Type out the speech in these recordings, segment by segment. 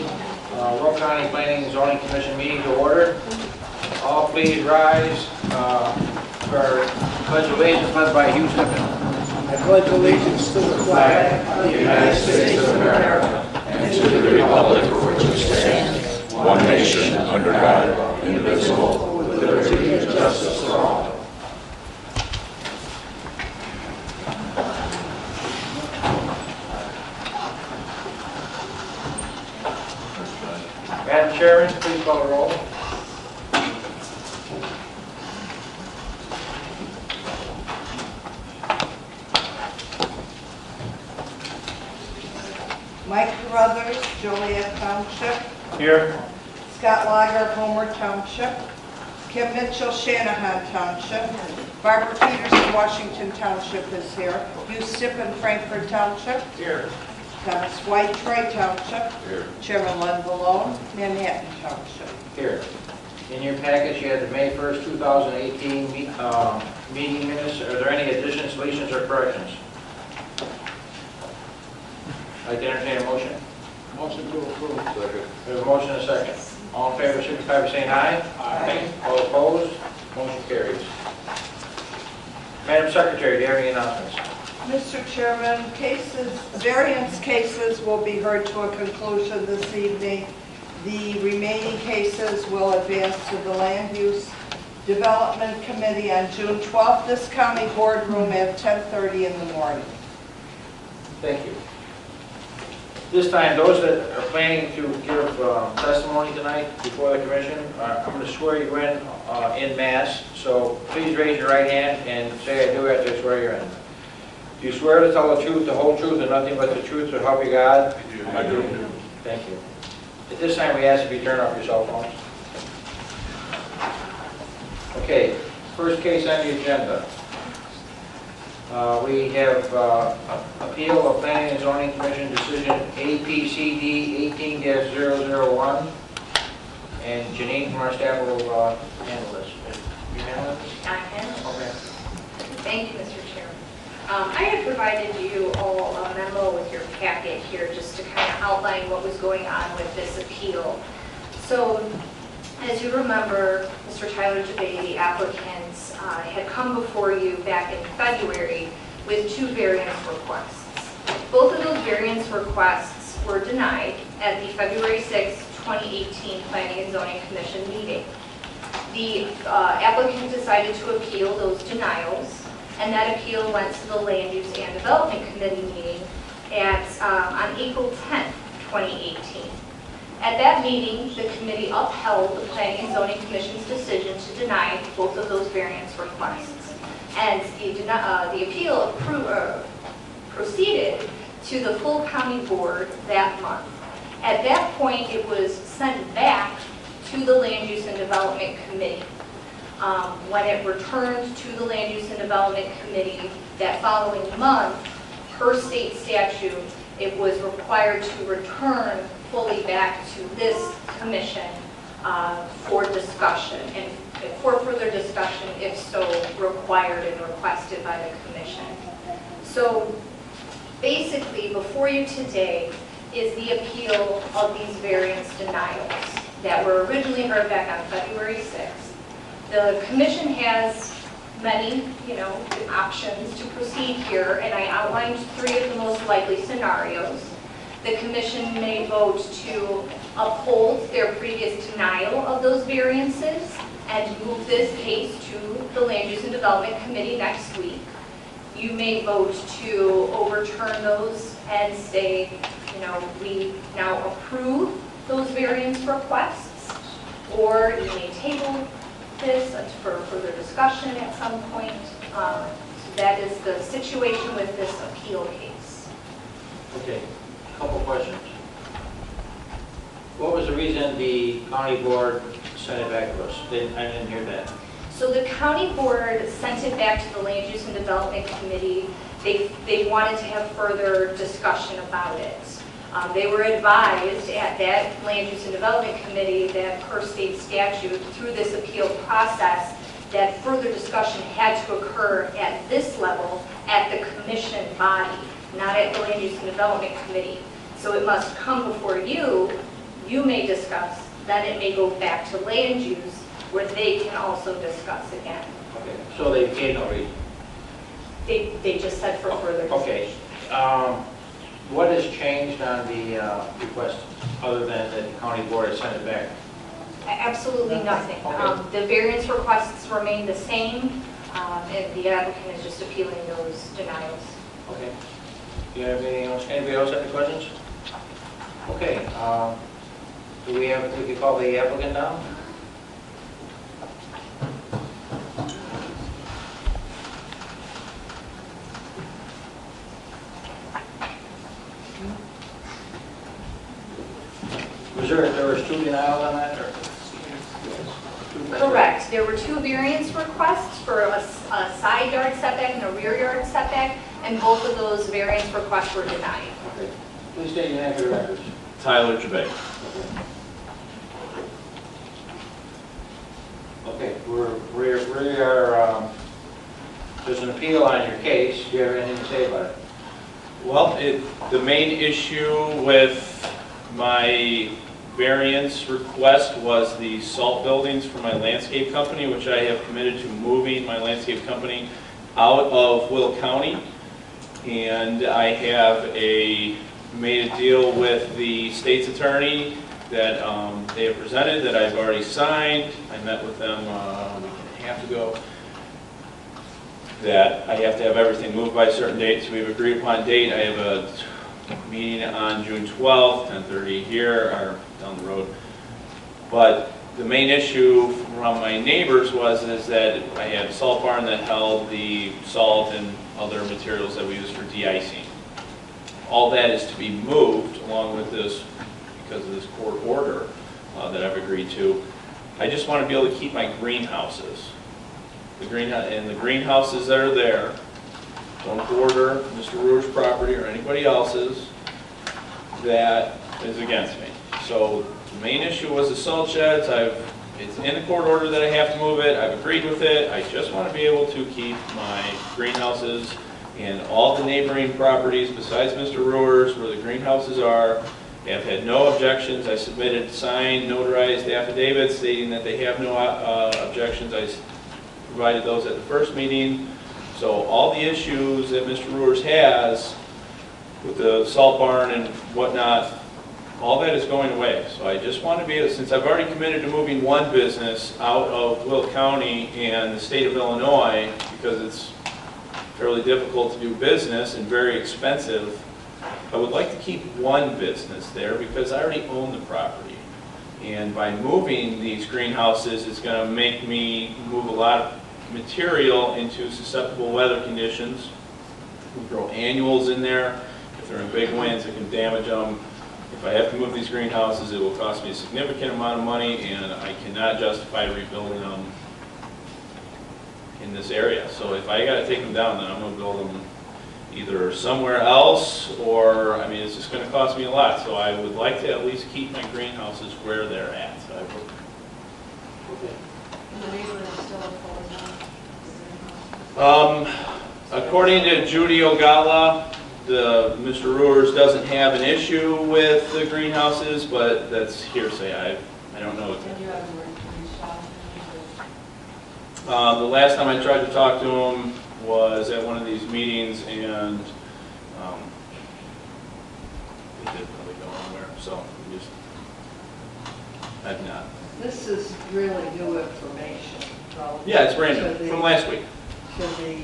2018 Will County Planning and Zoning Commission meeting to order. All please rise for pledge of allegiance led by Hugh Stiffen. I pledge allegiance to the flag of the United States of America and to the republic for which it stands, one nation, under God, indivisible, with liberty and justice for all. Madam Chairman, please call the roll. Mike Carruthers, Joliet Township. Here. Scott Lager, Homer Township. Kim Mitchell, Shanahan Township. Barbara Peterson, Washington Township is here. Hugh Stiffen, Frankfurt Township. Here. Thomas White, Troy Township. Here. Chairman Len Balone, Manhattan Township. Here. In your package, you had the May 1st, 2018 meeting minutes. Are there any additions, deletions, or corrections? I'd like to entertain a motion. Motion to approve. Second. We have a motion and a second. All in favor, signify by saying aye. Aye. All opposed? Motion carries. Madam Secretary, do you have any announcements? Mr. Chairman, variance cases will be heard to a conclusion this evening. The remaining cases will advance to the Land Use Development Committee on June 12th, this county boardroom at 10:30 in the morning. Thank you. This time, those that are planning to give testimony tonight before the commission, I'm going to swear you in mass. So please raise your right hand and say I do after I swear you in. Do you swear to tell the truth, the whole truth, and nothing but the truth to help you God? I do. Thank you. At this time, we ask if you turn off your cell phones. Okay, first case on the agenda. We have appeal of Planning and Zoning Commission decision APCD 18-001. And Janine from our staff will handle this. You handle it? I can. Okay. Thank you, Mr. Chairman. I had provided you all a memo with your packet here just to kind of outline what was going on with this appeal. So, as you remember, Mr. Tyler Jabay, the applicant, had come before you back in February with two variance requests. Both of those variance requests were denied at the February 6, 2018 Planning and Zoning Commission meeting. The applicant decided to appeal those denials, and that appeal went to the Land Use and Development Committee meeting on April 10, 2018. At that meeting, the committee upheld the Planning and Zoning Commission's decision to deny both of those variance requests. And the appeal proceeded to the full county board that month. At that point, it was sent back to the Land Use and Development Committee. When it returned to the Land Use and Development Committee that following month, per state statute, it was required to return fully back to this commission for discussion and for further discussion if so required and requested by the commission. So basically before you today is the appeal of these variance denials that were originally heard back on February 6th. The commission has many, options to proceed here, and I outlined three of the most likely scenarios. The commission may vote to uphold their previous denial of those variances and move this case to the Land Use and Development Committee next week. You may vote to overturn those and say, we now approve those variance requests, or you may table this for further discussion at some point. So that is the situation with this appeal case. Okay. Couple questions. What was the reason the county board sent it back to us? I didn't hear that. So the county board sent it back to the Land Use and Development Committee. They wanted to have further discussion about it. They were advised at that Land Use and Development Committee that per state statute through this appeal process that further discussion had to occur at this level at the commission body, not at the Land Use and Development Committee. So it must come before you you may discuss, then it may go back to land use, where they can also discuss again. Okay, so they gave no reason. They just said for further discussion. Okay. What has changed on the request, other than that the county board has sent it back? Absolutely nothing. Okay. The variance requests remain the same, and the applicant is just appealing those denials. Okay. Do you have anything else? Anybody else have any questions? Okay. Do we can call the applicant now? There was 2 denials on that, or? Correct. There were 2 variance requests for a side yard setback and a rear yard setback, and both of those variance requests were denied. Okay. Please state your name for the records. Tyler Jabay. Okay, we are, there's an appeal on your case. Do you have anything to say about it? Well, the main issue with my variance request was the salt buildings for my landscape company, which I have committed to moving my landscape company out of Will County. And I have made a deal with the state's attorney that they have presented, that I've already signed. I met with them a week and a half ago, that I have to have everything moved by a certain date. So we've agreed upon a date. I have a meeting on June 12th, 10:30 here, or down the road. But the main issue from my neighbors was that I had a salt barn that held the salt and other materials that we use for de-icing. All that is to be moved along with this, because of this court order that I've agreed to. I just want to be able to keep my greenhouses. The greenhouses that are there don't border Mr. Ruhr's property or anybody else's. That is against me. So the main issue was the salt sheds. It's in the court order that I have to move it. I've agreed with it. I just want to be able to keep my greenhouses and all the neighboring properties besides Mr. Ruhr's where the greenhouses are. Have had no objections. I submitted signed, notarized affidavits stating that they have no objections. I provided those at the first meeting. So all the issues that Mr. Ruhr's has with the salt barn and whatnot, all that is going away. So I just want to be able, since I've already committed to moving one business out of Will County and the state of Illinois, because it's fairly difficult to do business and very expensive, I would like to keep one business there because I already own the property. And by moving these greenhouses, it's going to make me move a lot of material into susceptible weather conditions. We grow annuals in there. If they're in big winds, it can damage them. If I have to move these greenhouses, it will cost me a significant amount of money, and I cannot justify rebuilding them in this area. So if I got to take them down, then I'm going to build them either somewhere else, or, I mean, it's just going to cost me a lot. So I would like to at least keep my greenhouses where they're at. So according to Judy Ogala, Mr. Ruhr's doesn't have an issue with the greenhouses, but that's hearsay. I don't know. The last time I tried to talk to him was at one of these meetings, and it didn't really go anywhere. So I've not. This is really new information. Yeah, it's brand new from last week. To the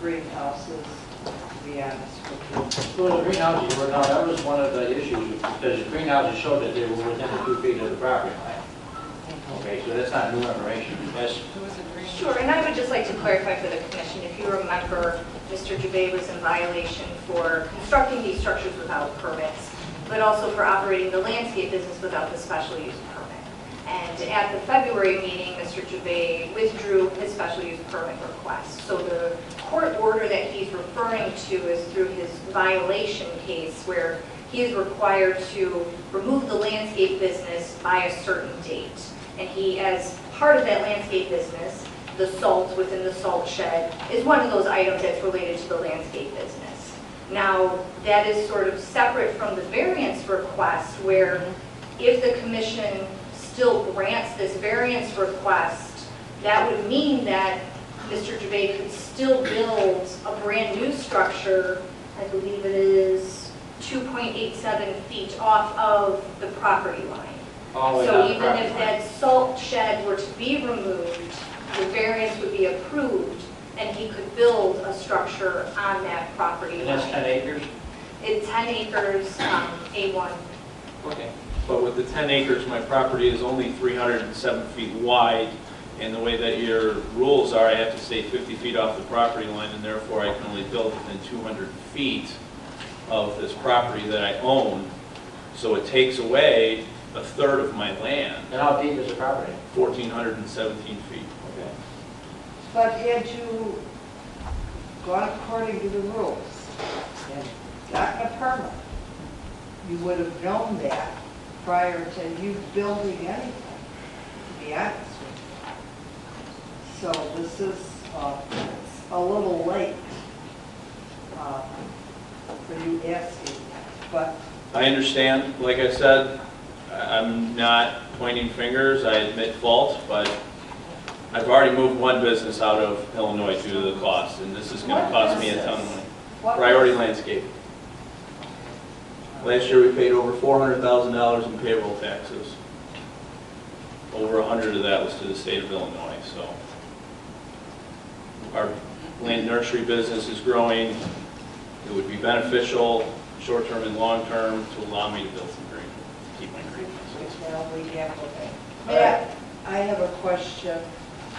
greenhouses, to be honest with So the greenhouses were, no, that was one of the issues, because the greenhouses showed that they were within the 2 feet of the property line. Okay, so that's not new information. That's, Sure, and I would just like to clarify for the commission, if you remember, Mr. Jabay was in violation for constructing these structures without permits, but also for operating the landscape business without the special use permit. And at the February meeting, Mr. Jabay withdrew his special use permit request. So the court order that he's referring to is through his violation case, where he is required to remove the landscape business by a certain date. And he, as part of that landscape business, the salt within the salt shed is one of those items that's related to the landscape business. Now, that is sort of separate from the variance request, where if the commission still grants this variance request, that would mean that Mr. Gervais could still build a brand-new structure, I believe it is 2.87 feet off of the property line. All the way So down the even property if line. that salt shed were to be removed, the variance would be approved, and he could build a structure on that property And that's line. 10 acres? It's 10 acres, A1. Okay. But with the 10 acres, my property is only 307 feet wide, and the way that your rules are, I have to stay 50 feet off the property line, and therefore I can only build within 200 feet of this property that I own. So it takes away a third of my land, And how deep is the property? 1,417 feet. Okay. But had you gone according to the rules, and gotten a permit, you would have known that prior to you building anything, to be honest with you. So this is it's a little late for you asking that, but I understand, like I said, I'm not pointing fingers, I admit fault, but I've already moved one business out of Illinois due to the cost, and this is going to cost me a ton of money. what Priority Landscaping. Last year, we paid over $400,000 in payroll taxes. Over 100 of that was to the state of Illinois, so. Our land nursery business is growing. It would be beneficial, short-term and long-term, to allow me to build some green, to keep my green. Well, we have, okay. Matt, I have a question.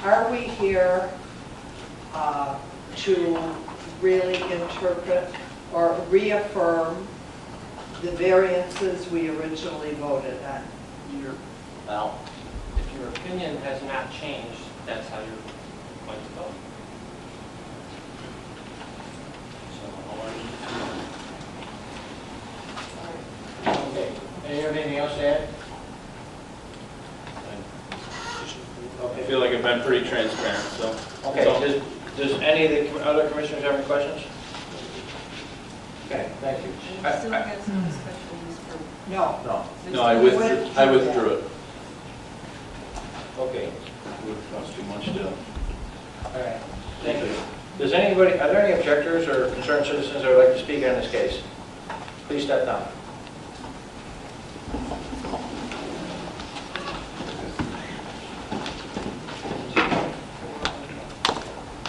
Are we here to really interpret or reaffirm the variances we originally voted on? Well, if your opinion has not changed, that's how you're going to vote. So, all I need to Okay. Anything else to add? I feel like I've been pretty transparent, so. Okay, does any of the other commissioners have any questions? Okay, thank you. And you still have some special use permit. No. No, No, I withdrew it. okay, It cost too much to. all right, thank you. Does anybody, are there any objectors or concerned citizens that would like to speak on this case? Please step down.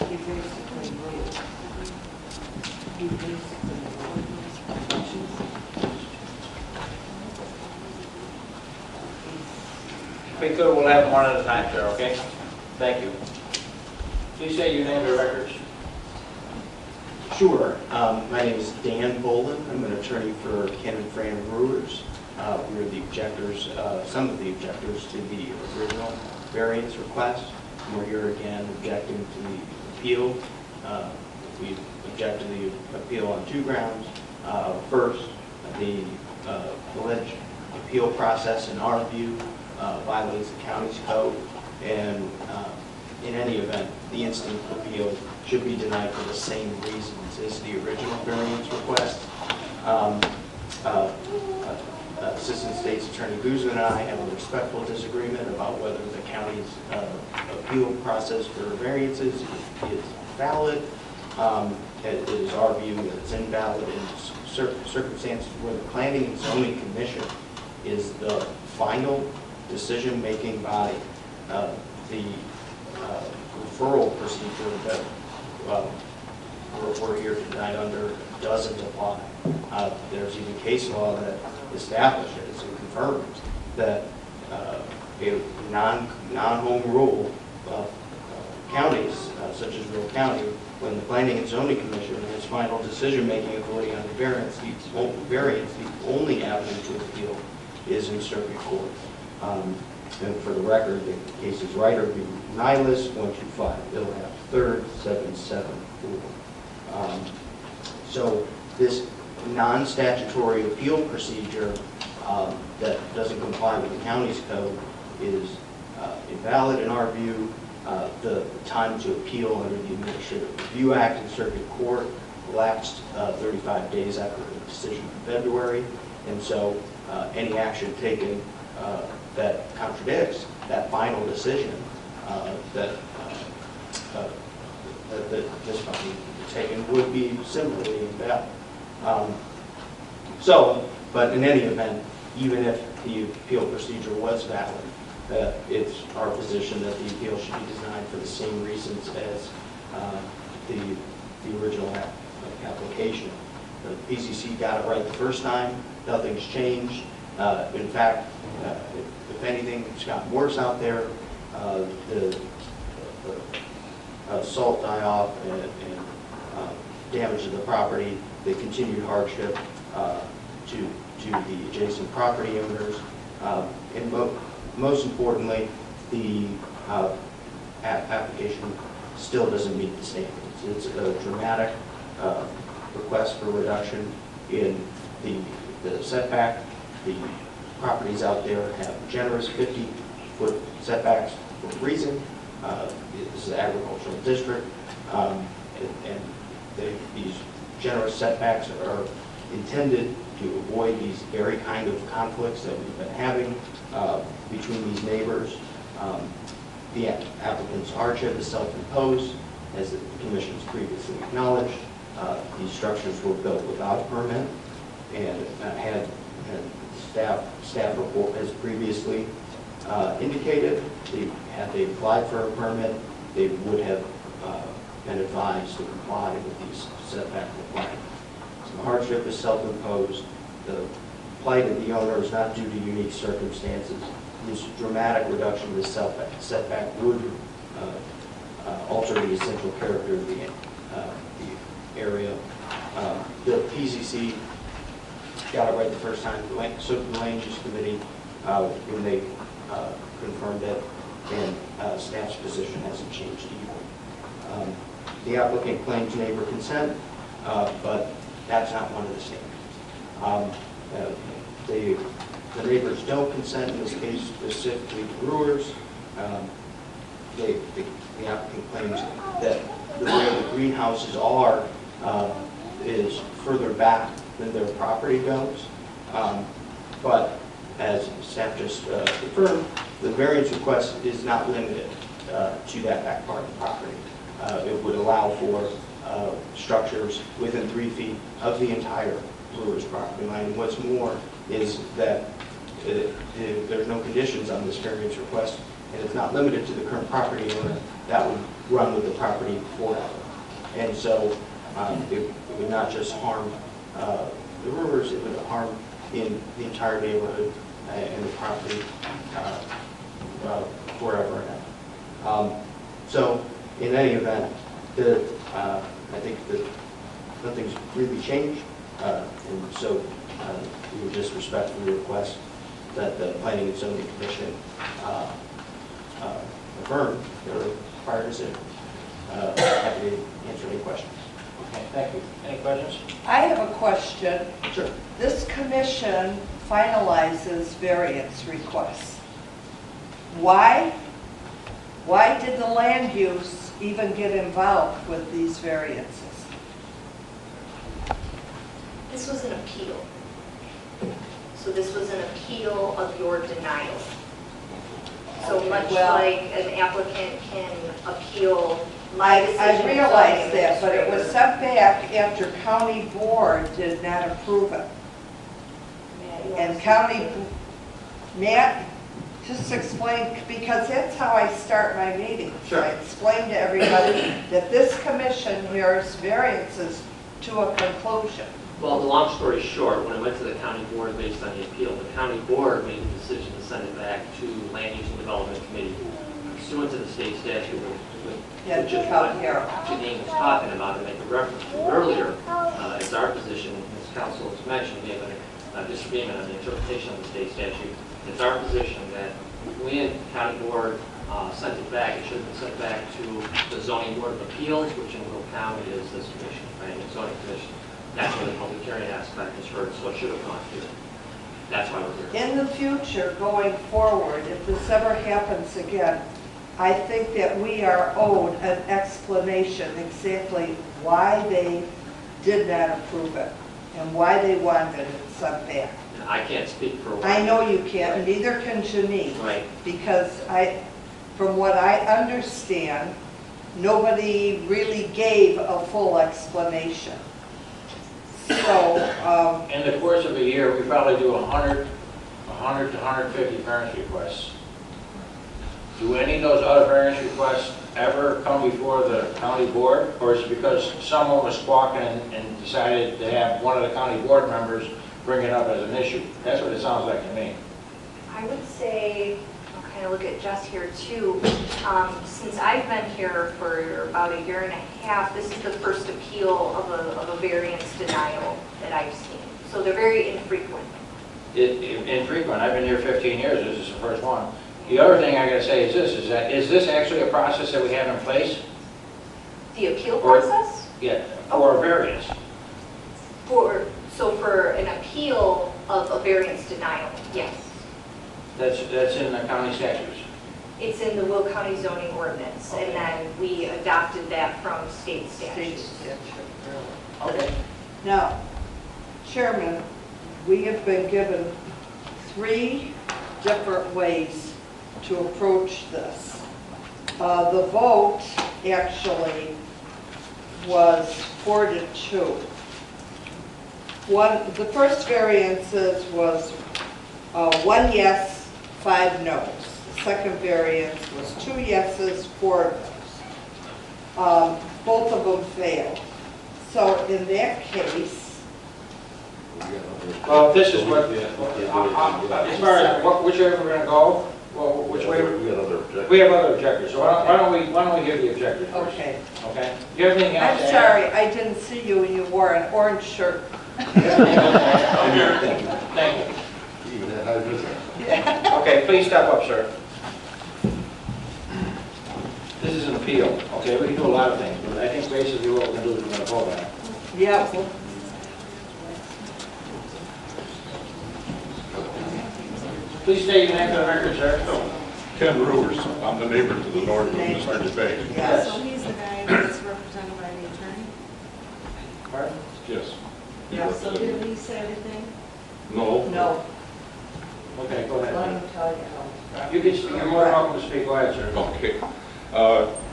He basically wrote. He basically wrote. If we could, we'll have them one at a time, sir, okay? Thank you. Please say your name and records. Sure. My name is Dan Bolden. I'm an attorney for Ken and Fran Brewers. We're the objectors, some of the objectors to the original variance request. And we're here again objecting to the appeal. We object to the appeal on two grounds. First, the alleged appeal process, in our view, violates the county's code, and in any event, the instant appeal should be denied for the same reasons as the original variance request. Assistant State's Attorney Guzman and I have a respectful disagreement about whether the county's appeal process for variances is valid. It is our view that it's invalid in circumstances where the Planning and Zoning Commission is the final decision-making body. The referral procedure that we're here tonight under doesn't apply. There's even case law that establishes and confirms that a non-home rule counties, such as Rural County, when the Planning and Zoning Commission has final decision-making authority on the variance, the only avenue to appeal is in circuit court. And for the record, the case is Ryder v. Nihilus, 125, Bill F. 3rd, 774. So this non-statutory appeal procedure that doesn't comply with the county's code is invalid in our view. The time to appeal under the Administrative Review Act in circuit court lapsed 35 days after the decision in February, and so any action taken that contradicts that final decision that this body taken would be similarly invalid. But in any event, even if the appeal procedure was valid, it's our position that the appeal should be denied for the same reasons as the original application. The PCC got it right the first time, nothing's changed. In fact, if anything, it's gotten worse out there. The salt die-off and damage to the property, the continued hardship to the adjacent property owners, and most importantly, the application still doesn't meet the standards. It's a dramatic request for reduction in the setback. The properties out there have generous 50-foot setbacks for a reason. This is an agricultural district, and these generous setbacks are intended to avoid these very kind of conflicts that we've been having between these neighbors. The applicant's hardship is self-imposed, as the Commission has previously acknowledged. These structures were built without a permit, and had staff report has previously indicated had they applied for a permit, they would have been advised to comply with these setback requirements. So the hardship is self-imposed. The plight of the owner is not due to unique circumstances. This dramatic reduction of the setback would alter the essential character of the area. The PCC got it right the first time, so did the Land Use Committee when they confirmed it, and staff's position hasn't changed either. The applicant claims neighbor consent, but that's not one of the standards. The neighbors don't consent in this case, specifically the brewers. The applicant claims that the way the greenhouses are is further back than their property goes. But as staff just confirmed, the variance request is not limited to that back part of the property. It would allow for structures within 3 feet of the entire brewer's property line. And what's more is that there's no conditions on this variance request, and it's not limited to the current property owner. That would run with the property forever. And so it would not just harm the brewers, it would harm in the entire neighborhood and the property forever and ever. So in any event, I think that nothing's really changed, and so we would just respectfully request that the Planning and Zoning Commission affirm their prior decision. Happy to answer any questions. Okay, thank you. Any questions? I have a question. Sure. This commission finalizes variance requests. Why did the land use even get involved with these variances? This was an appeal. So this was an appeal of your denial. So Okay, much well, like an applicant can appeal my decision. I realize as that, but it was administrator. sent back after county board did not approve it. And county, Matt, just explain, because that's how I start my meetings. Sure. I explain to everybody that this commission hears variances to a conclusion. Well, the long story short, when it went to the county board based on the appeal, the county board made the decision to send it back to Land Use and Development Committee pursuant to the state statute, Yeah, which is County what Hero. Janine was talking about and making reference to earlier. It's our position, as council has mentioned, we have a disagreement on the interpretation of the state statute. It's our position that when the county board sent it back, it should have been sent back to the zoning board of appeals, which in Will County is this commission, right, the zoning commission. That's where the public hearing aspect is heard, so it should have gone through. That's why we're here. In the future, going forward, if this ever happens again, I think that we are owed an explanation exactly why they did not approve it and why they wanted it sent back. I can't speak for what. I know you can't, and neither can Janine. Right. Because from what I understand, nobody really gave a full explanation. So, In the course of a year, we probably do 100 to 150 variance requests. Do any of those other variance requests ever come before the county board? Or is it because someone was squawking and decided to have one of the county board members bring it up as an issue? That's what it sounds like to me. I would say, I'll kind of look at Jess here too. Since I've been here for about a year and a half, this is the first appeal of a variance denial that I've seen. So they're very infrequent. Infrequent. I've been here 15 years. This is the first one. The other thing I gotta say is this, is this actually a process that we have in place? The appeal Or- process? Yeah, for a variance. So for an appeal of a variance denial, yes. That's in the county statutes. It's in the Will County zoning ordinance, Okay. and then we adopted that from state state statutes. statute, really. Okay. Now, Chairman, we have been given 3 different ways to approach this. The vote actually was 4-2. The first variances was 1 yes, 5 no's. The second variance was 2 yeses, 4 no's. Both of them failed. So in that case, Well, this is what, as far as which way we're gonna go, well, which way, we have other objectives. So why don't we hear the objectives first? okay. Okay? Do you have anything else I'm to add? sorry, I didn't see you and you wore an orange shirt. Thank you. Okay, please step up, sir. This is an appeal, okay? We can do a lot of things, but I think basically what we're gonna do is we're gonna vote on it. Yeah. Please state your name for the record, sir. Ken Rewers, I'm the neighbor to the north of Mr. DeBay. Yes. So he's the guy that's represented by the attorney? Pardon? Yes. He Yeah, So represented- did he say everything? No. No. Okay, go Let ahead. him tell you. You can, you're more than welcome to speak. Go ahead, sir. Okay.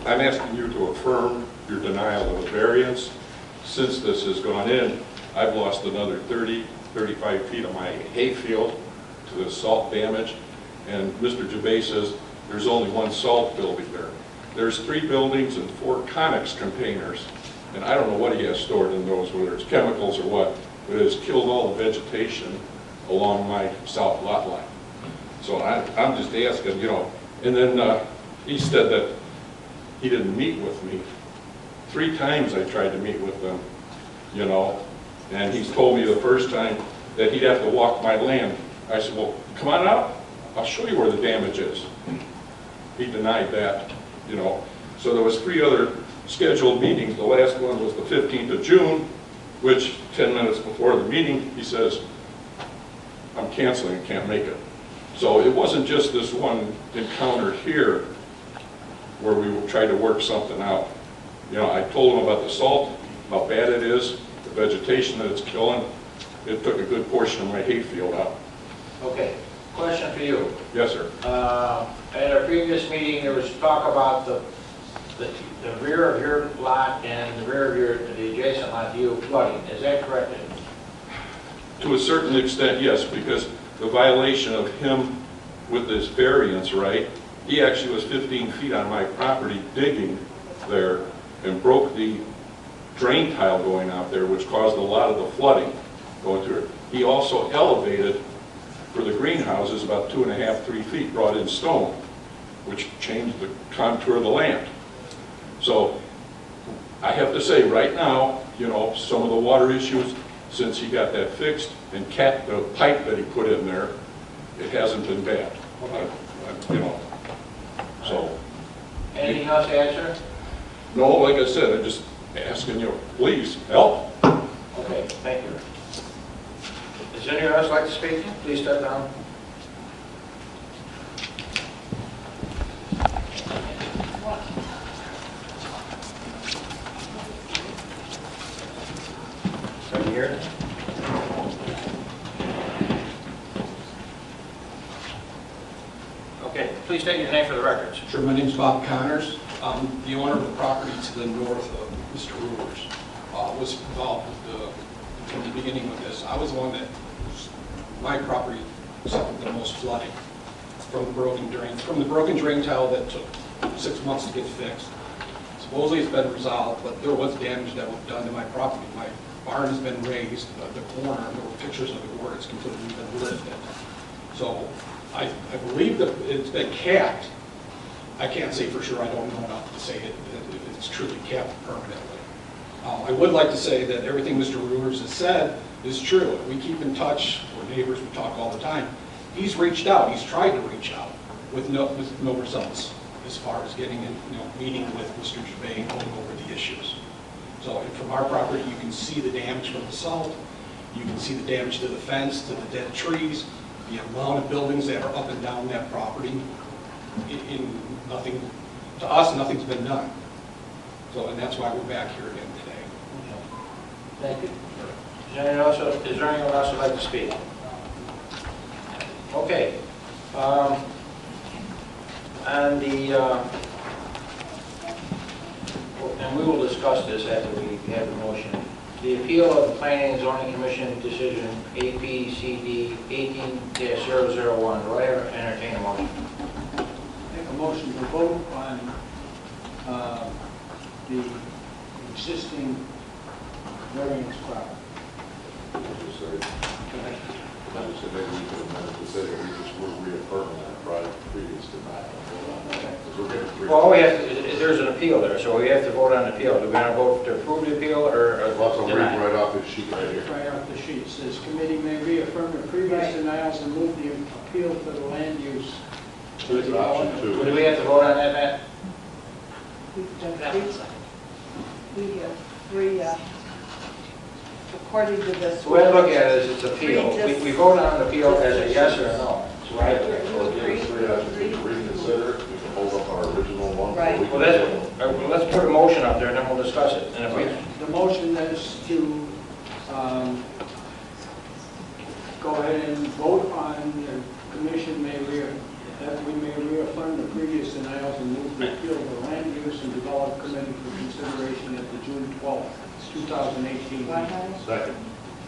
I'm asking you to affirm your denial of the variance. Since this has gone in, I've lost another 35 feet of my hayfield to the salt damage. And Mr. Jabay says there's only one salt building there. There's 3 buildings and 4 Conex containers. And I don't know what he has stored in those, whether it's chemicals or what, but it has killed all the vegetation along my south lot line. So I'm just asking, and then he said that he didn't meet with me. 3 times I tried to meet with them, and he's told me the first time that he'd have to walk my land. I said, well, come on out, I'll show you where the damage is. He denied that, So there was 3 other scheduled meetings. The last one was the 15th of June, which 10 minutes before the meeting, he says, I'm canceling, I can't make it. So it wasn't just this one encounter here where we tried to work something out. I told him about the salt, how bad it is, the vegetation that it's killing. It took a good portion of my hayfield out. Okay, question for you. Yes, sir. At a previous meeting, there was talk about the rear of your lot and the rear of the adjacent lot to you flooding. Is that correct? To a certain extent, yes, because the violation of him with this variance, right, he actually was 15 feet on my property digging there and broke the drain tile going out there, which caused a lot of the flooding going through it. He also elevated for the greenhouses about 2.5, 3 feet, brought in stone, which changed the contour of the land. So I have to say right now, some of the water issues, since he got that fixed and capped the pipe that he put in there, it hasn't been bad. So. Anything else to add, sir? No, like I said, I'm just asking you, please, help. Okay, thank you. Does anyone else like to speak? Please step down. Right here. Okay, please state your name for the records. Sure, my name's Bob Connors. I'm the owner of the property to the north of Mr. Rulers. Was involved from the beginning with this. I was the one that, my property suffered the most flooding from the broken drain tile that took 6 months to get fixed. Supposedly it's been resolved, but there was damage that was done to my property. My barn has been raised, the corner, there were pictures of it where it's completely been lifted. So I believe that it's been capped. I can't say for sure, I don't know enough to say if it's truly capped permanently. I would like to say that everything Mr. Rulers has said is true. We keep in touch, we're neighbors, we talk all the time. He's reached out, he's tried to reach out with no results as far as getting in, meeting with Mr. Gervais and going over the issues. So and from our property, you can see the damage from the salt, you can see the damage to the fence, to the dead trees, the amount of buildings that are up and down that property. In nothing, to us, nothing's been done. So, and that's why we're back here again today. Thank you. Is there anyone else who'd like to speak? Okay. And we will discuss this after we have the motion. The appeal of the Planning and Zoning Commission decision APCD 18-001. Do I ever entertain a motion? Make a motion to vote on the existing variance property. So maybe we could amend it to say that we just were reaffirming that prior previous denial. Well, all we have to, there's an appeal there, so we have to vote on the appeal. Do we want to vote to approve the appeal or Also read deny? right off this sheet right here. Right off the sheet, it says committee may reaffirm the previous denials and move the appeal to the land use. It's option 2. Do we have to vote on that, Matt? We've done three, according to this. The way I look at it is it's appeal. We vote on an appeal as a yes or a no. So I Well, give us 3 options. We can reconsider it, we can hold up our original one. Right. Well, let's put a motion up there and then we'll discuss it. And if we, The motion is to go ahead and vote on the commission that we may reaffirm the previous denials and move the appeal to the land use and develop committee for consideration at the June 12th, 2018 meeting. Second.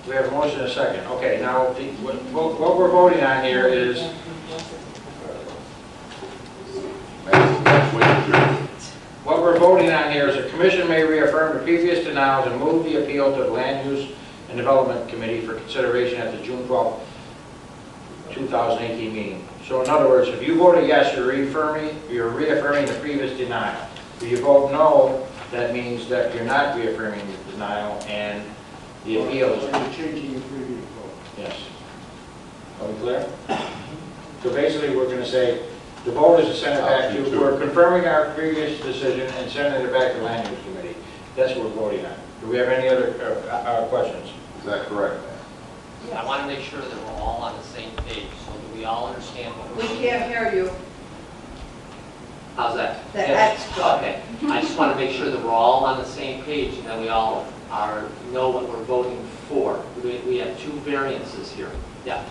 we have a motion and a second. Okay, now what we're voting on here is what we're voting on here is the commission may reaffirm the previous denials and move the appeal to the Land Use and Development Committee for consideration at the June 12th, 2018 meeting. So in other words, if you vote yes, you're reaffirming the previous denial. If you vote no, that means that you're not reaffirming the denial and the appeal is... So you're changing your previous vote. Yes. Are we clear? So basically, we're going to say, the vote is to send it back to, we're confirming our previous decision and sending it back to Land Use Committee. That's what we're voting on. Do we have any other questions? Is that correct? I want to make sure that we're all on the same page, so that we all understand what We we're doing. can't hear you. How's that? The Yes. extra. Okay, I just want to make sure that we're all on the same page and that we all know what we're voting for. We have 2 variances here. Yeah.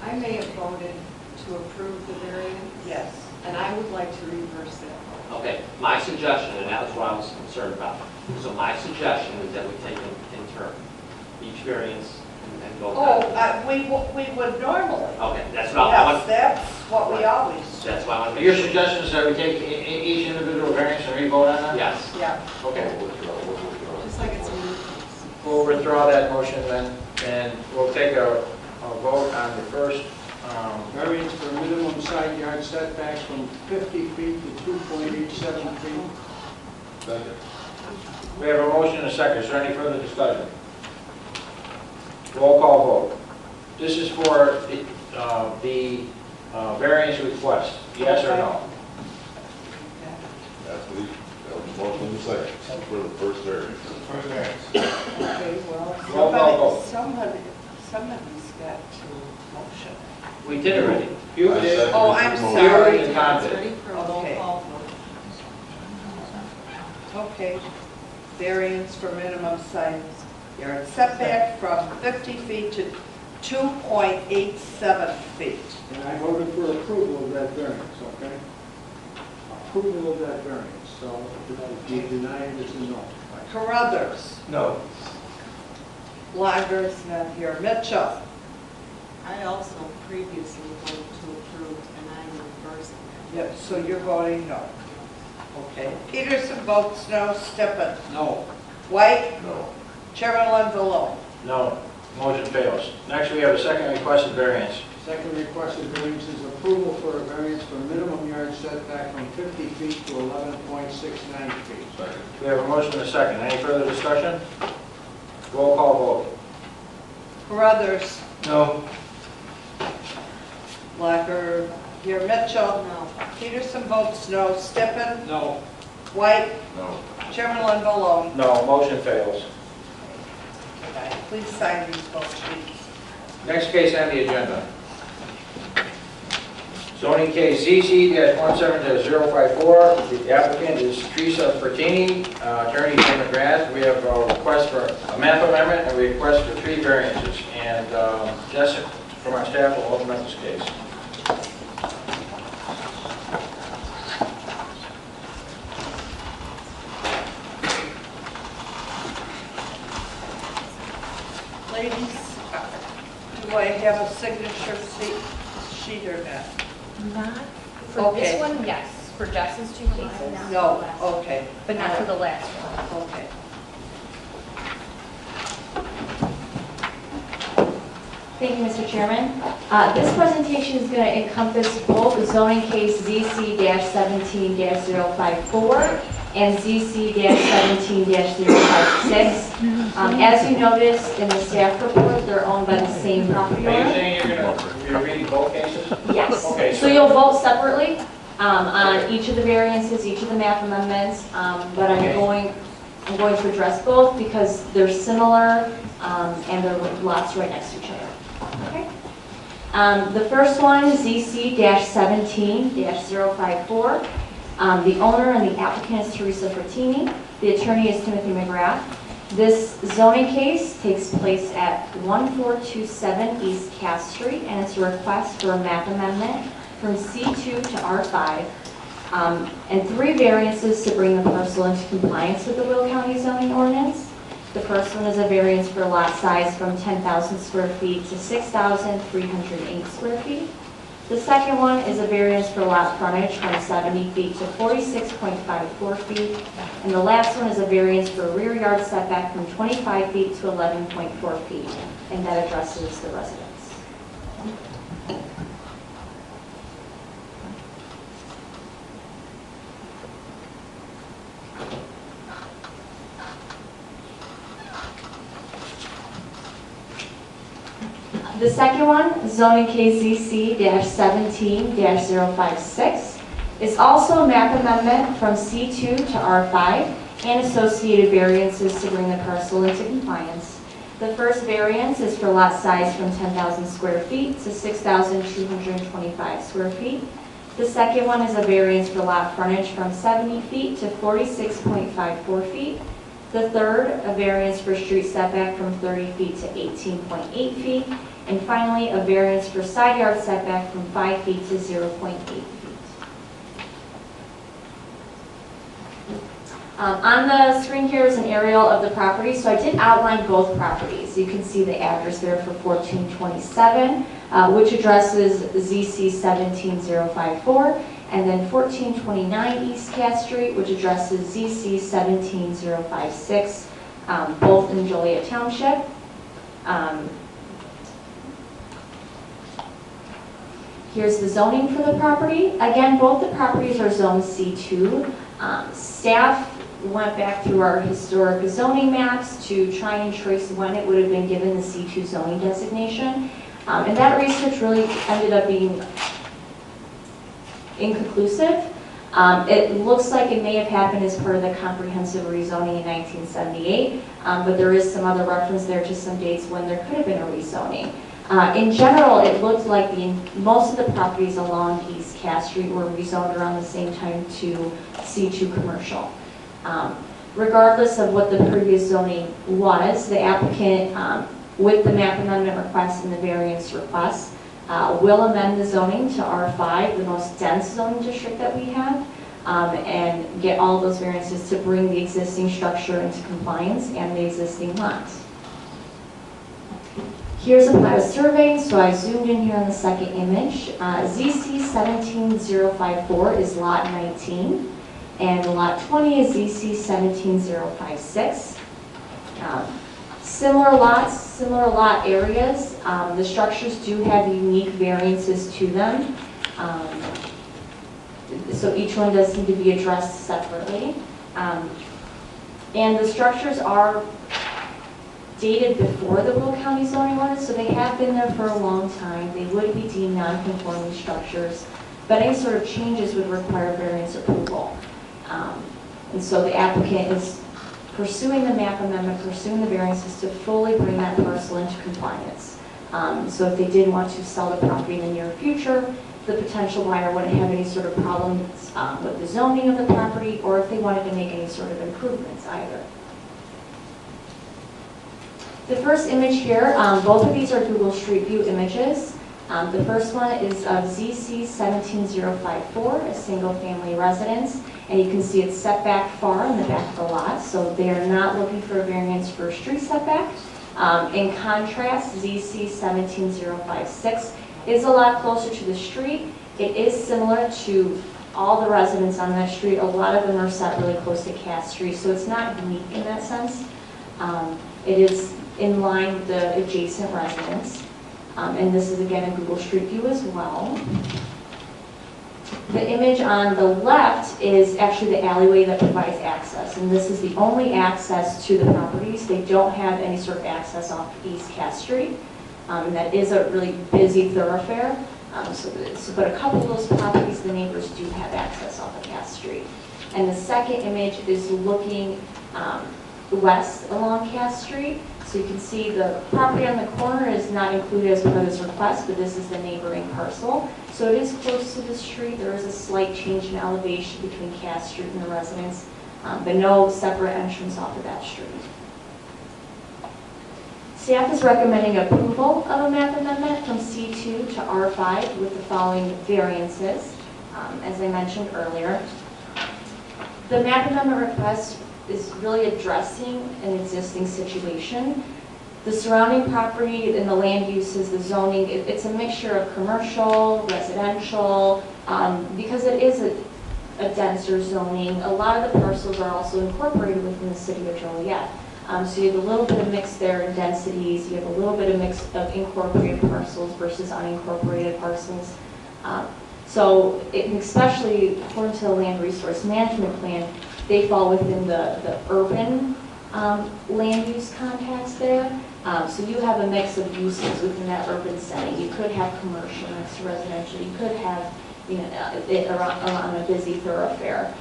I may have voted to approve the variance, Yes. and I would like to reverse that vote. Okay, my suggestion, and that was what I was concerned about. So my suggestion is that we take them in turn, each variance and go Oh, down. we would normally. Okay, that's what I Yes, want. that's what we always do. That's why I want to Your make sure. suggestion is that we take each individual variance and re-vote on that? Yes. Yeah. Okay. Just like it's a new We'll withdraw that motion then, and we'll take a vote on the first. Variance for minimum side yard setbacks from 50 feet to 2.87 feet. Second. We have a motion and a second. Is there any further discussion? Roll call vote. This is for the variance request. Yes or no? That was motion and second for the first variance. Okay, Roll call well, vote. somebody's got to motion. We did already. You I did. second Oh, his I'm motion. You sorry. and Tom It's did. ready for a roll Okay. call vote. Okay. Variance for minimum side yard setback from 50 feet to 2.87 feet. And I voted for approval of that variance, okay? Approval of that variance, so if you deny it, it's a no. Carruthers, No. Lager's not here, Mitchell, I also previously voted to approve, and I'm reversing it. yep, so you're voting no. Okay, Peterson votes no, Stippen. No. White, No. Chairman Lonzolo. No, motion fails. Next, we have a second requested variance. Second requested variance is approval for a variance for minimum yard setback from 50 feet to 11.69 feet. Second. We have a motion and a second. Any further discussion? Roll call vote. Carruthers, No. Lager, here, Mitchell. No. Peterson votes no, Stippen. No. White, No. Chairman Lonzolo. No, motion fails. Please sign these vote sheets. Next case on the agenda. Zoning case ZC-17-054. The applicant is Teresa Pertini, attorney Jim McGrath. We have a request for a map amendment and a request for 3 variances. And Jessica from our staff will open up this case. Ladies, do I have a signature sheet or not? Not for this Okay. one, yes. For Jess's 2 cases, No, okay. but not for the last one. Okay. Thank you, Mr. Chairman. This presentation is going to encompass both zoning case ZC-17-054 and ZC-17-056. As you noticed in the staff report, they're owned by the same property Are you owner. saying you're reading both cases? Yes. Okay, So you'll vote separately on each of the variances, each of the map amendments, but I'm going to address both because they're similar and they're lots right next to each other. Okay. The first one is ZC-17-054. The owner and the applicant is Teresa Pertini. The attorney is Timothy McGrath. This zoning case takes place at 1427 East Cass Street, and it's a request for a map amendment from C2 to R5, and 3 variances to bring the parcel into compliance with the Will County zoning ordinance. The first one is a variance for lot size from 10,000 square feet to 6,308 square feet. The second one is a variance for lot frontage from 70 feet to 46.54 feet. And the last one is a variance for rear yard setback from 25 feet to 11.4 feet. And that addresses the residence. The second one, zoning case ZC-17-056, is also a map amendment from C2 to R5 and associated variances to bring the parcel into compliance. The first variance is for lot size from 10,000 square feet to 6,225 square feet. The second one is a variance for lot frontage from 70 feet to 46.54 feet. The third, a variance for street setback from 30 feet to 18.8 feet. And finally, a variance for side yard setback from 5 feet to 0.8 feet. On the screen here is an aerial of the property, so I did outline both properties. You can see the address there for 1427, which addresses ZC 17054, and then 1429 East Cass Street, which addresses ZC 17056, both in Joliet Township. Here's the zoning for the property. Again, both the properties are zoned C2. Staff went back through our historic zoning maps to try and trace when it would have been given the C2 zoning designation. And that research really ended up being inconclusive. It looks like it may have happened as part of the comprehensive rezoning in 1978, but there is some other reference there to some dates when there could have been a rezoning. In general, it looked like most of the properties along East Cass Street were rezoned around the same time to C2 commercial. Regardless of what the previous zoning was, the applicant with the map amendment request and the variance request. Will amend the zoning to R5, the most dense zoning district that we have, and get all those variances to bring the existing structure into compliance and the existing lots. Here's a plat of survey, so I zoomed in here on the second image. ZC 17054 is lot 19, and lot 20 is ZC 17056. Similar lots, similar lot areas. The structures do have unique variances to them. So each one does need to be addressed separately. And the structures are dated before the Will County zoning ordinance, so they have been there for a long time. They would be deemed non-conforming structures, but any sort of changes would require variance approval. And so the applicant is pursuing the map amendment, pursuing the variances to fully bring that parcel into compliance. So if they did want to sell the property in the near future, the potential buyer wouldn't have any sort of problems with the zoning of the property, or if they wanted to make any sort of improvements either. The first image here, both of these are Google Street View images. The first one is of ZC 17054, a single-family residence, and you can see it's set back far in the back of the lot, so they are not looking for a variance for street setback. In contrast, ZC 17056 is a lot closer to the street. It is similar to all the residents on that street. A lot of them are set really close to Cass Street, so it's not unique in that sense. It is in line with the adjacent residents. And this is again a Google Street View as well. The image on the left is actually the alleyway that provides access, and this is the only access to the properties. They don't have any sort of access off East Cass Street, and that is a really busy thoroughfare. But a couple of those properties, the neighbors do have access off of Cass Street. And the second image is looking west along Cass Street. So you can see the property on the corner is not included as part of this request, but this is the neighboring parcel. So it is close to the street. There is a slight change in elevation between Cass Street and the residence, but no separate entrance off of that street. Staff is recommending approval of a map amendment from C2 to R5 with the following variances, as I mentioned earlier. The map amendment request is really addressing an existing situation. The surrounding property and the land uses, the zoning, it's a mixture of commercial, residential, because it is a denser zoning. A lot of the parcels are also incorporated within the city of Joliet. So you have a little bit of mix there in densities, you have a little bit of mix of incorporated parcels versus unincorporated parcels. So especially according to the land resource management plan, they fall within the urban land use context there. So you have a mix of uses within that urban setting. You could have commercial next to residential. You could have, it around a busy thoroughfare.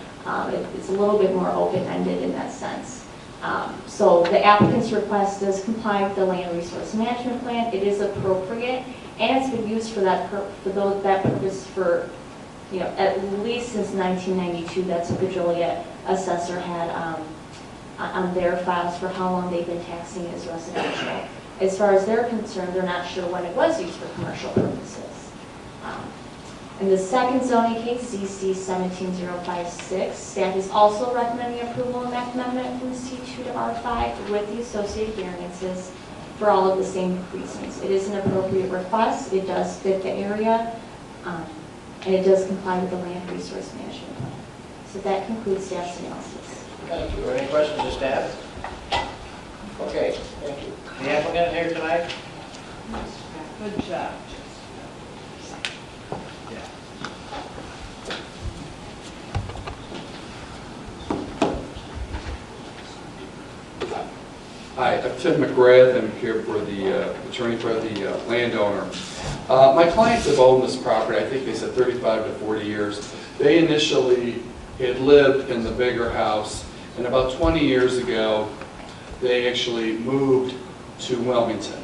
It's a little bit more open-ended in that sense. So the applicant's request does comply with the land resource management plan. It is appropriate, and it's been used for that purpose for at least since 1992. That's what the Joliet assessor had on their files for how long they've been taxing it as residential. As far as they're concerned, they're not sure when it was used for commercial purposes. In the second zoning case, ZC 17056, staff is also recommending approval of that amendment from C2 to R5 with the associated variances for all of the same reasons. It is an appropriate request. It does fit the area, and it does comply with the land resource management plan. So that concludes staff's analysis. Thank you. Any questions of staff? Okay, thank you. The applicant here tonight? Good job. Hi, I'm Tim McGrath. I'm here for the attorney for the landowner. My clients have owned this property, I think they said 35 to 40 years. They initially had lived in the bigger house, and about 20 years ago, they actually moved to Wilmington.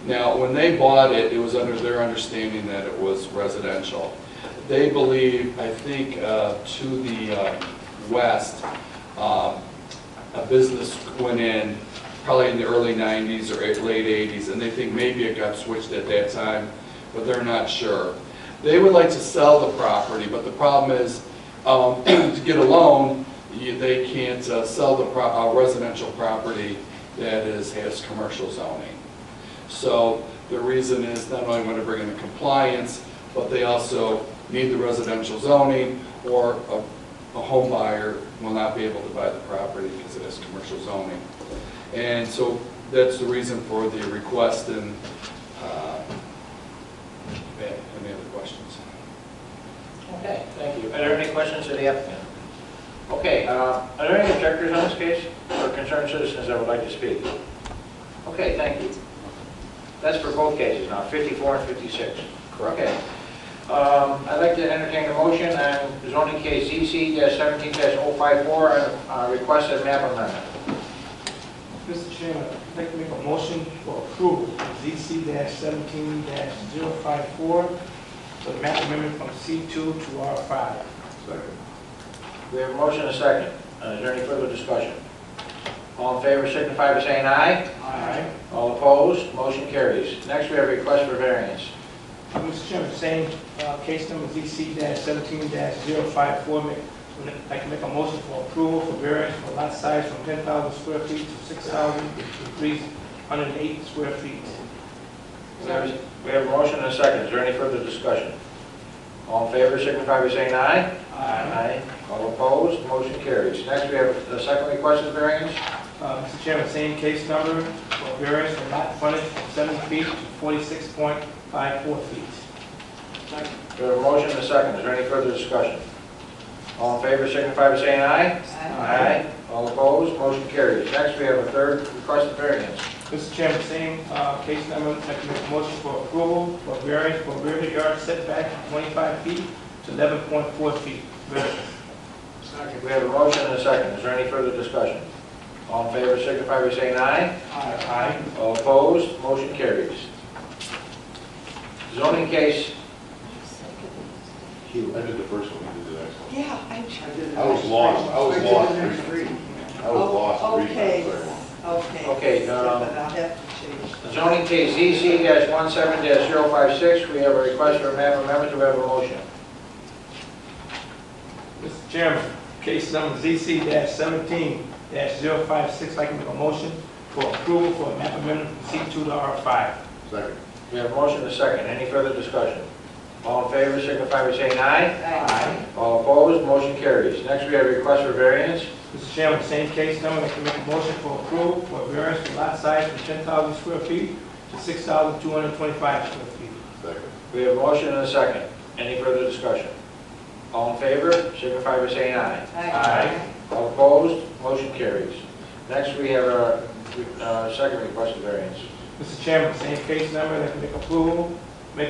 Now, when they bought it, it was under their understanding that it was residential. They believe, I think, to the west, a business went in probably in the early 90s or late 80s, and they think maybe it got switched at that time, but they're not sure. They would like to sell the property, but the problem is, to get a loan, they can't sell the residential property that has commercial zoning. So the reason is not only want to bring in the compliance, but they also need the residential zoning, or a home buyer will not be able to buy the property because it has commercial zoning. And so that's the reason for the request. And any other questions? Okay, thank you. Are there any questions to the applicant? Okay, are there any objectors on this case or concerned citizens that would like to speak? Okay, thank you. That's for both cases now, 54 and 56. Correct. Okay. I'd like to entertain a motion on zoning case ZC-17-054 and requested map amendment. Mr. Chairman, I'd like to make a motion for approval of ZC-17-054 for the map amendment from C2 to R5. We have a motion and a second. Is there any further discussion? All in favor signify by saying aye. Aye. All opposed, motion carries. Next we have a request for variance. Mr. Chairman, same case number ZC-17-054. I'd like to make a motion for approval for variance for lot size from 10,000 square feet to 6,308 square feet. We have a motion and a second. Is there any further discussion? All in favor signify by saying aye. Aye. All opposed, motion carries. Next we have the second requested variance. Mr. Chairman, same case number for variance for lot frontage from 7 feet to 46.54 feet. We have a motion and a second. Is there any further discussion? All in favor signify by saying aye. Aye. All opposed, motion carries. Next we have a third requested variance. Mr. Chairman, same case number, I'd like to make a motion for approval for variance for rear yard setback from 25 feet to 11.4 feet. Variance. We have a motion and a second. Is there any further discussion? All in favor signify by saying aye. Aye. All opposed, motion carries. Zoning case, I did the first one, you did the next one. Yeah, I I was lost, I was lost. I was lost. Okay, okay. Okay, But I'll have to change. zoning case ZC-17-056, we have a request for a map amendment. Do we have a motion? Mr. Chairman, case number ZC-17-056, I'd like to make a motion for approval for a map amendment from C2 to R5. Second. We have a motion and a second. Any further discussion? All in favor signify by saying aye. Aye. All opposed, motion carries. Next we have a request for variance. Mr. Chairman, same case number, I'd like to make a motion for approval for a variance for lot size from 10,000 square feet to 6,225 square feet. Second. We have a motion and a second. Any further discussion? All in favor signify by saying aye. Aye. All opposed, motion carries. Next we have a second request for variance. Mr. Chairman, same case number, I'd like to make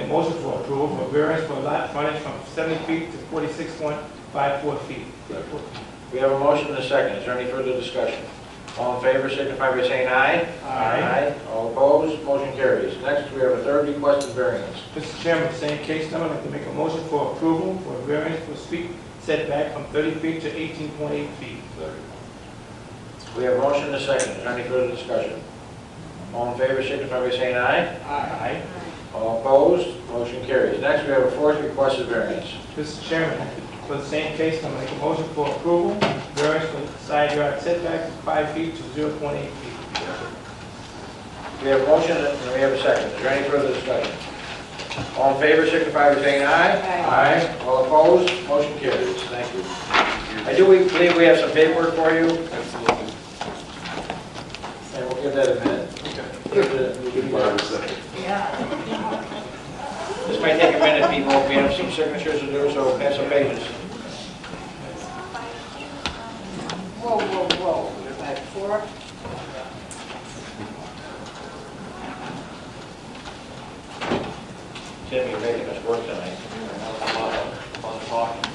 a motion for approval for variance for lot frontage from 70 feet to 46.54 feet. We have a motion and a second. Is there any further discussion? All in favor signify by saying aye. Aye. All opposed, motion carries. Next, we have a third requested variance. Mr. Chairman, same case number, I'd like to make a motion for approval for a variance for street setback from 30 feet to 18.8 feet. Second. We have a motion and a second. Is there any further discussion? All in favor signify by saying aye. Aye. All opposed, motion carries. Next, we have a fourth requested variance. Mr. Chairman, for the same case number, I'd like a motion for approval, variance for side yard setback from 5 feet to 0.8 feet. We have a motion and we have a second. Is there any further discussion? All in favor signify by saying aye. Aye. All opposed, motion carries. Thank you. I do believe we have some paperwork for you, Absolutely. and we'll give that a minute. Give Barb a second. This might take a minute, people. We have some signatures to do, so have some patience. Whoa, whoa, whoa. We're back 4. Tim, you're making us work tonight. Fun talking.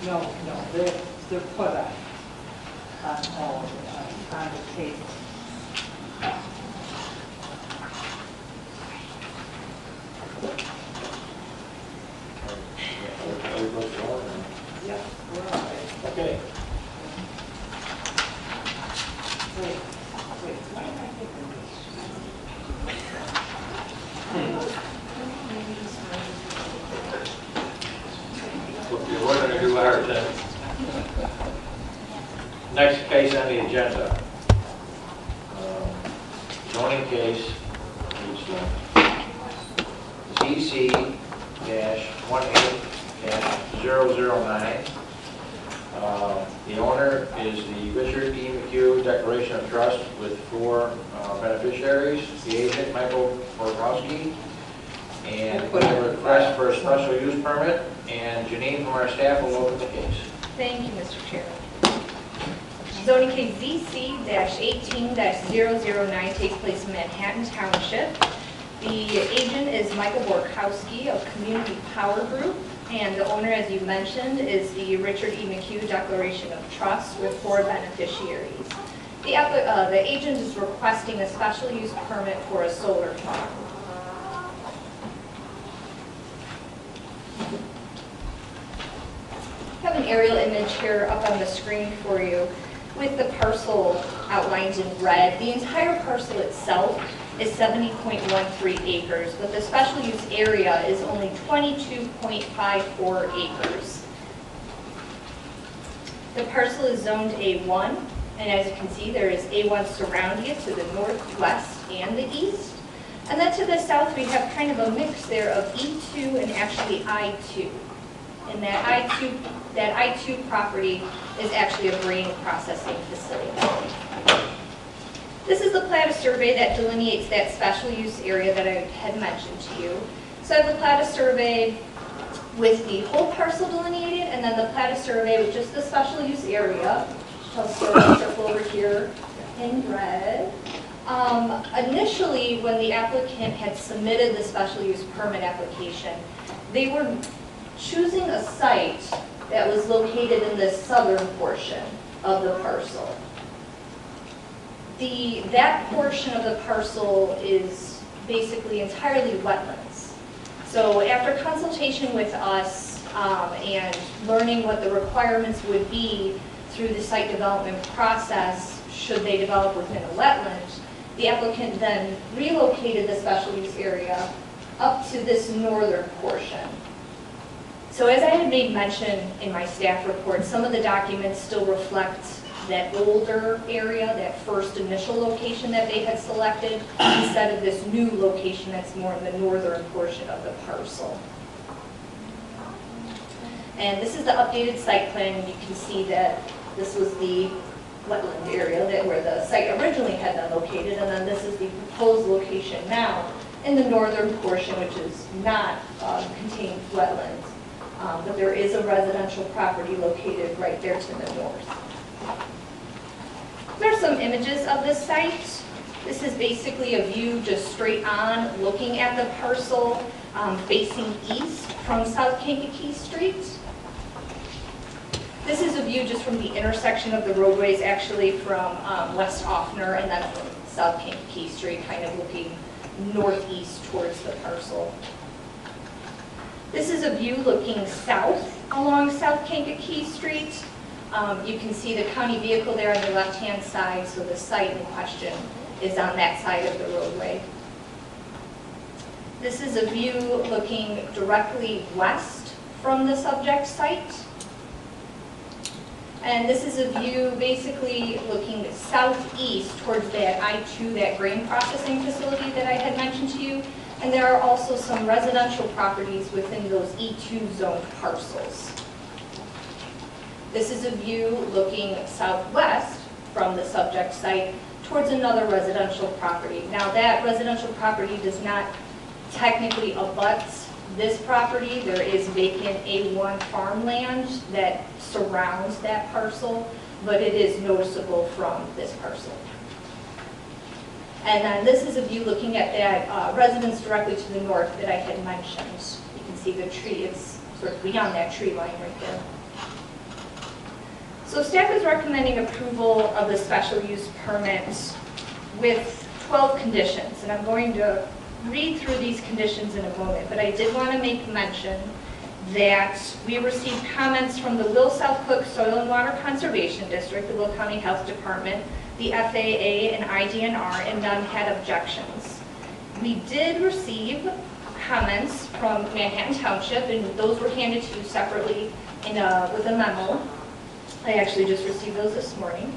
No, they're put on all of it, on the table. Yep, we're all right. Okay. Wait, why am I thinking We're going to do our thing. Next case on the agenda. Zoning case is ZC-18-009. The owner is the Richard E. McHugh Declaration of Trust with 4 beneficiaries. The agent, Michael Borkowski. And we have a request for a special use permit, and Janine from our staff will open the case. Thank you, Mr. Chairman. Zoning case ZC-18-009 takes place in Manhattan Township. The agent is Michael Borkowski of Community Power Group, and the owner, as you mentioned, is the Richard E. McHugh Declaration of Trust with 4 beneficiaries. The agent is requesting a special use permit for a solar farm. I have an aerial image here up on the screen for you with the parcel outlined in red. The entire parcel itself is 70.13 acres, but the special use area is only 22.54 acres. The parcel is zoned A1, and as you can see, there is A1 surrounding it to the northwest and the east. And then to the south, we have kind of a mix there of E2 and actually I2. And that I2 property is actually a grain processing facility. This is the plat of survey that delineates that special use area that I had mentioned to you. So I have the plat of survey with the whole parcel delineated, and then the plat of survey with just the special use area. I'll circle over here in red. Initially, when the applicant had submitted the special use permit application, they were choosing a site that was located in the southern portion of the parcel. That portion of the parcel is basically entirely wetlands. So after consultation with us and learning what the requirements would be through the site development process, should they develop within a wetland, the applicant then relocated the special use area up to this northern portion. So as I had made mention in my staff report, some of the documents still reflect that older area, that first initial location that they had selected, instead of this new location that's more in the northern portion of the parcel. And this is the updated site plan, and you can see that this was the wetland area where the site originally had been located, and then this is the proposed location now in the northern portion, which is not contained wetlands. But there is a residential property located right there to the north. There are some images of this site. This is basically a view just straight on, looking at the parcel, facing east from South Kankakee Street. This is a view just from the intersection of the roadways, actually from West Offner and then from South Kankakee Street, kind of looking northeast towards the parcel. This is a view looking south along South Kankakee Street. You can see the county vehicle there on the left-hand side, so the site in question is on that side of the roadway. This is a view looking directly west from the subject site. And this is a view basically looking southeast towards that I2, that grain processing facility that I had mentioned to you. And there are also some residential properties within those E2 zoned parcels. This is a view looking southwest from the subject site towards another residential property. Now that residential property does not technically abut this property. There is vacant A1 farmland that surrounds that parcel, but it is noticeable from this parcel. And then this is a view looking at that residence directly to the north that I had mentioned. You can see the tree, it's sort of beyond that tree line right there. So staff is recommending approval of the special use permit with 12 conditions, and I'm going to read through these conditions in a moment, but I did want to make mention that we received comments from the Will South Cook Soil and Water Conservation District, the Will County Health Department, the FAA, and IDNR, and none had objections. We did receive comments from Manhattan Township, and those were handed to you separately with a memo. I actually just received those this morning.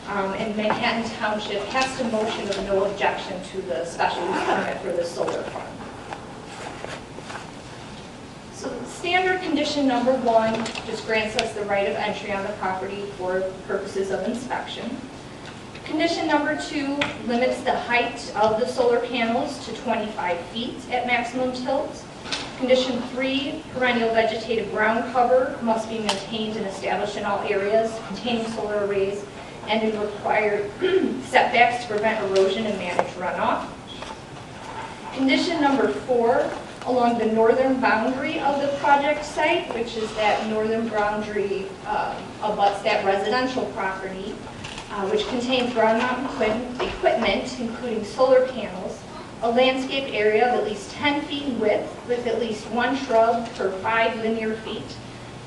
And Manhattan Township passed a motion of no objection to the special use permit for the solar farm. So standard condition number 1 just grants us the right of entry on the property for purposes of inspection. Condition number 2 limits the height of the solar panels to 25 feet at maximum tilt. Condition 3, perennial vegetative ground cover must be maintained and established in all areas containing solar arrays and in required setbacks to prevent erosion and manage runoff. Condition number 4, along the northern boundary of the project site, which is that northern boundary abuts that residential property, which contains ground mounted equipment, including solar panels, a landscape area of at least 10 feet in width with at least 1 shrub per 5 linear feet,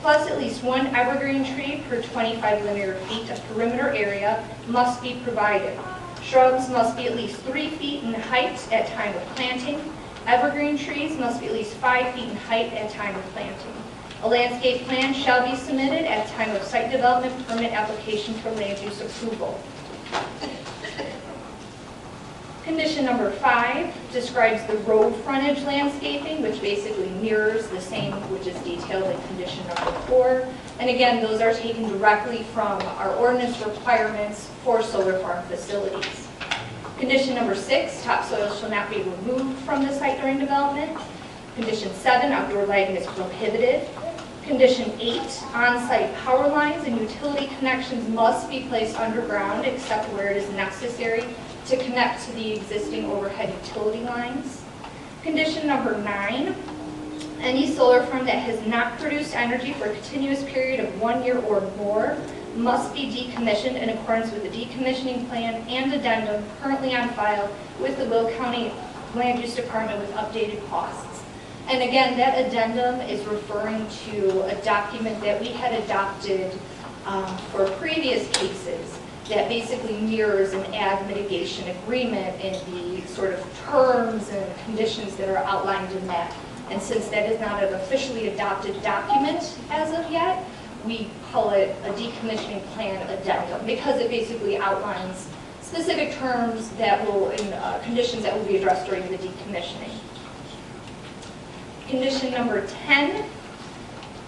plus at least 1 evergreen tree per 25 linear feet of perimeter area must be provided. Shrubs must be at least 3 feet in height at time of planting. Evergreen trees must be at least 5 feet in height at time of planting. A landscape plan shall be submitted at time of site development permit application for land use approval. Condition number 5 describes the road frontage landscaping, which basically mirrors the same which is detailed in condition number 4. And again, those are taken directly from our ordinance requirements for solar farm facilities. Condition number 6, topsoil shall not be removed from the site during development. Condition 7, outdoor lighting is prohibited. Condition 8, on-site power lines and utility connections must be placed underground except where it is necessary to connect to the existing overhead utility lines. Condition number 9, any solar farm that has not produced energy for a continuous period of 1 year or more must be decommissioned in accordance with the decommissioning plan and addendum currently on file with the Will County Land Use Department with updated costs. And again, that addendum is referring to a document that we had adopted for previous cases that basically mirrors an ag mitigation agreement and the sort of terms and conditions that are outlined in that. And since that is not an officially adopted document as of yet, we call it a decommissioning plan addendum because it basically outlines specific terms that will, conditions that will be addressed during the decommissioning. Condition number 10,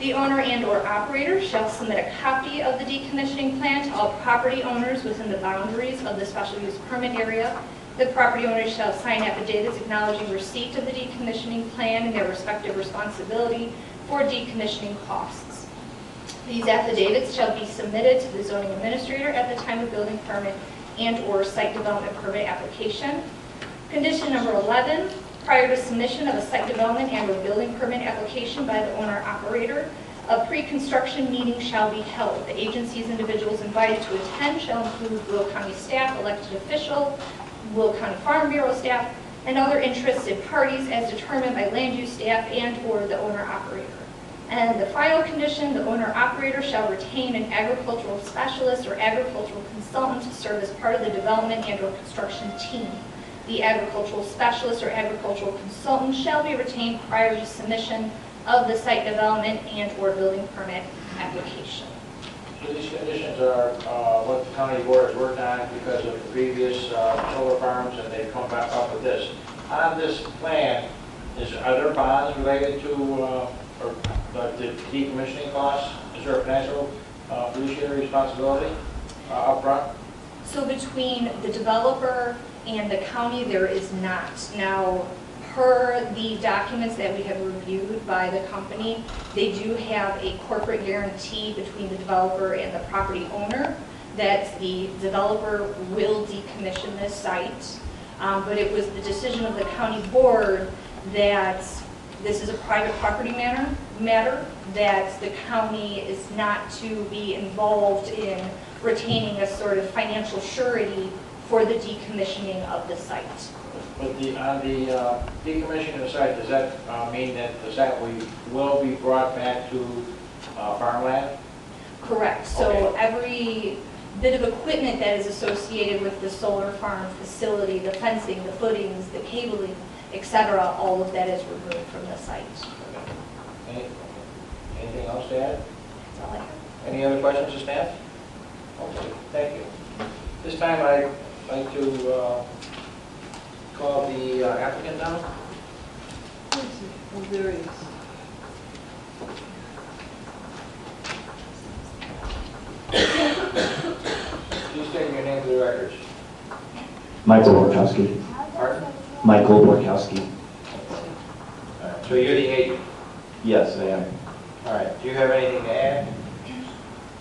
the owner and/or operator shall submit a copy of the decommissioning plan to all property owners within the boundaries of the special use permit area. The property owners shall sign affidavits acknowledging receipt of the decommissioning plan and their respective responsibility for decommissioning costs. These affidavits shall be submitted to the zoning administrator at the time of building permit and/or site development permit application. Condition number 11, prior to submission of a site development and/or building permit application by the owner-operator, a pre-construction meeting shall be held. The agencies individuals invited to attend shall include Will County staff, elected official, Will County Farm Bureau staff, and other interested parties as determined by land use staff and/or the owner-operator. And the final condition, the owner-operator shall retain an agricultural specialist or agricultural consultant to serve as part of the development and/or construction team. The agricultural specialist or agricultural consultant shall be retained prior to submission of the site development and/or building permit application. So these conditions are what the county board has worked on because of the previous solar farms, and they've come back up with this. On this plan, are there bonds related to the decommissioning costs? Is there a financial fiduciary responsibility up front? So between the developer and the county, there is not. Now, per the documents that we have reviewed by the company, they do have a corporate guarantee between the developer and the property owner that the developer will decommission this site. But it was the decision of the county board that This is a private property matter that the county is not to be involved in retaining a sort of financial surety for the decommissioning of the site. But on the decommissioning of the site, does that mean that the site will be brought back to farmland? Correct. So Okay. every bit of equipment that is associated with the solar farm facility, the fencing, the footings, the cabling, etc., all of that is removed from the site. Anything else to add? That's all I have. Any other questions to staff? Okay, thank you. This time I'd like to call the applicant down. Oh, there he is. Please state your name for the records. Michael Borkowski. Pardon? Michael Borkowski. All right, so you're the agent? Yes, I am. All right, do you have anything to add?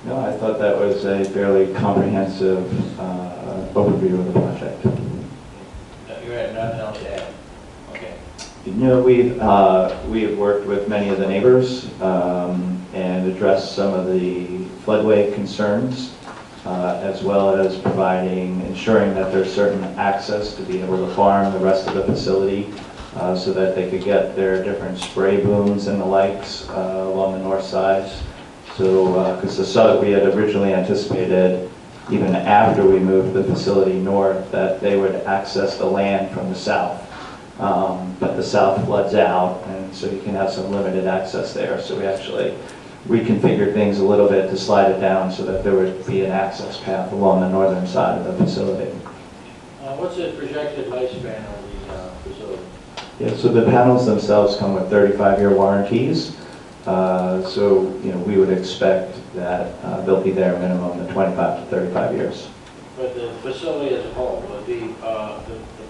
No, I thought that was a fairly comprehensive overview of the project. You had nothing else to add? Okay. You know, we have worked with many of the neighbors and addressed some of the floodway concerns, as well as ensuring that there's certain access to be able to farm the rest of the facility so that they could get their different spray booms and the likes along the north sides. So, because we had originally anticipated, even after we moved the facility north, that they would access the land from the south. But the south floods out, and so you can have some limited access there. So we actually reconfigured things a little bit to slide it down so that there would be an access path along the northern side of the facility. What's the projected lifespan of the facility? Yeah, so the panels themselves come with 35-year warranties. So, you know, we would expect that they'll be there minimum of 25 to 35 years. But the facility as a whole, the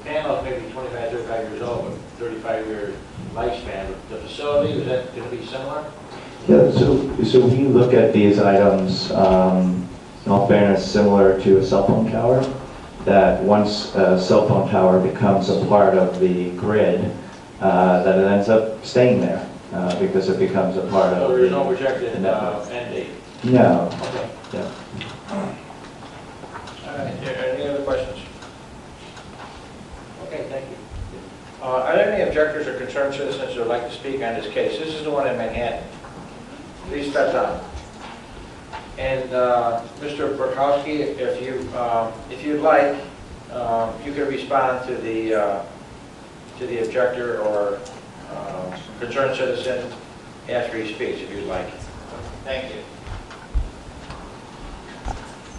panels may be 25, 35 years old, but 35-year lifespan. The facility, is that going to be similar? Yeah, so we look at these items, in all fairness, similar to a cell phone tower, that once a cell phone tower becomes a part of the grid, that it ends up staying there. Because it becomes a part of So the there's no projected network. end date? No. Okay. Yeah. All right, any other questions? Okay, thank you. Are there any objectors or concerned citizens who would like to speak on this case? This is the one in Manhattan. Please step down. And Mr. Borkowski, if you'd like, you can respond to the objector or concerned citizen after he speaks, if you'd like. Thank you.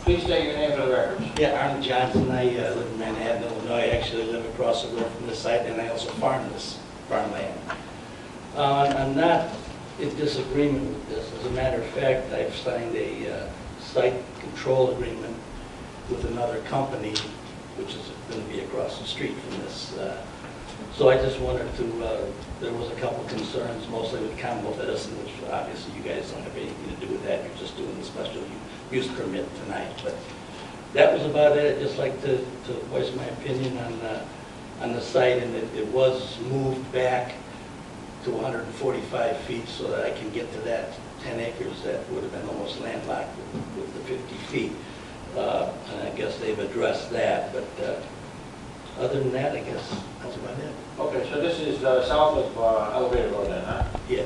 Please state your name for the records. Yeah, Arnold Johnson. I live in Manhattan, Illinois. I actually live across the road from the site, and I also farm this farmland. I'm not in disagreement with this. As a matter of fact, I've signed a site control agreement with another company, which is going to be across the street from this. So I just wanted to, there was a couple concerns, mostly with Commonwealth Edison, which obviously you guys don't have anything to do with that. You're just doing the special use permit tonight. But that was about it. I'd just like to voice my opinion on the site, and it was moved back to 145 feet so that I can get to that 10 acres that would have been almost landlocked with the 50 feet. And I guess they've addressed that, but other than that, I guess that's about it. Okay, so this is south of Elevator Road then, huh? Yeah.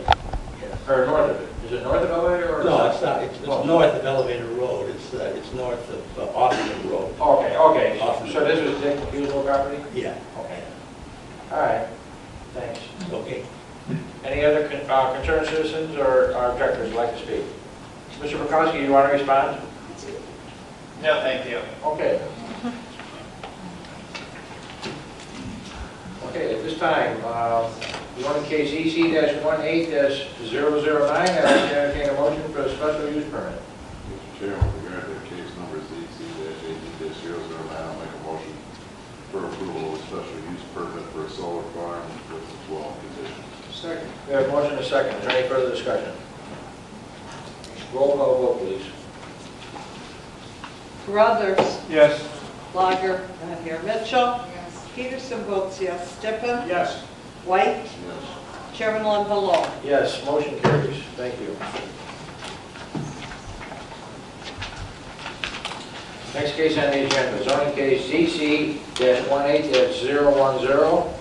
Or north of it? Is it north of Elevator or? No, it's not. It's north of Elevator Road. It's north of Offman Road. Okay, okay. Offman. So this was Dick Fusel property? Yeah. Okay. All right, thanks. Okay. Any other concerned citizens or objectors who'd like to speak? Mr. Bukowski, you want to respond? No, thank you. Okay. Okay, at this time, we want to case EC-18-009, I'd like to entertain a motion for a special use permit. Mr. Chairman, with regard to case number EC-18-009, I'll make a motion for approval of a special use permit for a solar farm with the 12 conditions. Second. We have a motion and a second. Is there any further discussion? Roll call vote, please. Brothers. Yes. Lager. Not here. Mitchell. Yes. Peterson votes yes. Stippen. Yes. White. Yes. Chairman Longbolow. Yes, motion carries. Thank you. Next case on the agenda, zoning case ZC-18-010.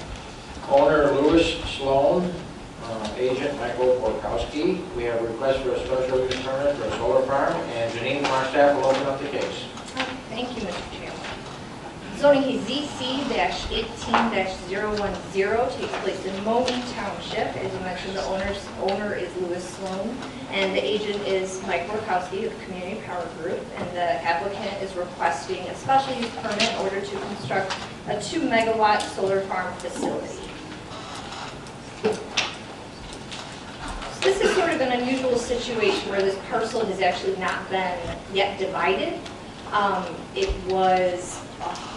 Owner Louis Sloan, agent Michael Borkowski. We have a request for a special use permit for a solar farm, and Janine from our staff will open up the case. Thank you, Mr. Chairman. Zoning case ZC-18-010 takes place in Moline Township. As you mentioned, the owner is Louis Sloan, and the agent is Mike Borkowski of Community Power Group, and the applicant is requesting a special use permit in order to construct a 2-megawatt solar farm facility. This is sort of an unusual situation where this parcel has actually not been yet divided. It was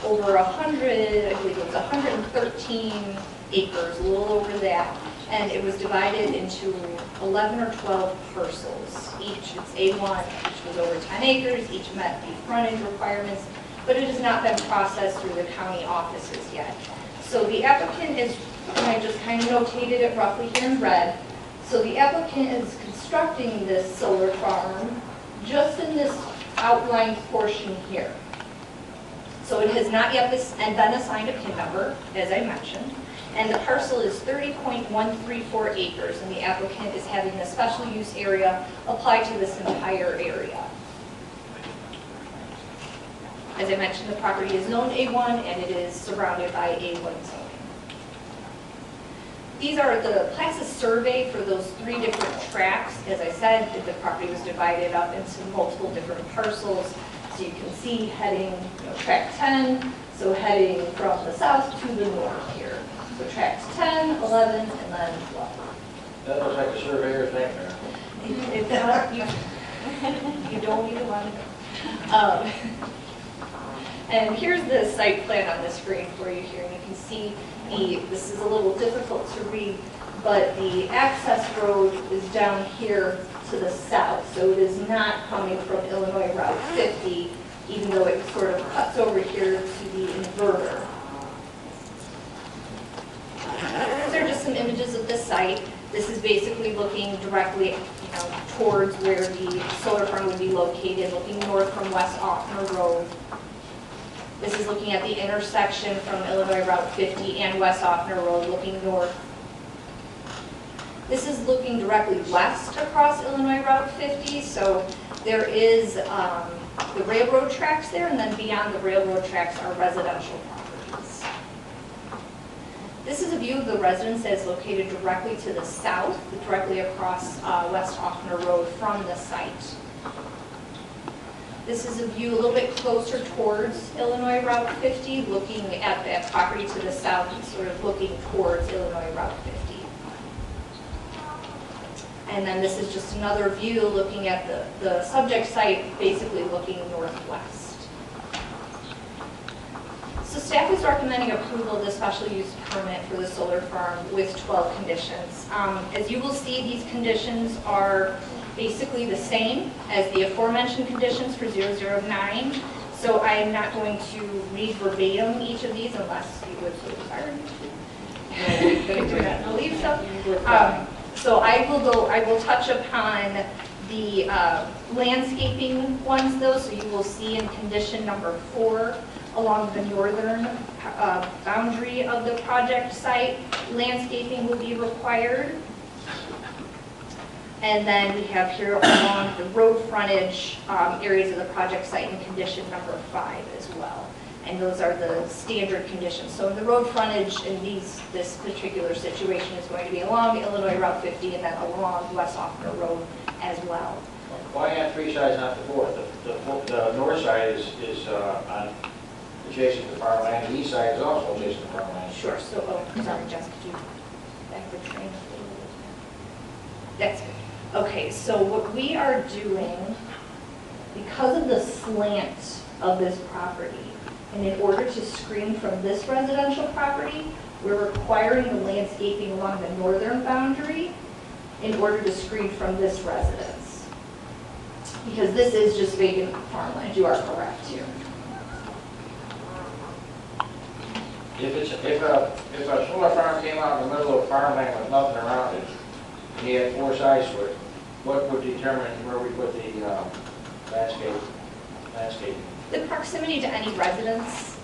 over 100, I believe it was 113 acres, a little over that, and it was divided into 11 or 12 parcels. Each, it's A1, each was over 10 acres, each met the frontage requirements, but it has not been processed through the county offices yet. So the applicant is, and I just kind of notated it roughly here in red, so the applicant is constructing this solar farm just in this outlined portion here. So it has not yet been assigned a PIN number, as I mentioned, and the parcel is 30.134 acres, and the applicant is having the special use area apply to this entire area. As I mentioned, the property is zoned A1, and it is surrounded by A1 zoning. These are the Plaza survey for those 3 different tracts. As I said, the property was divided up into multiple different parcels. So you can see heading, tract 10, so heading from the south to the north here. So tracts 10, 11, and then 12. That looks like a surveyor's nightmare. If not, you don't even want to know. And here's the site plan on the screen for you here. And you can see this is a little difficult to read, but the access road is down here to the south. So it is not coming from Illinois Route 50, even though it sort of cuts over here to the inverter. These are just some images of the site. This is basically looking directly, towards where the solar farm would be located, looking north from West Offner Road. This is looking at the intersection from Illinois Route 50 and West Offner Road, looking north. This is looking directly west across Illinois Route 50, so there is the railroad tracks there, and then beyond the railroad tracks are residential properties. This is a view of the residence that is located directly to the south, directly across West Offner Road from the site. This is a view a little bit closer towards Illinois Route 50, looking at that property to the south and sort of looking towards Illinois Route 50. And then this is just another view looking at the subject site, basically looking northwest. So staff is recommending approval of the special use permit for the solar farm with 12 conditions. As you will see, these conditions are basically the same as the aforementioned conditions for 009. So I am not going to read verbatim each of these unless you would so desire me to. I do not believe so. So I will touch upon the landscaping ones though. So you will see in condition number 4 along the northern boundary of the project site, landscaping will be required. And then we have here along the road frontage areas of the project site in condition number 5 as well. And those are the standard conditions. So the road frontage in this particular situation is going to be along Illinois Route 50 and then along West Offner Road as well. Why on 3 sides, not the 4th? The north side is on adjacent to farmland, the east side is also adjacent to farmland. Sure. So, sorry, Jess, could you back the train up a little bit? That's good. Okay, so what we are doing, because of the slant of this property, and in order to screen from this residential property, we're requiring the landscaping along the northern boundary in order to screen from this residence. Because this is just vacant farmland, you are correct here. If a solar farm came out in the middle of farmland with nothing around it, and you had 4 sides to it, what would determine where we put the landscaping? The proximity to any residence,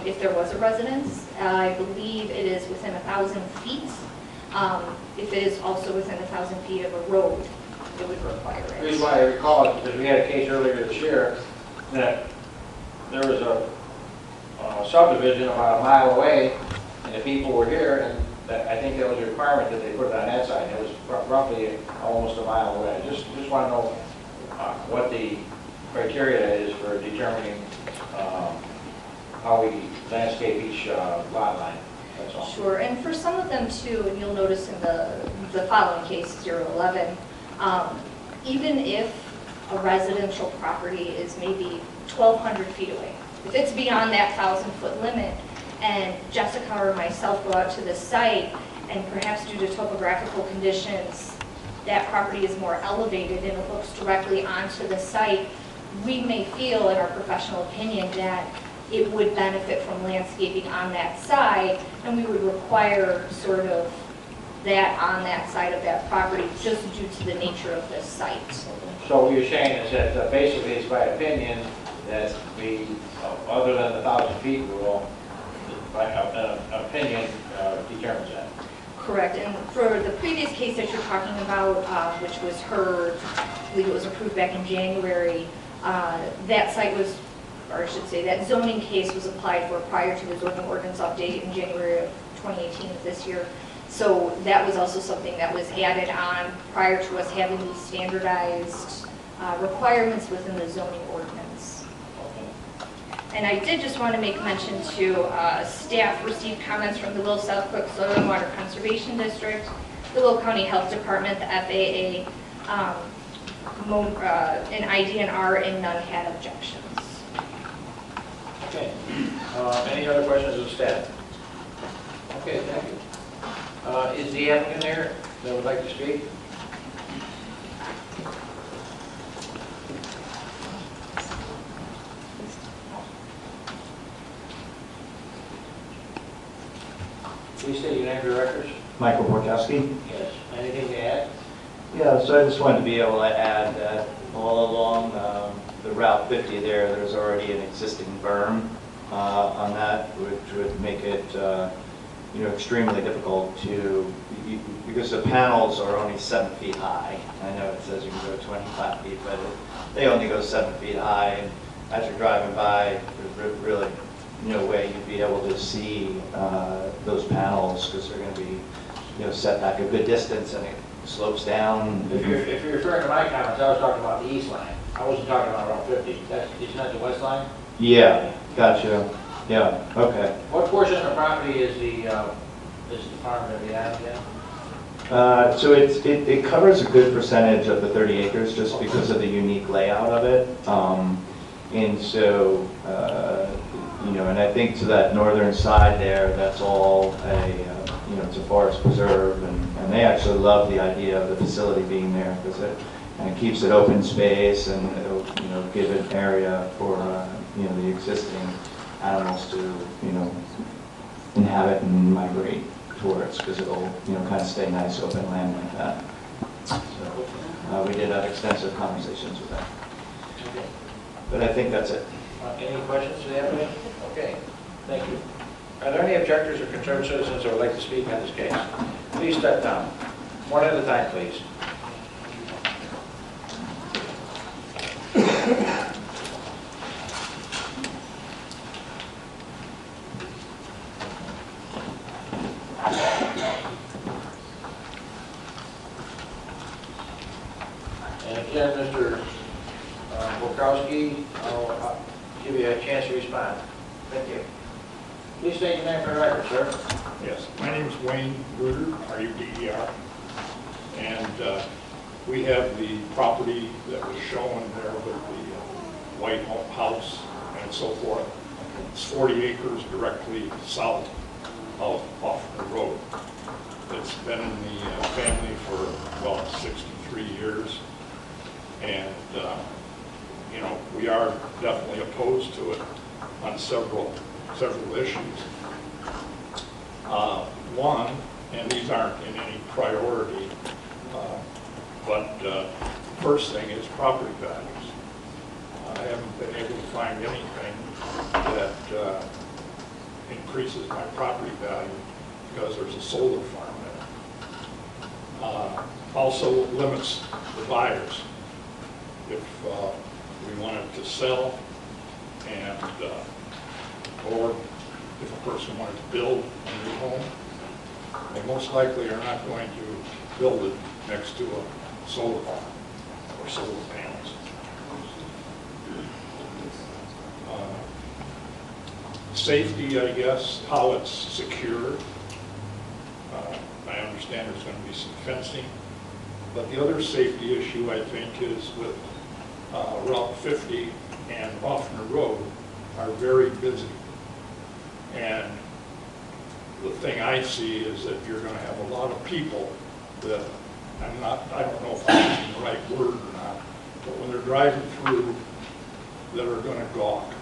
if there was a residence, I believe it is within 1,000 feet. If it is also within 1,000 feet of a road, it would require The it. reason why I recall it, because we had a case earlier this year, that there was a subdivision about a mile away, and the people were here, and I think that was a requirement that they put it on that side. It was roughly almost a mile away. Just want to know what the criteria is for determining how we landscape each lot line. That's all. Sure, and for some of them too, and you'll notice in the following case, 011, even if a residential property is maybe 1,200 feet away, if it's beyond that 1,000-foot limit, and Jessica or myself go out to the site, and perhaps due to topographical conditions, that property is more elevated and it looks directly onto the site, we may feel, in our professional opinion, that it would benefit from landscaping on that side, and we would require sort of that on that side of that property, just due to the nature of this site. So what you're saying is that basically it's by opinion that we, other than the 1,000 feet rule, by opinion determines that. Correct, and for the previous case that you're talking about, which was heard, I believe it was approved back in January, that site was, or I should say, that zoning case was applied for prior to the zoning ordinance update in January of 2018 of this year. So that was also something that was added on prior to us having these standardized requirements within the zoning ordinance. And I did just want to make mention to staff received comments from the Will Southwick Soil and Water Conservation District, the Will County Health Department, the FAA, an IDNR, and none had objections. Okay. Any other questions of staff? Okay, thank you. Is the applicant there that would like to speak? Please state your name for the records. Michael Borkowski. Yes. Anything to add? Yeah, so I just wanted to be able to add that all along the Route 50 there's already an existing berm on that, which would make it extremely difficult to, because the panels are only 7 feet high. I know it says you can go 25 feet, but they only go 7 feet high. And as you're driving by, there's really no way you'd be able to see those panels, because they're going to be set back a good distance, and it slopes down. If you're referring to my comments, I was talking about the east line. I wasn't talking about Route 50. Isn't that the west line? Yeah, gotcha. Yeah, okay. What portion of the property is the farm going to be on again? So it covers a good percentage of the 30 acres just because of the unique layout of it. And so, and I think to that northern side there, that's all it's a forest preserve, and they actually love the idea of the facility being there because it kind of keeps it open space, and it'll, give an area for, the existing animals to, inhabit and migrate towards, because it'll, kind of stay nice open land like that. So we did have extensive conversations with that. Okay. But I think that's it. Any questions to the applicant? Okay, thank you. Are there any objectors or concerned citizens who would like to speak on this case? Please step down. One at a time, please. And again, Mr. Borkowski, I'll give you a chance to respond. Thank you. Please state your name for the record, sir. Yes, my name is Wayne Ruder, R-U-D-E-R, and we have the property that was shown there with the white house and so forth. It's 40 acres directly south of off the road. It's been in the family for, 63 years, and we are definitely opposed to it on several issues. One, and these aren't in any priority, but first thing is property values. I haven't been able to find anything that increases my property value because there's a solar farm there. Also limits the buyers. If we wanted to sell and, or if a person wanted to build a new home, they most likely are not going to build it next to a solar farm or solar panels. Safety, I guess, how it's secured. I understand there's going to be some fencing, but the other safety issue, I think, is with Route 50 and Hoffner Road are very busy. And the thing I see is that you're going to have a lot of people that, I don't know if I'm using the right word or not, but when they're driving through, that are going to gawk.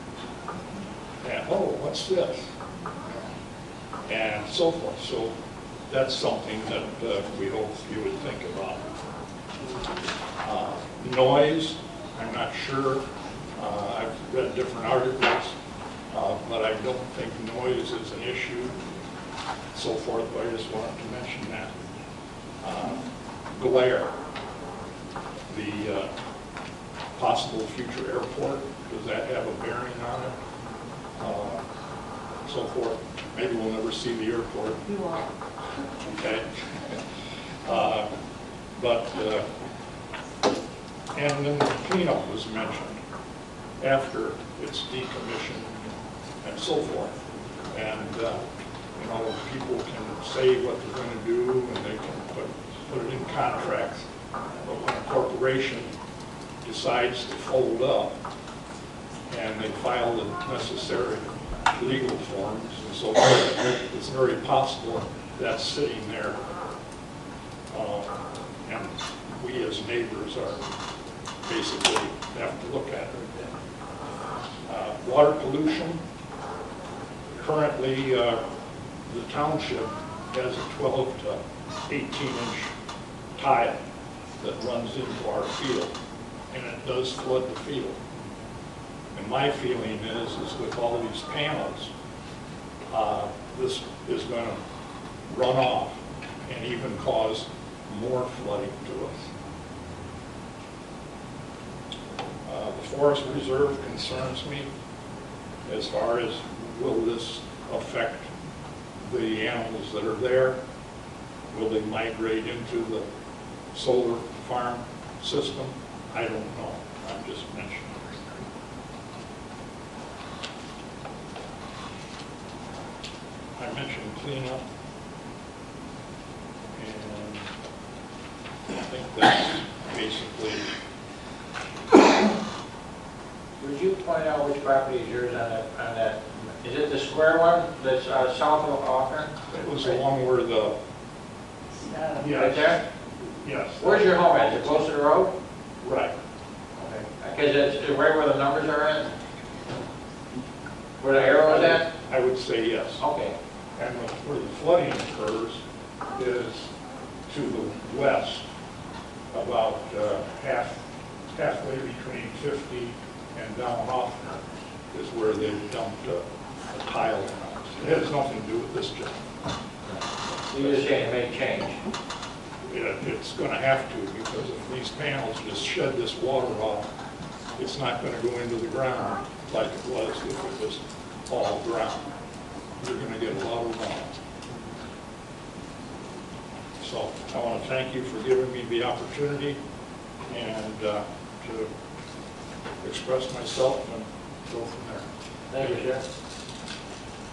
And, oh, what's this? And so forth. So that's something that we hope you would think about. Noise, I'm not sure. I've read different articles, but I don't think noise is an issue, so forth, but I just wanted to mention that. Glare, the possible future airport, does that have a bearing on it? So forth. Maybe we'll never see the airport. You won't. Okay. And then the cleanup was mentioned after it's decommissioned and so forth. And, you know, people can say what they're going to do and they can put it in contracts. But when a corporation decides to fold up and they file the necessary legal forms and so forth, it's very possible that's sitting there. And we as neighbors are basically have to look at it. Water pollution. Currently, the township has a 12 to 18-inch tile that runs into our field, and it does flood the field. And my feeling is with all these panels, this is going to run off and even cause more flooding to us. The forest reserve concerns me as far as will this affect the animals that are there? Will they migrate into the solar farm system? I don't know. I'm just mentioning. I mentioned cleanup, and I think that's basically. Would you point out which property is yours on that? Is it the square one that's south of Hoffner? It was along where the. Right there? Yes. Where's your home at? Is it close to the road? Right. Okay. Because it's right where the numbers are at? Where the arrow is at? I would say yes. Okay. And where the flooding occurs is to the west, about halfway between 50 and down Hoffner is where they dumped a tile in us. It has nothing to do with this job. So you're just saying it may change? It's going to have to, because if these panels just shed this water off, it's not going to go into the ground like it was if it was all ground. You're going to get a lot of runoff. So I want to thank you for giving me the opportunity and to express myself and go from there. Thank you, Sheriff.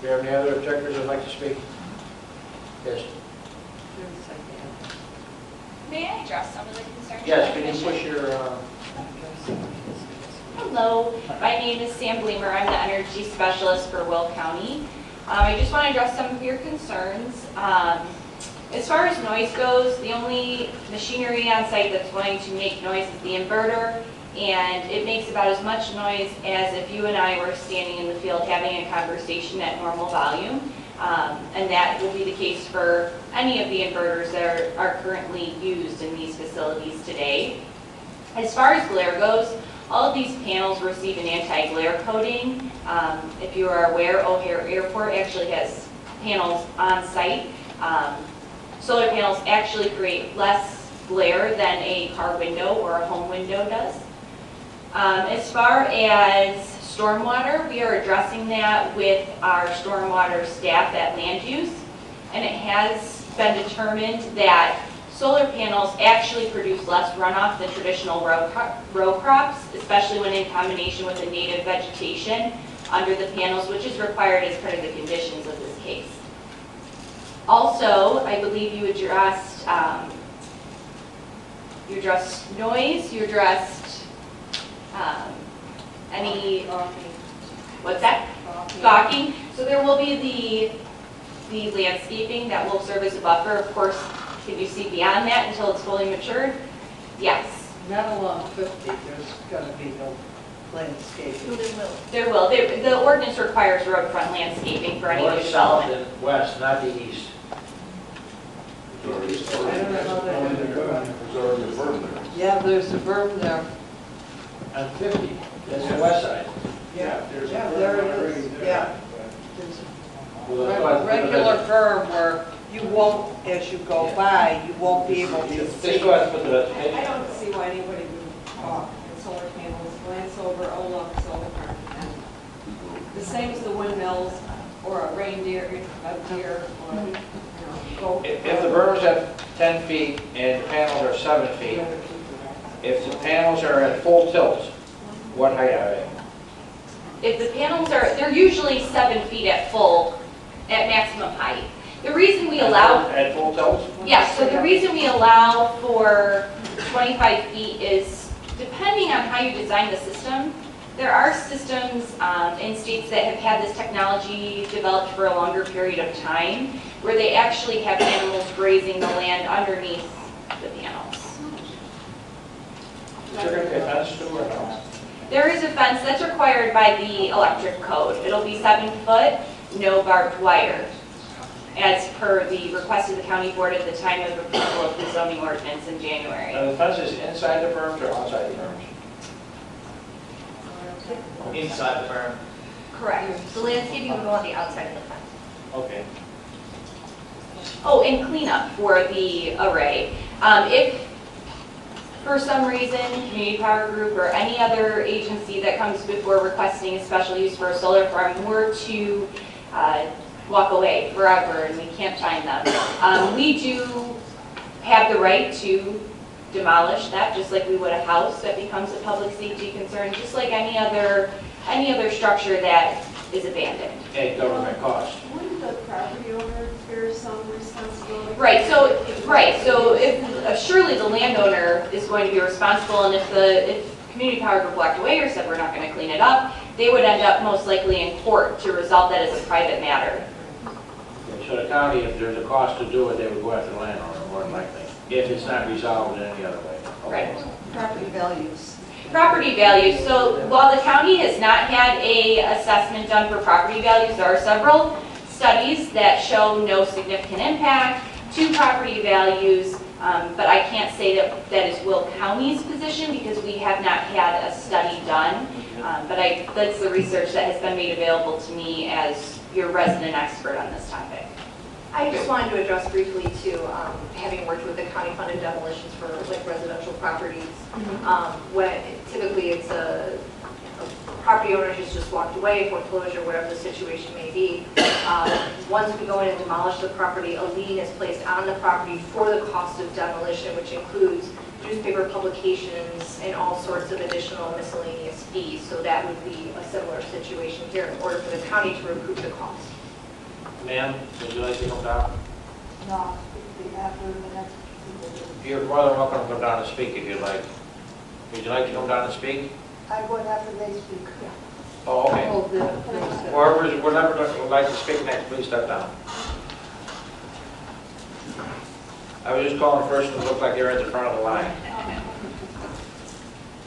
Do you have any other objectors that would like to speak? Yes. May I address some of the concerns? Yes, can you push your... Hello, my name is Sam Bleemer. I'm the energy specialist for Will County. I just want to address some of your concerns. As far as noise goes, the only machinery on site that's going to make noise is the inverter, and it makes about as much noise as if you and I were standing in the field having a conversation at normal volume. And that will be the case for any of the inverters that are currently used in these facilities today. As far as glare goes, all of these panels receive an anti-glare coating. If you are aware, O'Hare Airport actually has panels on site. Solar panels actually create less glare than a car window or a home window does. As far as stormwater, we are addressing that with our stormwater staff at land use, and it has been determined that solar panels actually produce less runoff than traditional row crops, especially when in combination with the native vegetation under the panels, which is required as part of the conditions of this case. Also, I believe you addressed noise, you addressed any, what's that? Gawking. So there will be the landscaping that will serve as a buffer. Of course, can you see beyond that until it's fully matured? Yes. Not along 50, there's going to be no landscaping. There will. The ordinance requires road front landscaping for any new North, south, development. and west, not the east. I don't know how that There's already a berm there. Yeah, there's a berm there. On 50, that's the west side. Yeah, there's a yeah, berm there it already is, there. yeah. There's Well, a regular berm where you won't, as you go by, you won't be able to Just see. go ahead and put the I don't see why anybody would talk in solar panels, glance over, oh look, solar farm. The same as the windmills, or a reindeer, a deer, or, you know, go. If the berm's at 10 feet and the panels are 7 feet, if the panels are at full tilt, what height are they? If the panels are, they're usually 7 feet at maximum height. The reason we allow, At full tilt? yes, so the reason we allow for 25 feet is depending on how you design the system. There are systems in states that have had this technology developed for a longer period of time where they actually have animals grazing the land underneath the panels. Is there going to be a fence too or no? There is a fence that's required by the electric code. It'll be 7 foot, no barbed wire, as per the request of the county board at the time of approval of the zoning ordinance in January. Are the fences inside the berms or outside the berms? Inside the berm. Correct. The landscaping will go on the outside of the fence. Okay. Oh, and cleanup for the array. If for some reason, Community Power Group or any other agency that comes before requesting a special use for a solar farm were to walk away forever and we can't find them, we do have the right to demolish that, just like we would a house that becomes a public safety concern, just like any other structure that is abandoned. At government cost. Wouldn't the property owner bear some responsibility? Right. So if surely the landowner is going to be responsible, and if Community Power Group walked away or said we're not going to clean it up, they would end up most likely in court to resolve that as a private matter. So the county, if there's a cost to do it, they would go after the landowner, more than likely, if it's not resolved in any other way. Right. Property values. Property values. So while the county has not had a assessment done for property values, there are several studies that show no significant impact to property values, but I can't say that that is Will County's position because we have not had a study done. But that's the research that has been made available to me as your resident expert on this topic. I just wanted to address briefly too, having worked with the county-funded demolitions for like residential properties, when typically it's a property owner who's just walked away, foreclosure, whatever the situation may be. Once we go in and demolish the property, a lien is placed on the property for the cost of demolition, which includes newspaper publications and all sorts of additional miscellaneous fees. So that would be a similar situation here in order for the county to recoup the cost. Ma'am, would you like to come down? No, after the next. You're more than welcome to come down and speak if you'd like. Would you like to come down and speak? I would after they speak. Oh, okay. Oh, Whoever would like to speak next, please step down. I was just calling first to look like you're at the front of the line.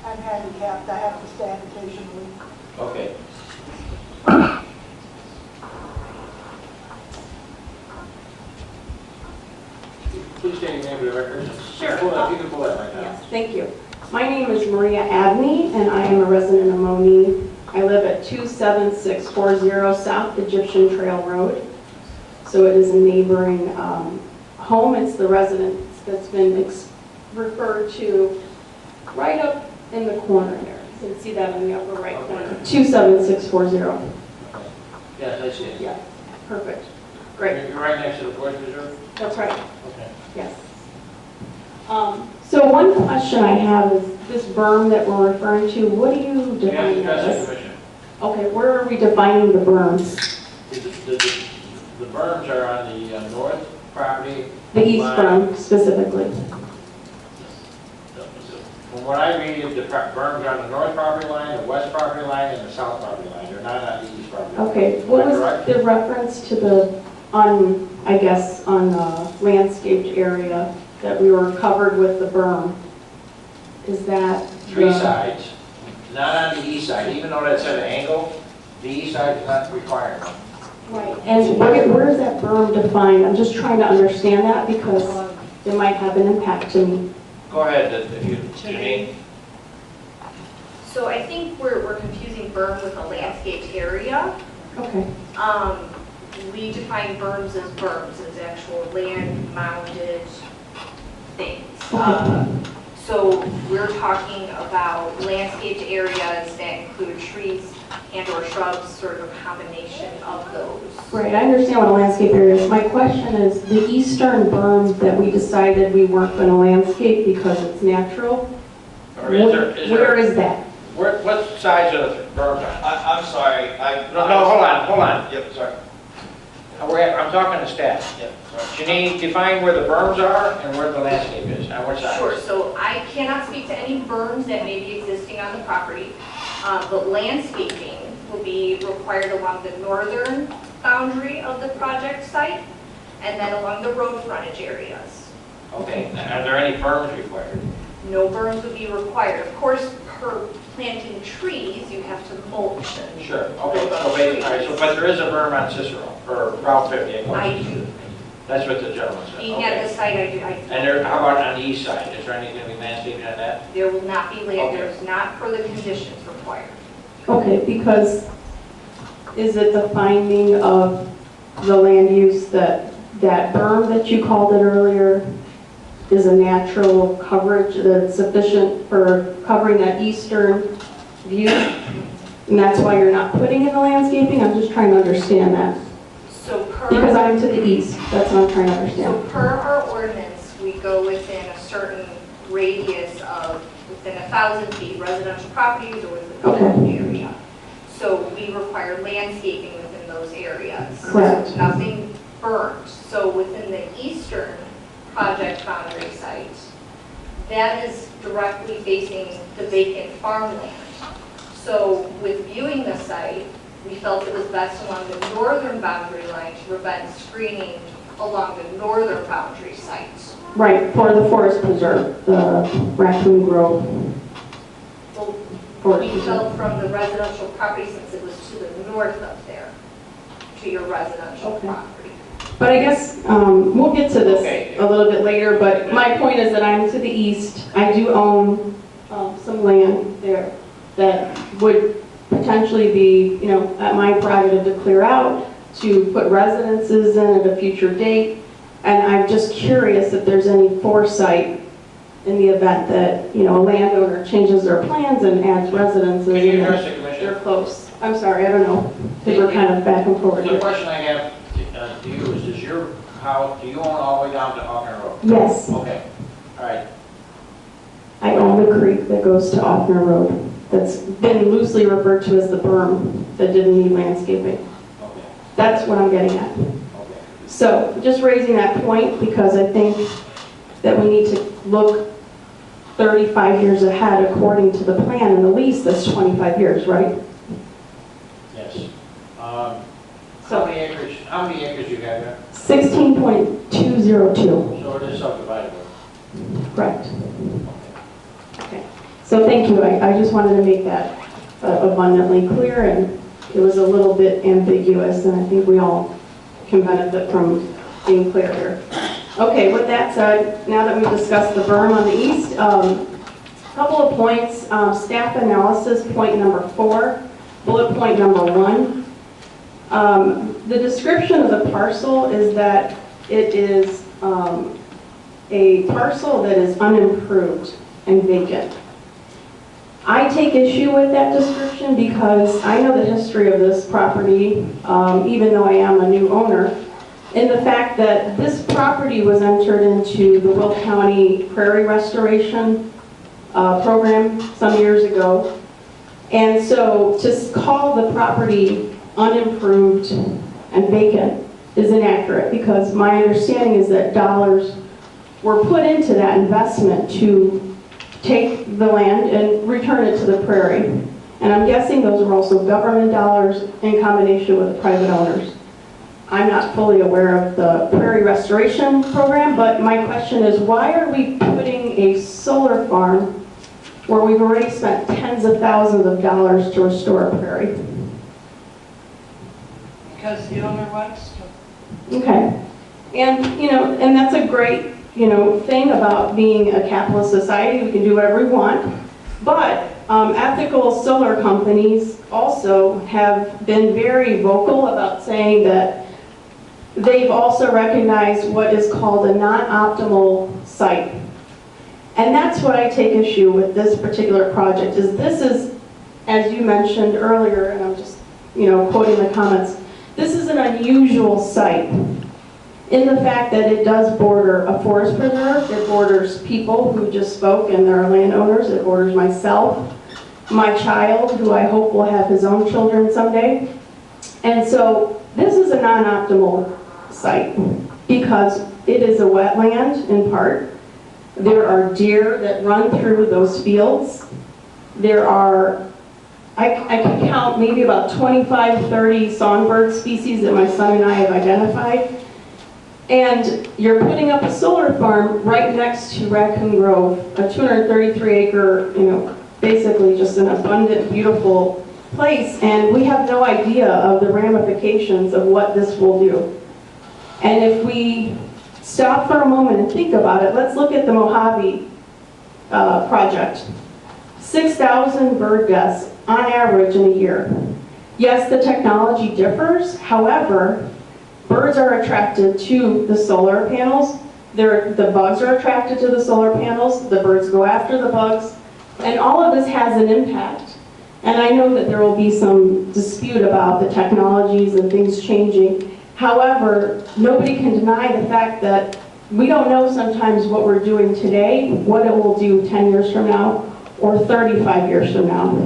I'm handicapped, I have to stand occasionally. Okay. record? Sure. If you can pull that right now. Yes, thank you. My name is Maria Abney, and I am a resident of Moni. I live at 27640 South Egyptian Trail Road. So it is a neighboring home. It's the residence that's been referred to right up in the corner there. You can see that in the upper right corner. 27640. Yes, I see it. Yeah, perfect. Great. You're right next to the Forest Preserve? That's right. Okay. Yes. So one question I have is this berm that we're referring to, what do you You have to define address the as? commission. Okay, where are we defining the berms? The berms are on the north property. The east line. berm specifically. From what I read, the berms are on the north property line, the west property line, and the south property line. They're not on the east property line. Okay, Am what I was correct? the reference to the, I guess, on the landscaped area that we were covered with the berm? Is that? Three the- sides, not on the east side, even though that's at an angle, the east side is not required. Right, and where is that berm defined? I'm just trying to understand that because it might have an impact to me. Go ahead, if you, Janine. So I think we're confusing berm with a landscaped area. Okay. We define berms as actual land-mounted things. So we're talking about landscaped areas that include trees and/or shrubs, sort of a combination of those. Right, I understand what a landscape area is. My question is, the eastern berm that we decided we weren't going to landscape because it's natural, Or is there, where is that? what sides are the berms on? I'm sorry, No, hold on. Yep, sorry. I'm talking to staff. Yep, sorry. Janine, define where the berms are and where the landscape is, on which side. Sure, so I cannot speak to any berms that may be existing on the property, but landscaping will be required along the northern boundary of the project site and then along the road frontage areas. Okay, and are there any berms required? No berms would be required. Of course, per planting trees, you have to mulch and Sure, okay, build up all right, trees. so, but there is a berm on Cicero, or Route 50. I do. That's what the gentleman said, Being at the okay. site, And there, how about on the east side? Is there anything going to be landscaping on that? there will not be land, Okay. there's not for the conditions required. Okay, because is it the finding of the land use that berm that you called it earlier is a natural coverage that's sufficient for covering that eastern view? And that's why you're not putting in the landscaping? I'm just trying to understand that. So Because I'm to the east, that's what I'm trying to So understand. per our ordinance, we go within a certain radius of, within 1,000 feet, residential properties or within the Okay. area. So we require landscaping within those areas. Correct. Nothing burnt. So within the eastern project boundary site, that is directly facing the vacant farmland. So with viewing the site, we felt it was best along the northern boundary line to prevent screening along the northern boundary site. Right, for the forest preserve, the Raccoon Grove Well, Forest we Preserve. felt from the residential property, since it was to the north of there, to your residential Okay. property. But I guess we'll get to this Okay. a little bit later, but my point is that I'm to the east. I do own some land there that would potentially be, at my prerogative to clear out, to put residences in at a future date. And I'm just curious if there's any foresight in the event that, a landowner changes their plans and adds residences. Can you and address the commission? they're close. I'm sorry, I don't know, because we're kind of back and forth The here. question I have to you is, does your house, do you own all the way down to Offner Road? Yes, Okay, all right. I own the creek that goes to Offner Road. That's been loosely referred to as the berm that didn't need landscaping. Okay, That's what I'm getting at. okay. So just raising that point because I think that we need to look 35 years ahead according to the plan and the lease that's 25 years, right? Yes. How many acres do you have there? 16.202, So it is subdivided. correct. Okay. So thank you. I just wanted to make that abundantly clear, and it was a little bit ambiguous, and I think we all can benefit from being clear here. Okay, with that said, now that we've discussed the berm on the east, couple of points, staff analysis, point number 4, bullet point number 1. The description of the parcel is that it is a parcel that is unimproved and vacant. I take issue with that description because I know the history of this property, even though I am a new owner, in the fact that this property was entered into the Will County Prairie Restoration program some years ago. And so to call the property unimproved and vacant is inaccurate, because my understanding is that dollars were put into that investment to take the land and return it to the prairie. And I'm guessing those are also government dollars in combination with the private owners. I'm not fully aware of the Prairie Restoration Program, but my question is, why are we putting a solar farm where we've already spent tens of thousands of dollars to restore a prairie? Because the owner wants to. Okay. And, and that's a great, thing about being a capitalist society. We can do whatever we want. But ethical solar companies also have been very vocal about saying that they've also recognized what is called a non-optimal site. And that's what I take issue with this particular project, is this is, as you mentioned earlier, and I'm just, quoting the comments, this is an unusual site in the fact that it does border a forest preserve, it borders people who just spoke and they're landowners, it borders myself, my child, who I hope will have his own children someday. And so this is a non-optimal site because it is a wetland in part. There are deer that run through those fields. There are, I can count maybe about 25, 30 songbird species that my son and I have identified. And you're putting up a solar farm right next to Raccoon Grove, a 233 acre, basically just an abundant, beautiful place. And we have no idea of the ramifications of what this will do. And if we stop for a moment and think about it, let's look at the Mojave project. 6,000 bird deaths on average in a year. Yes, the technology differs. However, birds are attracted to the solar panels. The bugs are attracted to the solar panels. The birds go after the bugs. And all of this has an impact. And I know that there will be some dispute about the technologies and things changing. However, nobody can deny the fact that we don't know sometimes what we're doing today, what it will do 10 years from now or 35 years from now.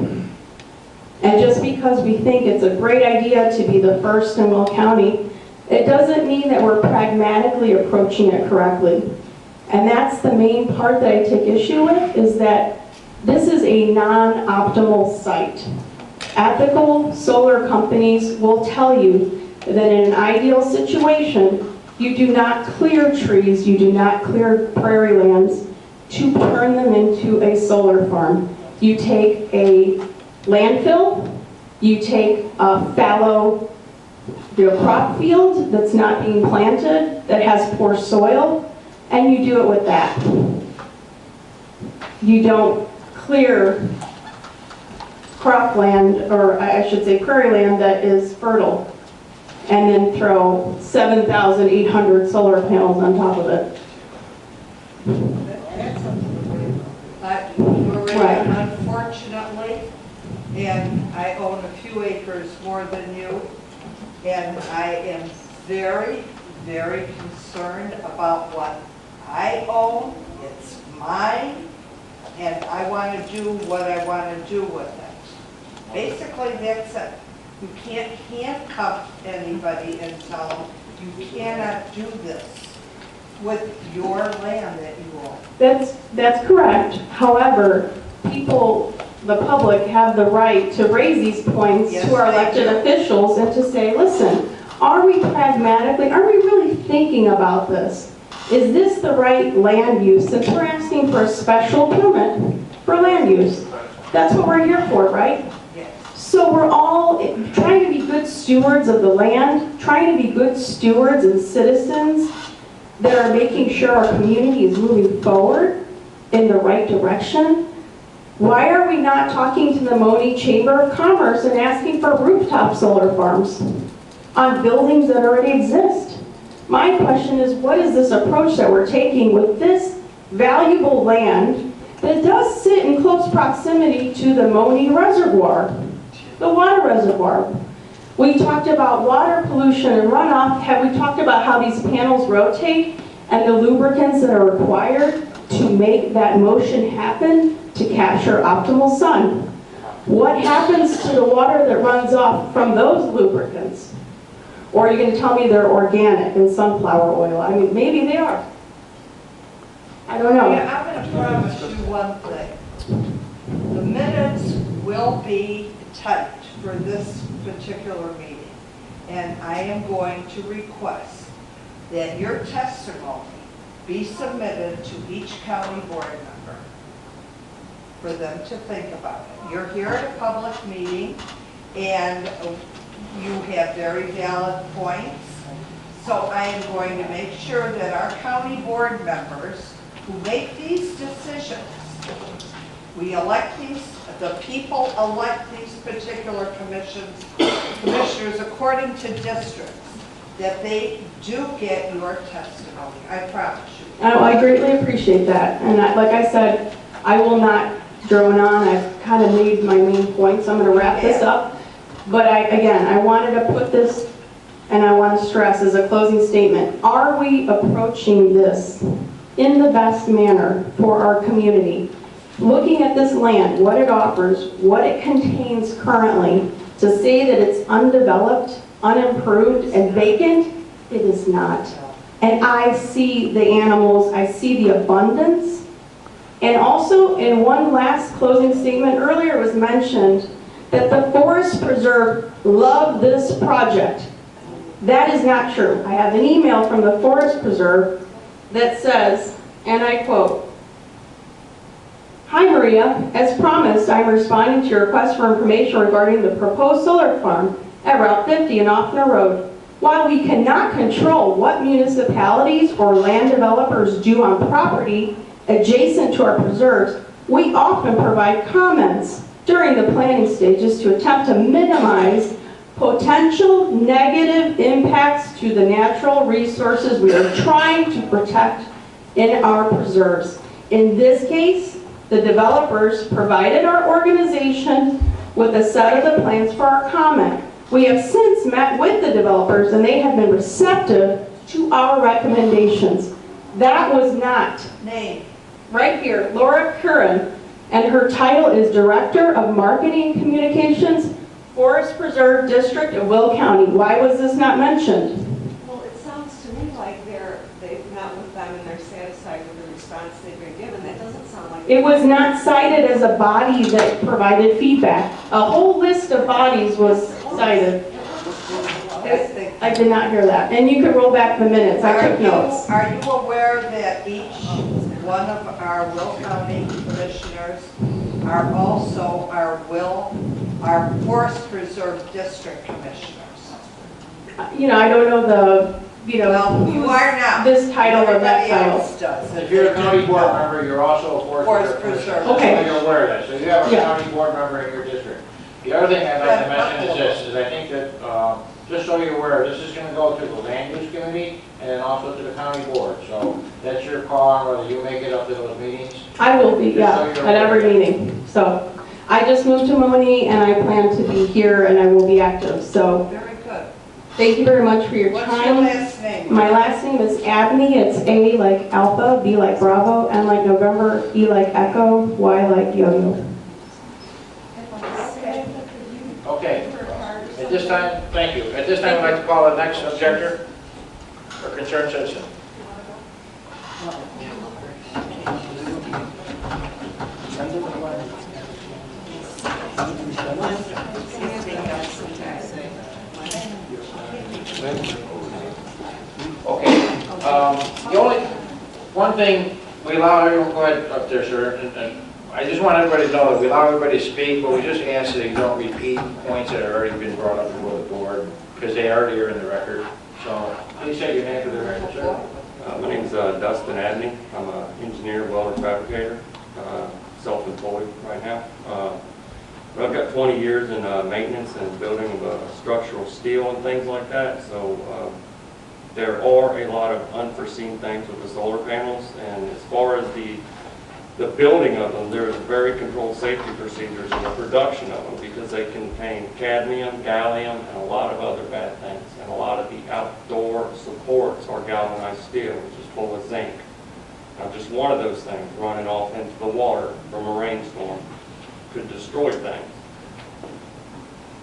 And just because we think it's a great idea to be the first in Will County, it doesn't mean that we're pragmatically approaching it correctly. And that's the main part that I take issue with, is that this is a non-optimal site. Ethical solar companies will tell you that in an ideal situation, you do not clear trees, you do not clear prairie lands to turn them into a solar farm. You take a landfill, you take a fallow crop field that's not being planted, that has poor soil, and you do it with that. You don't clear cropland, or I should say prairie land that is fertile, and then throw 7,800 solar panels on top of it. Right. Unfortunately, and I own a few acres more than you, and I am very, very concerned about what I own. It's mine, and I want to do what I want to do with it. Basically, that's it. You can't handcuff anybody and tell them you cannot do this with your land that you own. That's correct. However, people, the public, have the right to raise these points to our elected officials and to say, listen, are we pragmatically, are we really thinking about this? Is this the right land use? Since we're asking for a special permit for land use, that's what we're here for, right? So we're all trying to be good stewards of the land, trying to be good stewards and citizens. that are making sure our community is moving forward in the right direction? Why are we not talking to the Moni Chamber of Commerce and asking for rooftop solar farms on buildings that already exist? My question is, what is this approach that we're taking with this valuable land that does sit in close proximity to the Moni Reservoir, the water reservoir? We talked about water pollution and runoff. Have we talked about how these panels rotate and the lubricants that are required to make that motion happen to capture optimal sun? What happens to the water that runs off from those lubricants? Or are you going to tell me they're organic and sunflower oil? I mean, maybe they are. I don't know. Yeah, I'm going to promise you one thing. The minutes will be typed for this particular meeting. And I am going to request that your testimony be submitted to each county board member for them to think about it. You're here at a public meeting and you have very valid points. So I am going to make sure that our county board members who make these decisions, we elect these, the people elect these particular commissioners according to districts, that they do get your testimony. I promise you. I greatly appreciate that. And like I said, I will not drone on. I've kind of made my main points. I'm going to wrap this up. But I wanted to put this, and I want to stress as a closing statement, are we approaching this in the best manner for our community? Looking at this land, what it offers, what it contains currently, to say that it's undeveloped, unimproved, and vacant, it is not. And I see the animals, I see the abundance. And also, in one last closing statement, earlier it was mentioned that the Forest Preserve loved this project. That is not true. I have an email from the Forest Preserve that says, and I quote, "Hi Maria, as promised, I'm responding to your request for information regarding the proposed solar farm at Route 50 and Offner Road. While we cannot control what municipalities or land developers do on property adjacent to our preserves, we often provide comments during the planning stages to attempt to minimize potential negative impacts to the natural resources we are trying to protect in our preserves. In this case, the developers provided our organization with a set of the plans for our comment. We have since met with the developers and they have been receptive to our recommendations." That was not Name. right here, Laura Curran, and her title is Director of Marketing Communications, Forest Preserve District of Will County. Why was this not mentioned? Well, it sounds to me like they've met with them and they're satisfied with the response they've been given. That doesn't sound like... It was not cited as a body that provided feedback. A whole list of bodies was cited. I did not hear that. And you could roll back the minutes. I took notes. Are you aware that each one of our Will County commissioners are also our Forest Preserve District commissioners? You know, I don't know the, Well, you are now. this title or that Everybody title. else does. If you're a county board member, you're also a Forest forest preserve. preserve. Okay. So you're aware of that. So you have a Yeah. county board member in your district. The other thing I'd like to mention is this, is I think that, just so you're aware, this is gonna go to the land use committee and then also to the county board. So that's your call on whether you make it up to those meetings. I will be, Just so yeah, you're at every aware. meeting. So I just moved to Moni and I plan to be here and I will be active. So Very good. thank you very much for your What's your time. last name? My last name is Abney. It's A like Alpha, B like Bravo, N like November, E like Echo, Y like Yo-Yo. Okay. At this time, thank you. At this time, I'd like to call the next objector or concerned citizen. Okay. The only, one thing, we allow everyone, go ahead up there, sir, and I just want everybody to know that we allow everybody to speak, but we just ask that you don't repeat points that have already been brought up before the board, because they already are in the record. So please say your name for the record, sir. My name's Dustin Adney. I'm an engineer, welder, fabricator, self-employed right now. But I've got 20 years in maintenance and building of structural steel and things like that. So there are a lot of unforeseen things with the solar panels. And as far as the building of them, there's very controlled safety procedures in the production of them because they contain cadmium, gallium, and a lot of other bad things. And a lot of the outdoor supports are galvanized steel, which is full of zinc. Now, just one of those things running off into the water from a rainstorm could destroy things.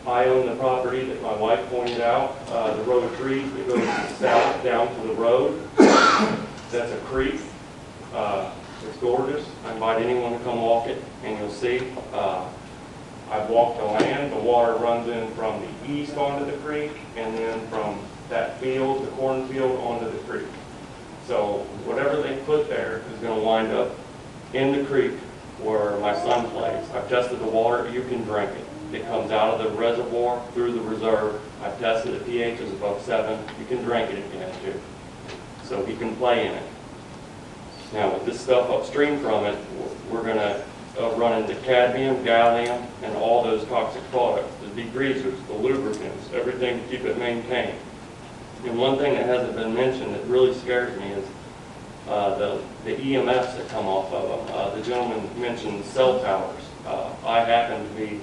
I own the property that my wife pointed out, the row of trees that goes south down to the road. That's a creek. It's gorgeous. I invite anyone to come walk it, and you'll see. I've walked the land. The water runs in from the east onto the creek, and then from that field, the cornfield, onto the creek. So whatever they put there is going to wind up in the creek where my son plays. I've tested the water. You can drink it. It comes out of the reservoir through the reserve. I've tested the pH is above 7. You can drink it if you have to. So he can play in it. Now, with this stuff upstream from it, we're going to run into cadmium, gallium, and all those toxic products, the degreasers, the lubricants, everything to keep it maintained. And one thing that hasn't been mentioned that really scares me is the EMFs that come off of them. The gentleman mentioned cell towers. I happen to be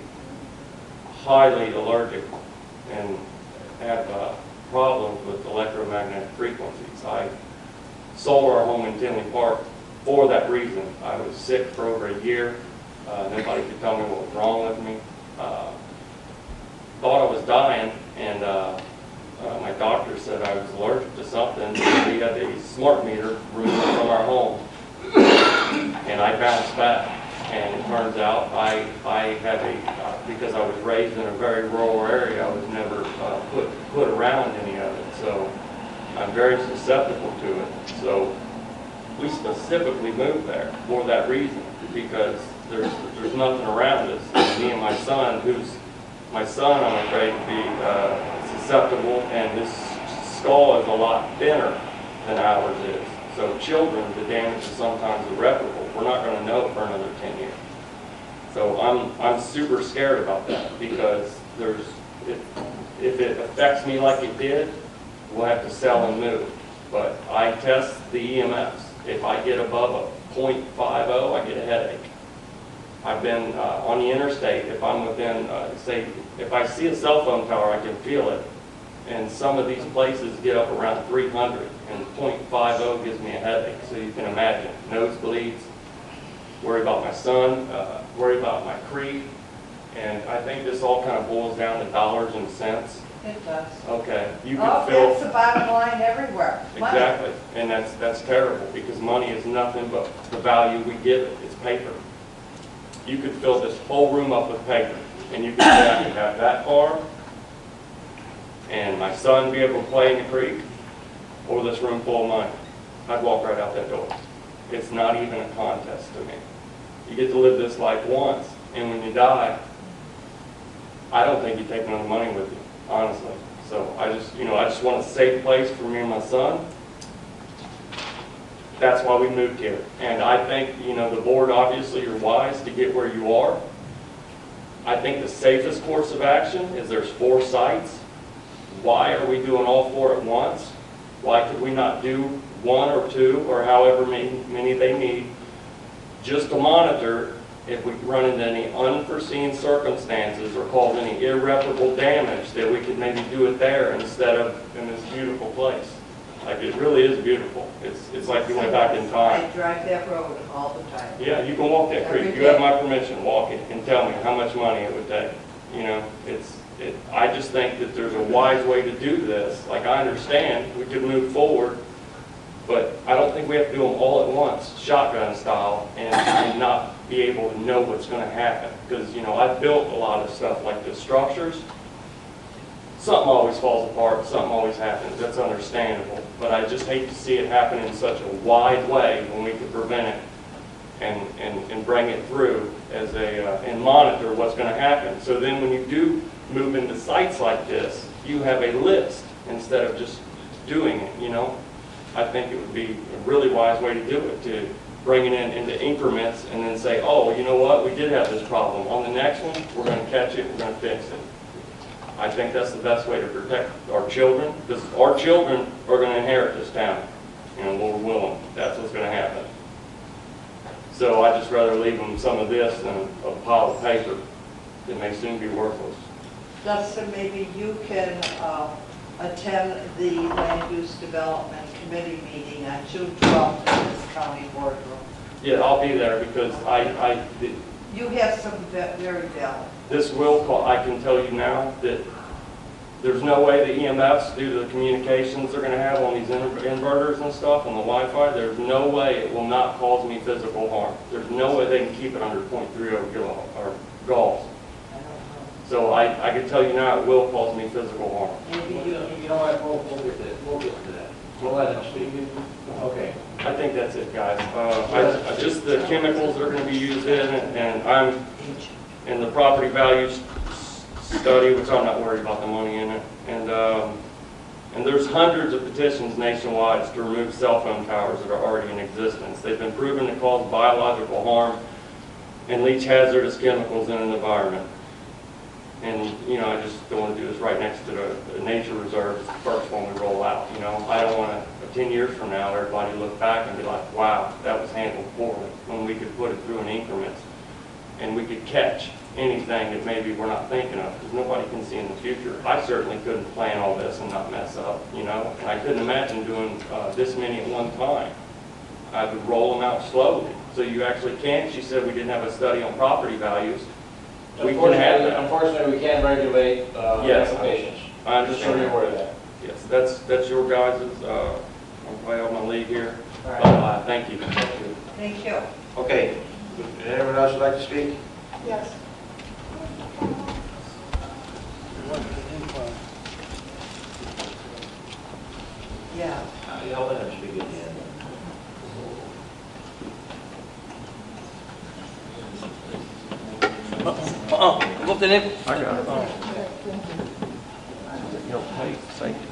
highly allergic and have problems with electromagnetic frequencies. I sold our home in Tinley Park for that reason. I was sick for over a year. Nobody could tell me what was wrong with me. Thought I was dying, and my doctor said I was allergic to something. We had a smart meter removed from our home, and I bounced back. And it turns out I have because I was raised in a very rural area, I was never put around any of it. So I'm very susceptible to it. So we specifically moved there for that reason, because there's nothing around us. And me and my son, I'm afraid to be susceptible, and his skull is a lot thinner than ours is. So children, the damage is sometimes irreparable. We're not going to know for another 10 years. So I'm super scared about that, because if it affects me like it did, we'll have to sell and move. But I test the EMFs. If I get above a 0.50, I get a headache. I've been on the interstate. If I'm within, say, if I see a cell phone tower, I can feel it. And some of these places get up around 300, and 0.50 gives me a headache. So you can imagine, nosebleeds, worry about my son, worry about my creek. And I think this all kind of boils down to dollars and cents. It does. Okay, you can feel. That's the bottom line everywhere. Money. Exactly, and that's terrible, because money is nothing but the value we give it. It's paper. You could fill this whole room up with paper, and you could say I could have that farm, and my son be able to play in the creek, or this room full of money. I'd walk right out that door. It's not even a contest to me. You get to live this life once, and when you die, I don't think you take none of the money with you, honestly. So I just want a safe place for me and my son. That's why we moved here. And I think, the board, obviously, you're wise to get where you are. I think the safest course of action is there's 4 sites. Why are we doing all 4 at once? Why could we not do 1 or 2 or however many they need, just to monitor if we run into any unforeseen circumstances or cause any irreparable damage, that we could maybe do it there instead of in this beautiful place. Like, it really is beautiful. It's like you went back in time. I drive that road all the time. Yeah, you can walk that creek. You have my permission, walk it, and tell me how much money it would take. I just think that there's a wise way to do this. Like, I understand we could move forward, but I don't think we have to do them all at once, shotgun style, and not be able to know what's going to happen. Because, I've built a lot of stuff like this, structures. Something always falls apart, something always happens. That's understandable. But I just hate to see it happen in such a wide way when we could prevent it and bring it through as and monitor what's going to happen. So then when you do move into sites like this, you have a list instead of just doing it, I think it would be a really wise way to do it, to bring it into increments and then say, oh, you know what, we did have this problem. On the next one, we're going to catch it, we're going to fix it. I think that's the best way to protect our children, because our children are going to inherit this town. Lord willing, that's what's going to happen. So I'd just rather leave them some of this than a pile of paper that may soon be worthless. Dustin, maybe you can attend the Land Use Development Committee meeting on June 12th in this county boardroom. Yeah, I'll be there because You have some very valid. this will call, I can tell you now that there's no way the EMFs, due to the communications they're going to have on these inverters and stuff, on the Wi-Fi, there's no way it will not cause me physical harm. There's no way they can keep it under 0.30 kilo or Gauss. So I can tell you now it will cause me physical harm. You know what, we'll get to that. We'll let him speak. Okay. I think that's it, guys. Just the chemicals that are going to be used in it, and I'm in the property values study, which I'm not worried about the money in it. And there's hundreds of petitions nationwide to remove cell phone towers that are already in existence. They've been proven to cause biological harm and leach hazardous chemicals in an environment. And, I just don't want to do this right next to the nature reserve. It's the first one we roll out, I don't want to, 10 years from now, everybody look back and be like, wow, that was handled poorly, when we could put it through in increments. And we could catch anything that maybe we're not thinking of, because nobody can see in the future. I certainly couldn't plan all this and not mess up, and I couldn't imagine doing this many at one time. I would roll them out slowly, so you actually can't. She said we didn't have a study on property values. We can have that. Unfortunately, we can't regulate Yes, applications. I understand. Just so you're aware of that. Yes, that's your guys', I'm way out my league here. All right. Thank you. Thank you. Okay. Anyone else would like to speak? Yes. Yeah. I'll let him speak at the end. Go up to Nick. I got it. You'll pay safety.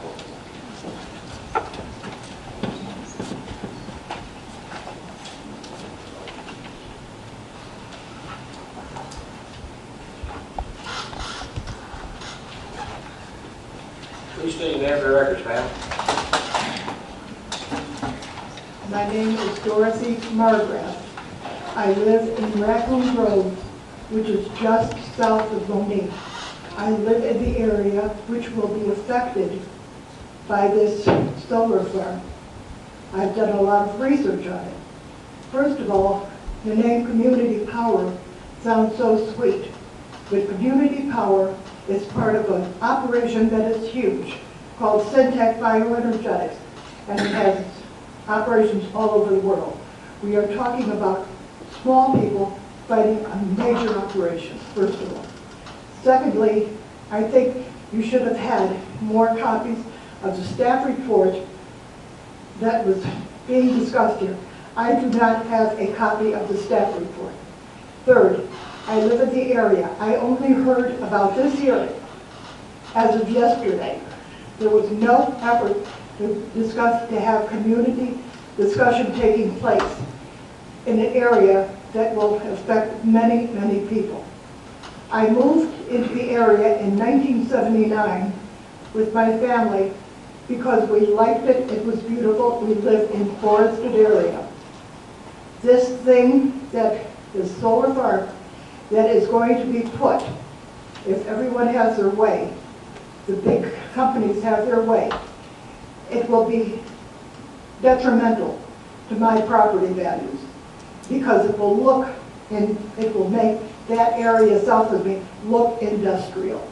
Please state your name for the records, ma'am. My name is Dorothy Margrath. I live in Raccoon Grove, which is just south of Monique. I live in the area which will be affected by this solar farm. I've done a lot of research on it. First of all, the name Community Power sounds so sweet, but Community Power is part of an operation that is huge called Syntec Bioenergetics, and it has operations all over the world. We are talking about small people fighting a major operation, first of all. Secondly, I think you should have had more copies of the staff report that was being discussed here. I do not have a copy of the staff report. Third, I live in the area. I only heard about this hearing as of yesterday. There was no effort to have community discussion taking place in an area that will affect many, many people. I moved into the area in 1979 with my family because we liked it, it was beautiful, we lived in a forested area. This thing that is solar farm that is going to be put, if everyone has their way, the big companies have their way, it will be detrimental to my property values because it will look and it will make that area south of me look industrial.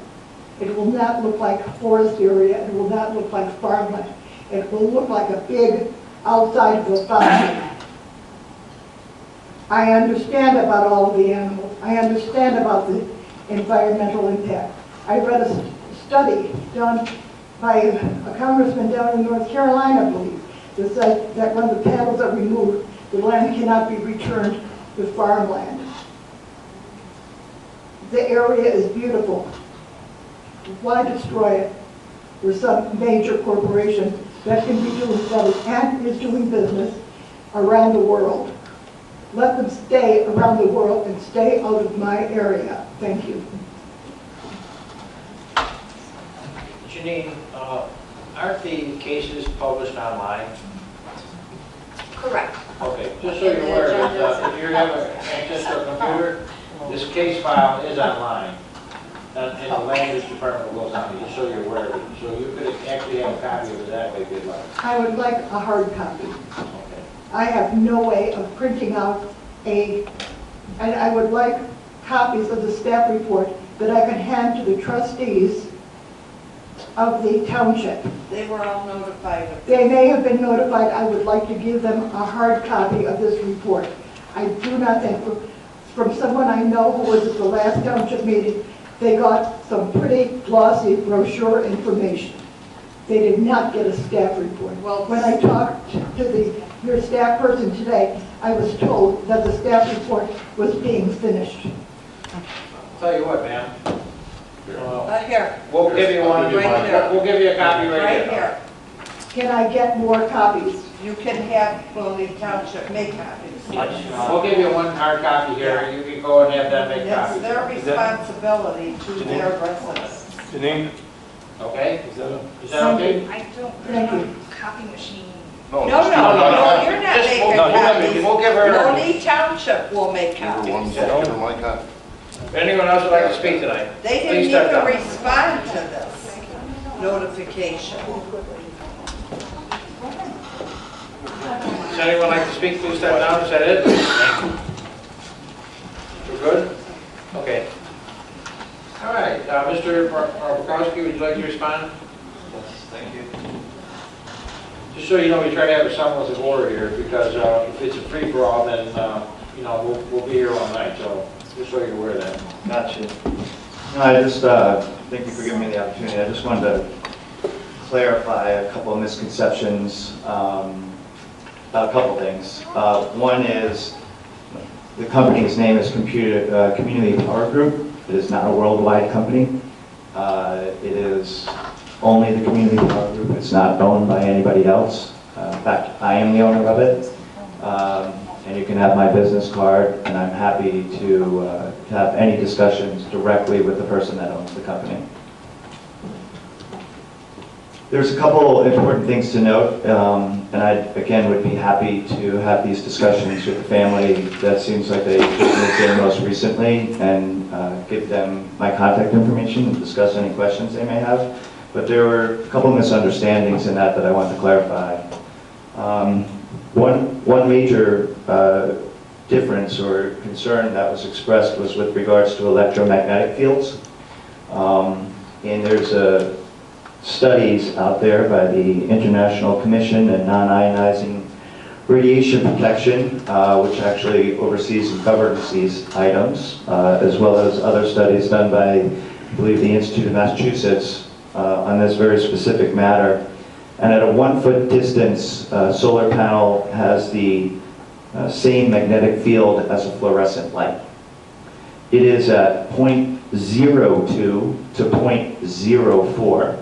It will not look like a forest area, it will not look like farmland. It will look like a big outside of a farm. I understand about all of the animals. I understand about the environmental impact. I read a study done by a congressman down in North Carolina, I believe, that said that when the panels are removed, the land cannot be returned to farmland. The area is beautiful. Why destroy it for some major corporation that can be doing, and is doing business around the world. Let them stay around the world and stay out of my area. Thank you. Janine, aren't the cases published online? Correct. Okay, just so you're aware, that, if you have access to a computer, this case file is online. And the land use department of Will County, just so you're aware of it. So you could actually have a copy of it that way if you'd like. I would like a hard copy. Okay. I have no way of printing out and I would like copies of the staff report that I can hand to the trustees of the township. They were all notified of They may have been notified. I would like to give them a hard copy of this report. I do not think, from someone I know who was at the last township meeting, they got some pretty glossy brochure information. They did not get a staff report. Well, when I talked to your staff person today, I was told that the staff report was being finished. Tell you what, ma'am. here. We'll give you one. Right here. We'll give you a copy Right here. here. Can I get more copies? You can have Foley Township make copies. We'll give you one hard copy here. You can go and have them make It's copies. their responsibility to their residents. Janine? Okay? Is that okay? I don't, Thank there's you. no copy machine. No, you're not making copies. We'll give her. Foley Township will make copies. If anyone else would like to speak tonight, They please didn't step even down. respond to this notification. Does anyone like to speak? Please step down. Is that it? We're good? Okay. All right, Mr. Bukowski, would you like to respond? Yes, thank you. Just so you know, we try to have a semblance of order here, because if it's a free-for-all, then, you know, we'll be here all night, so just so you're aware of that. Gotcha. No, I just, thank you for giving me the opportunity. I just wanted to clarify a couple of misconceptions about a couple things. One is the company's name is Community Power Group. It is not a worldwide company. It is only the Community Power Group. It's not owned by anybody else. In fact, I am the owner of it. And you can have my business card, and I'm happy to have any discussions directly with the person that owns the company. There's a couple important things to note, and I, again, would be happy to have these discussions with the family that seems like they just moved in most recently, and give them my contact information and discuss any questions they may have. But there were a couple misunderstandings in that I want to clarify. One major difference or concern that was expressed was with regards to electromagnetic fields. And there's studies out there by the International Commission on Non-Ionizing Radiation Protection, which actually oversees and governs these items, as well as other studies done by, I believe, the Institute of Massachusetts on this very specific matter. And at a 1-foot distance, a solar panel has the same magnetic field as a fluorescent light. It is at 0.02 to 0.04.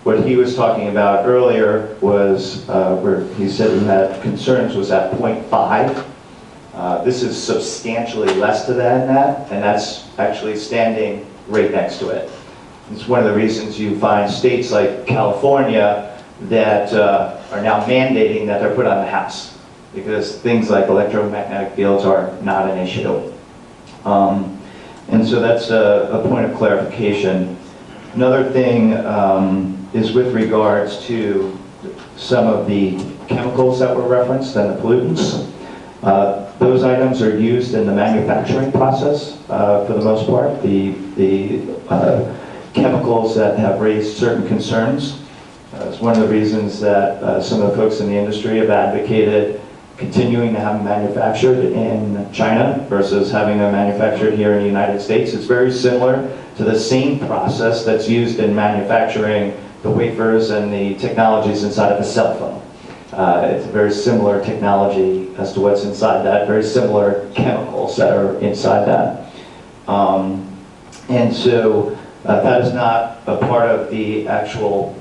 What he was talking about earlier was, where he said he had concerns, was at 0.5. This is substantially less than that, and that's actually standing right next to it. It's one of the reasons you find states like California that are now mandating that they're put on the house, because things like electromagnetic fields are not an issue. And so that's a point of clarification. Another thing is with regards to some of the chemicals that were referenced and the pollutants. Those items are used in the manufacturing process for the most part. The chemicals that have raised certain concerns. It's one of the reasons that some of the folks in the industry have advocated continuing to have them manufactured in China versus having them manufactured here in the United States. It's very similar to the same process that's used in manufacturing the wafers and the technologies inside of a cell phone. It's a very similar technology as to what's inside that, very similar chemicals that are inside that. And so that is not a part of the actual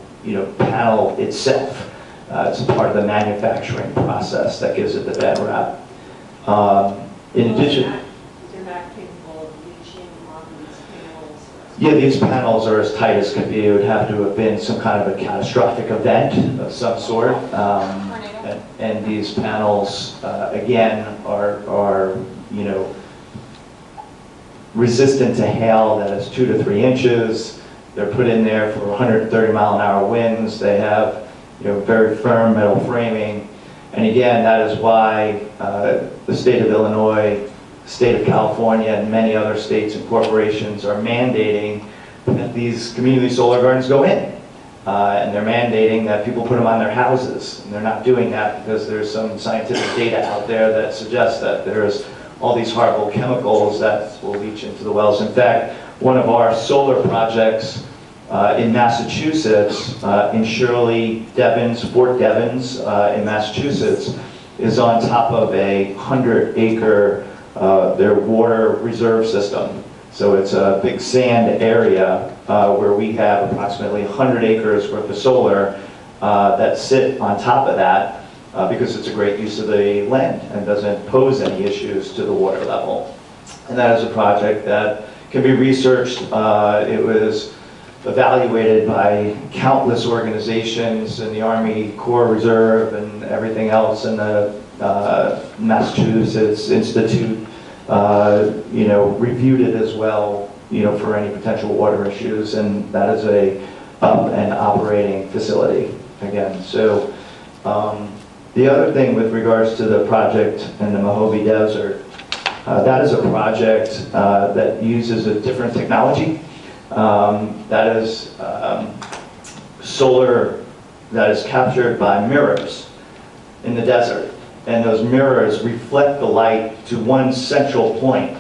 panel itself. It's a part of the manufacturing process that gives it the bad rap. In addition, They're not capable of leaching on these panels? yeah, these panels are as tight as could be. It would have to have been some kind of a catastrophic event of some sort. And these panels, again, are, you know, resistant to hail that is 2 to 3 inches. They're put in there for 130 mile an hour winds. They have, you know, very firm metal framing. And again, that is why the state of Illinois, state of California, and many other states and corporations are mandating that these community solar gardens go in. And they're mandating that people put them on their houses. And they're not doing that because there's some scientific data out there that suggests that there's all these harmful chemicals that will leach into the wells. In fact, one of our solar projects in Massachusetts, in Shirley Devens, Fort Devens in Massachusetts, is on top of a 100-acre their water reserve system. So it's a big sand area where we have approximately 100 acres worth of solar that sit on top of that because it's a great use of the land and doesn't pose any issues to the water level. And that is a project that can be researched. It was evaluated by countless organizations in the Army Corps Reserve and everything else, and the Massachusetts Institute you know, reviewed it as well, you know, for any potential water issues, and that is a up and operating facility again. So the other thing with regards to the project in the Mojave Desert, that is a project that uses a different technology. That is solar that is captured by mirrors in the desert. And those mirrors reflect the light to one central point.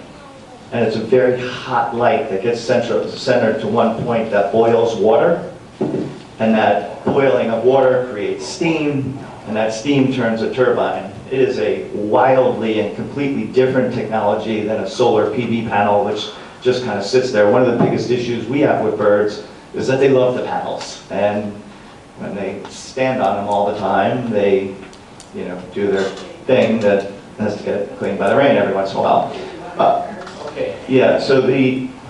And it's a very hot light that gets centered to one point that boils water. And that boiling of water creates steam, and that steam turns a turbine. It is a wildly and completely different technology than a solar PV panel, which just kind of sits there. One of the biggest issues we have with birds is that they love the panels. And when they stand on them all the time, they, you know, do their thing that has to get cleaned by the rain every once in a while. Okay. Yeah, so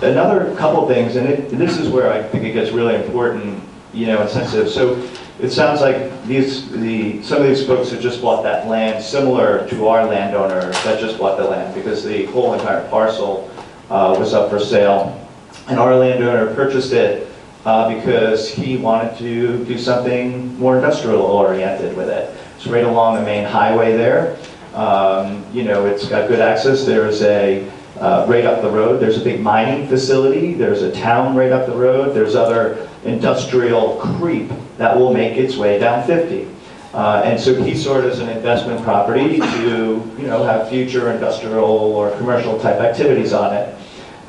another couple things, and this is where I think it gets really important, you know, and sensitive. So it sounds like some of these folks have just bought that land similar to our landowner that just bought the land, because the whole entire parcel was up for sale. And our landowner purchased it because he wanted to do something more industrial oriented with it. It's right along the main highway there. You know, it's got good access. There's right up the road, there's a big mining facility. There's a town right up the road. There's other industrial creep that will make its way down 50. And so he saw it as an investment property to, you know, have future industrial or commercial type activities on it.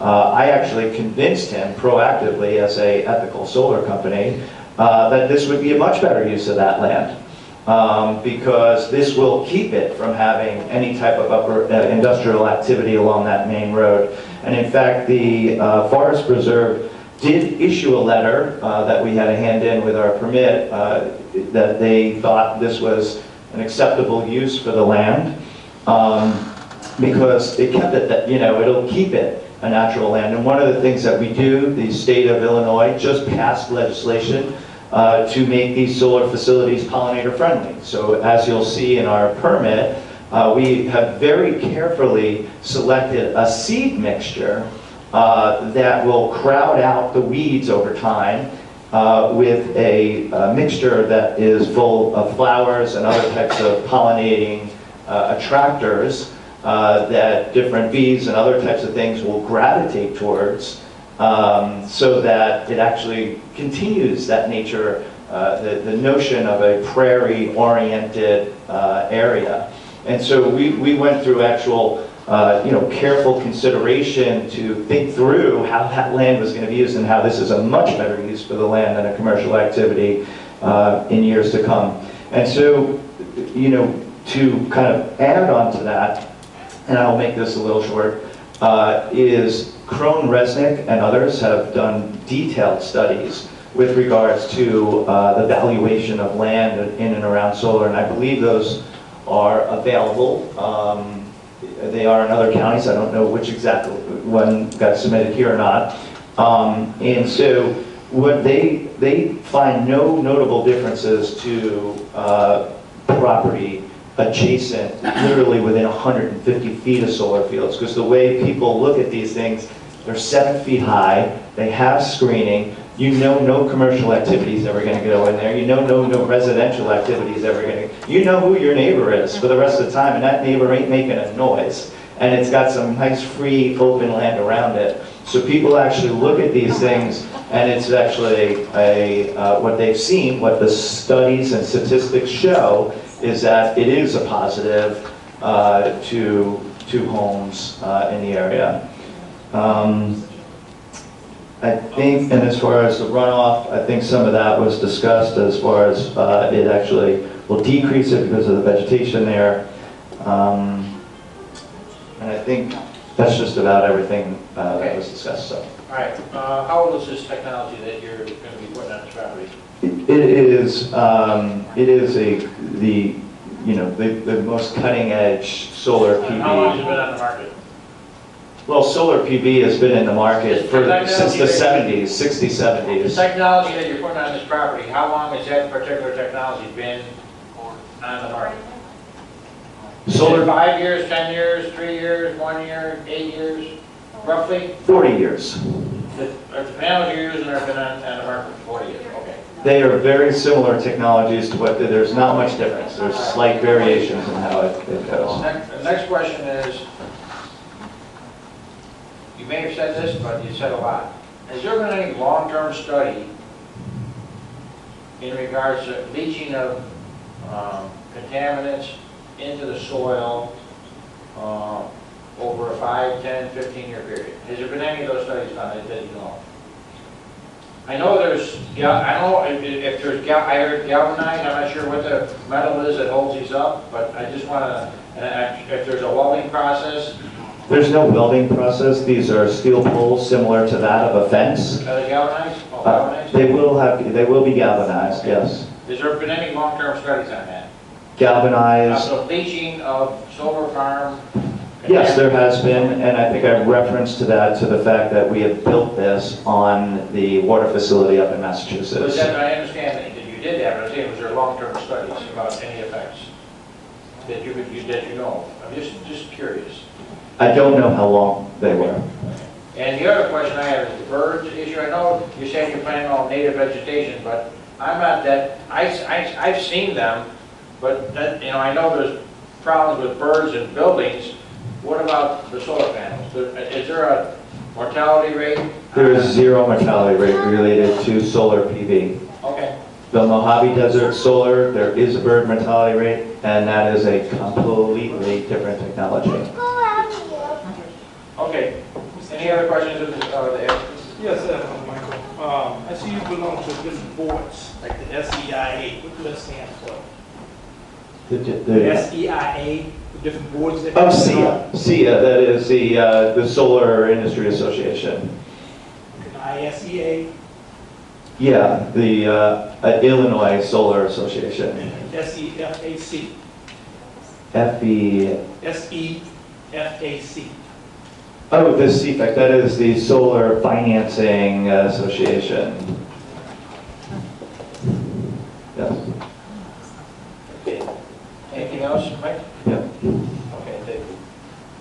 I actually convinced him proactively as an ethical solar company that this would be a much better use of that land. Because this will keep it from having any type of industrial activity along that main road. And in fact, the Forest Preserve did issue a letter that we had to hand in with our permit that they thought this was an acceptable use for the land because it kept it, that, you know, it'll keep it a natural land. And one of the things that we do, the state of Illinois just passed legislation to make these solar facilities pollinator friendly. So as you'll see in our permit, we have very carefully selected a seed mixture that will crowd out the weeds over time with a mixture that is full of flowers and other types of pollinating attractors that different bees and other types of things will gravitate towards, so that it actually continues that nature, the notion of a prairie-oriented area. And so we went through actual you know, careful consideration to think through how that land was going to be used and how this is a much better use for the land than a commercial activity in years to come. And so, you know, to kind of add on to that, and I'll make this a little short, is Crone Resnick and others have done detailed studies with regards to the valuation of land in and around solar, and I believe those are available. They are in other counties. I don't know which exact one got submitted here or not. And so what they find no notable differences to property adjacent, literally within 150 feet of solar fields, because the way people look at these things, they're 7 feet high, they have screening, you know no commercial activity is ever going to go in there, you know no residential activity is ever going to, you know who your neighbor is for the rest of the time, and that neighbor ain't making a noise, and it's got some nice free open land around it. So people actually look at these things, and it's actually what they've seen, what the studies and statistics show, is that it is a positive to homes in the area. I think, and as far as the runoff, I think some of that was discussed as far as it actually will decrease it because of the vegetation there. And I think that's just about everything that was discussed. So. All right. How old is this technology that you're going to be putting on this property? It is the most cutting edge solar PV. How long has it been on the market? Well, solar PV has been in the market since the 70s, 60s, 70s. The technology that you're putting on this property, how long has that particular technology been on the market? Solar 5 years, 10 years, 3 years, 1 year, 8 years, roughly? 40 years. The panels you're using have been on the market for 40 years, okay. They are very similar technologies to what, there's not much difference. There's slight variations in how it goes. The next question is, you may have said this, but you said a lot. Has there been any long-term study in regards to leaching of contaminants into the soil over a 5, 10, 15-year period? Has there been any of those studies done that you know of? I know there's, I don't know if there's, I heard galvanized, I'm not sure what the metal is that holds these up, but I just want to, if there's a welding process. There's no welding process. These are steel poles similar to that of a fence. Are they galvanized? Oh, galvanized? They will be galvanized, yes. Has there been any long-term studies on that? Galvanized. The leaching of solar farm? Yes, there has been, and I think I referenced to that, to the fact that we have built this on the water facility up in Massachusetts. I understand that you did that, but I'm saying, was there long-term studies about any effects that you know of? I'm just curious. I don't know how long they were. And the other question I have is the birds issue. I know you're saying you're planting all native vegetation, but I'm not that, I've seen them, but that, I know there's problems with birds in buildings. What about the solar panels? Is there a mortality rate? There is zero mortality rate related to solar PV. Okay. The Mojave Desert Solar, there is a bird mortality rate, and that is a completely different technology. Okay. Any other questions of the Yes, Michael. I see you belong to different boards, like the SEIA. What does that stand for? The SEIA, the different boards that... Oh, SEIA, that is the Solar Industry Association. ISEA? Yeah, the Illinois Solar Association. SEFAC? SEFAC. Oh, the CFAC, that is the Solar Financing Association. Yes. Okay. Anything else, Mike? Yeah. Okay, thank you.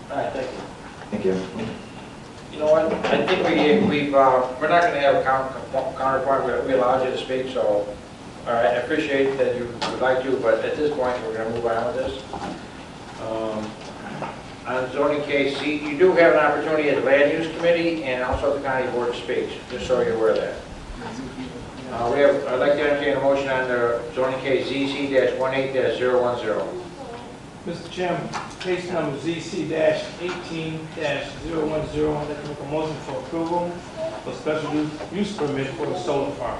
All right, thank you. Thank you. You know what? I think we're not going to have a counterpoint. We allowed you to speak, so all right, I appreciate that you would like to, but at this point, we're going to move on with this. On zoning case, you do have an opportunity at the Land Use Committee and also at the County Board of Speech, just so you're aware of that. I'd like to entertain a motion on the zoning case ZC-18-010. Mr. Chairman, case number ZC-18-010, I'd like to make a motion for approval for special use permit for the solar farm.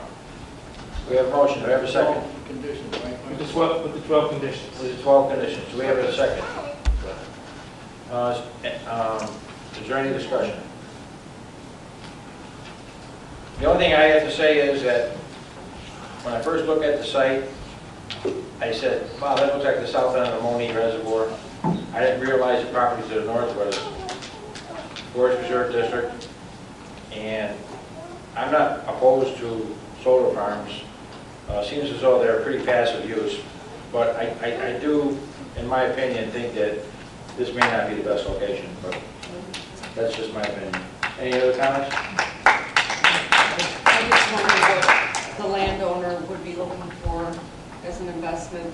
We have a motion. Do we have a second? Conditions, right? With the 12 conditions. With the 12 conditions. Do we have a second? Is there any discussion? The only thing I have to say is that when I first looked at the site, I said, wow, that looks like the south end of the Moni Reservoir. I didn't realize the property to the north was Forest Preserve District. And I'm not opposed to solar farms. Seems as though they're a pretty passive use. But I do, in my opinion, think that this may not be the best location. But that's just my opinion. Any other comments? I just wonder what the landowner would be looking for as an investment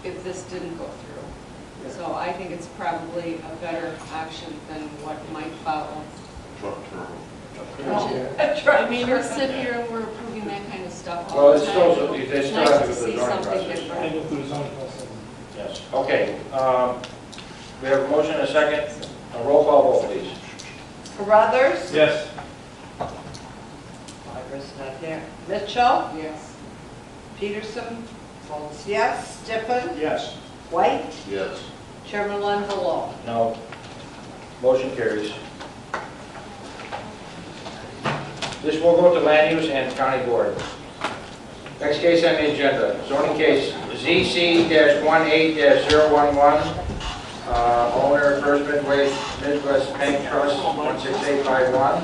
if this didn't go through. So I think it's probably a better option than what might follow. I mean, we're sitting here and we're approving that kind of stuff all Well, the it's time. still, they It's still nice have to to go see through the zoning something process. different. Yes, okay. We have a motion and a second. A roll call vote, please. Carruthers? Yes. Margaret's not there. Mitchell? Yes. Peterson? Votes yes. Stippen? Yes. White? Yes. Chairman Lonvalo? No. Motion carries. This will go to land use and county board. Next case on the agenda, zoning case ZC-18-011, owner First Midwest Bank Trust 16851.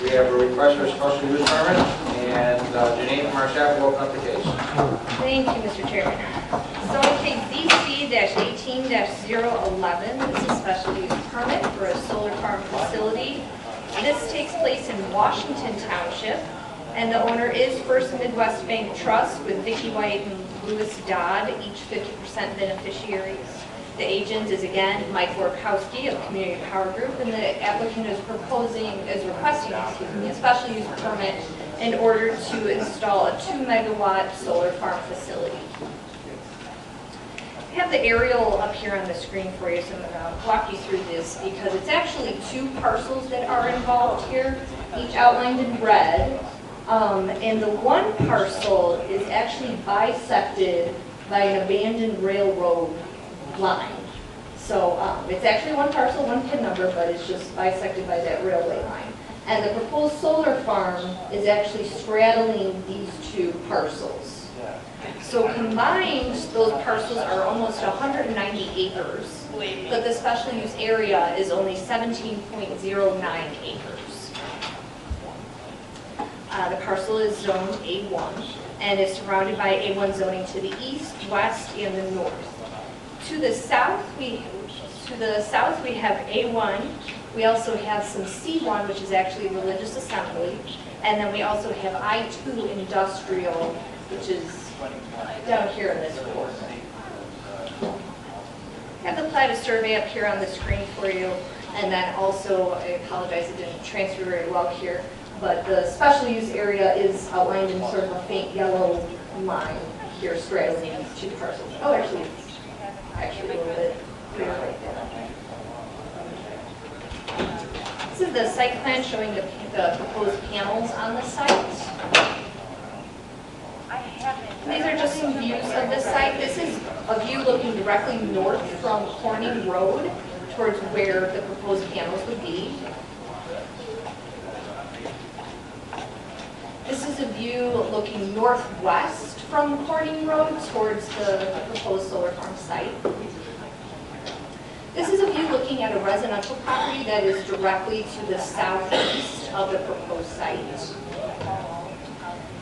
We have a request for a special use permit, and Janine from our staff will open up the case. Thank you, Mr. Chairman. Zoning case ZC-18-011, this is a special use permit for a solar farm facility. This takes place in Washington Township, and the owner is First Midwest Bank Trust with Vicki White and Louis Dodd, each 50% beneficiaries. The agent is again Mike Workowski of Community Power Group, and the applicant is requesting a special use permit in order to install a 2-megawatt solar farm facility. I have the aerial up here on the screen for you, so I'm going to walk you through this because it's actually 2 parcels that are involved here, each outlined in red. And the one parcel is actually bisected by an abandoned railroad line. So it's actually one parcel, one PIN number, but it's just bisected by that railway line. And the proposed solar farm is actually straddling these 2 parcels. So combined, those parcels are almost 190 acres, but the special use area is only 17.09 acres. The parcel is zoned A1 and is surrounded by A1 zoning to the east, west, and the north. To the south we have A1. We also have some C1, which is actually religious assembly, and then we also have I2 industrial, which is down here in this corner. I have the platted survey up here on the screen for you, and then also, I apologize, it didn't transfer very well here, but the special use area is outlined in sort of a faint yellow line here straddling these 2 parcels. Oh, actually a little bit clearer right there. This is the site plan showing the proposed panels on the site. These are just some views of the site. This is a view looking directly north from Corning Road towards where the proposed panels would be. This is a view looking northwest from Corning Road towards the proposed solar farm site. This is a view looking at a residential property that is directly to the southeast of the proposed site.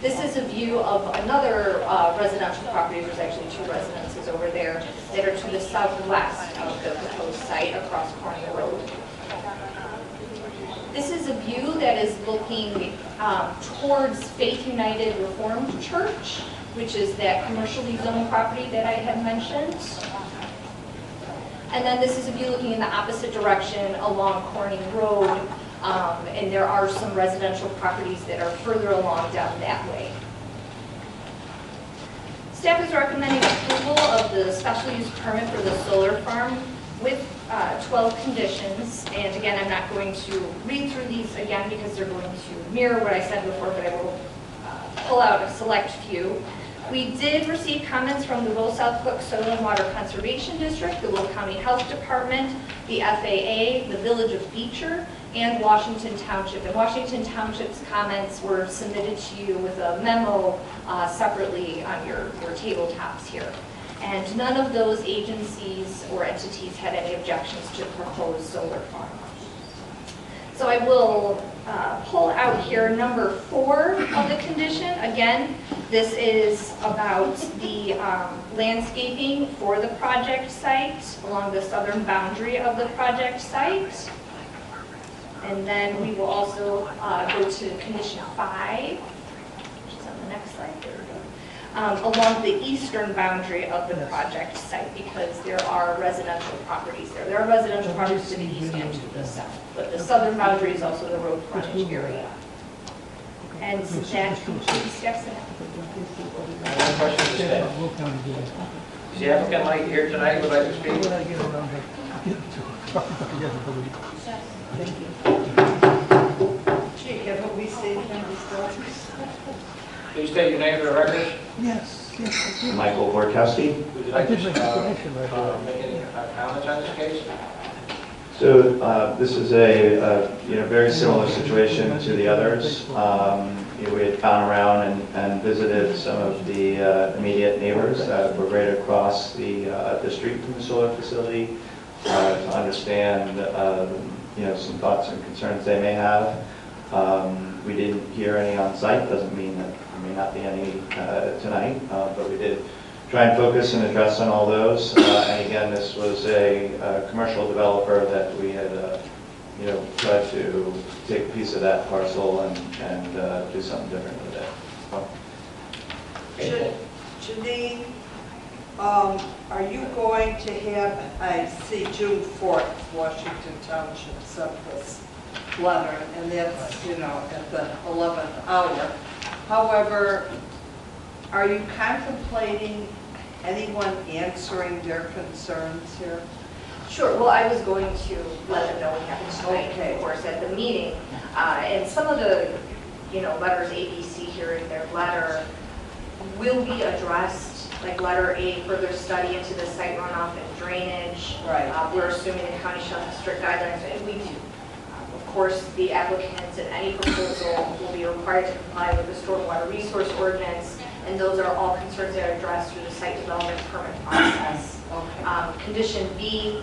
This is a view of another residential property. There's actually 2 residences over there that are to the southwest of the proposed site across Corning Road. This is a view that is looking towards Faith United Reformed Church, which is that commercially zoned property that I had mentioned. And then this is a view looking in the opposite direction along Corning Road, and there are some residential properties that are further along down that way. Staff is recommending approval of the special use permit for the solar farm with 12 conditions. And again, I'm not going to read through these again because they're going to mirror what I said before, but I will pull out a select few. We did receive comments from the Will South Cook Soil and Water Conservation District, the Will County Health Department, the FAA, the Village of Beecher, and Washington Township. And Washington Township's comments were submitted to you with a memo separately on your tabletops here. And none of those agencies or entities had any objections to the proposed solar farm. So I will pull out here number 4 of the condition. Again, this is about the landscaping for the project site along the southern boundary of the project site. And then we will also go to condition 5, which is on the next slide. There we go. Along the eastern boundary of the project site, because there are residential properties there. There are residential properties to the east and to the south, but the southern boundary is also the road frontage area. And that concludes staff statement. Any questions of staff? Is the applicant like here tonight, would like to speak? Gee, haven't we seen him before? Please state your name for the record. Yes, yes, I did. Michael Borkowski. Would you like to I did make a donation right there. make any comments on this case? So this is a very similar situation to the others. We had gone around and visited some of the immediate neighbors that were right across the street from the solar facility to understand some thoughts and concerns they may have. We didn't hear any on site. Doesn't mean that there may not be any tonight, but we did try and focus and address on all those. And again, this was a commercial developer that we had, tried to take a piece of that parcel and do something different with it. So, Janine, are you going to have, I see June 4th, Washington Township sent this letter, and that's, at the 11th hour. However, are you contemplating anyone answering their concerns here? Sure, well, I was going to let them know what happened tonight, Okay. of course, at the meeting. And some of the, letters A, B, C here in their letter will be addressed, like letter A, further study into the site runoff and drainage. Right. We're assuming the county shall have strict guidelines, and we do. Of course, the applicants in any proposal will be required to comply with the stormwater resource ordinance, and those are all concerns that are addressed through the site development permit process. Okay. Condition B,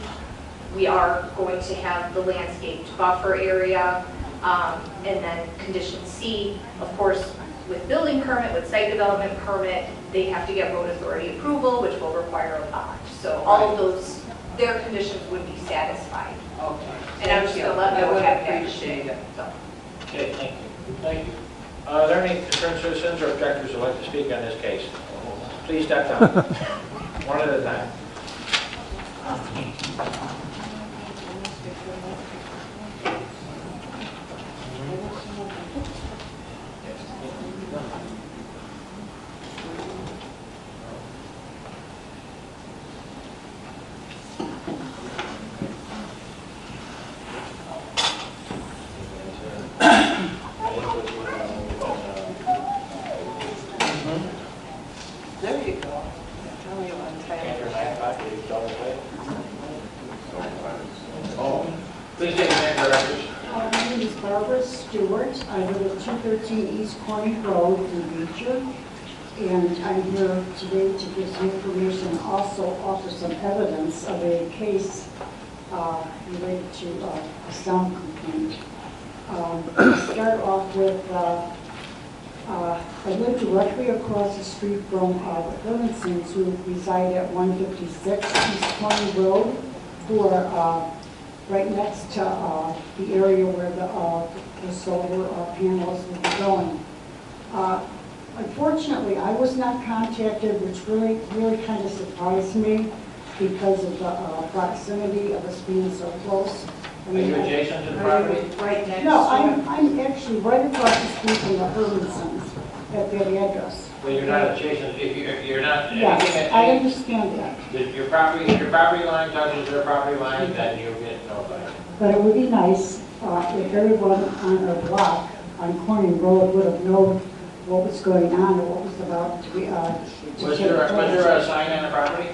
we are going to have the landscaped buffer area. And then condition C, of course, with building permit, with site development permit, they have to get road authority approval, which will require a bond. So all of those, their conditions would be satisfied. Okay. And I'm just going to let them know what happened. Appreciate it. Okay, thank you. Thank you. Are there any concerned citizens or objectors who would like to speak on this case? Please step down, one at a time. There you go. Tell me one Please state your name for the record. My name is Barbara Stewart. I live at 213 East Corny Road in Beecher. And I'm here today to give some information and also offer some evidence of a case related to a sound complaint. To start off with, I live directly across the street from the Hermansons who reside at 156 East Corny Road, who are right next to the area where the solar panels will be going. Unfortunately, I was not contacted, which really kind of surprised me because of the proximity of us being so close. Are you adjacent to the property? Right next No, to it? I'm actually right across the street from the Hermansons at their address. Well, you're not adjacent, you're not. Yes, I understand that. If your property line touches their property line, then you'll get notified. But it would be nice if everyone on our block on Corning Road would have known what was going on or what was about to be Was there a sign on the property?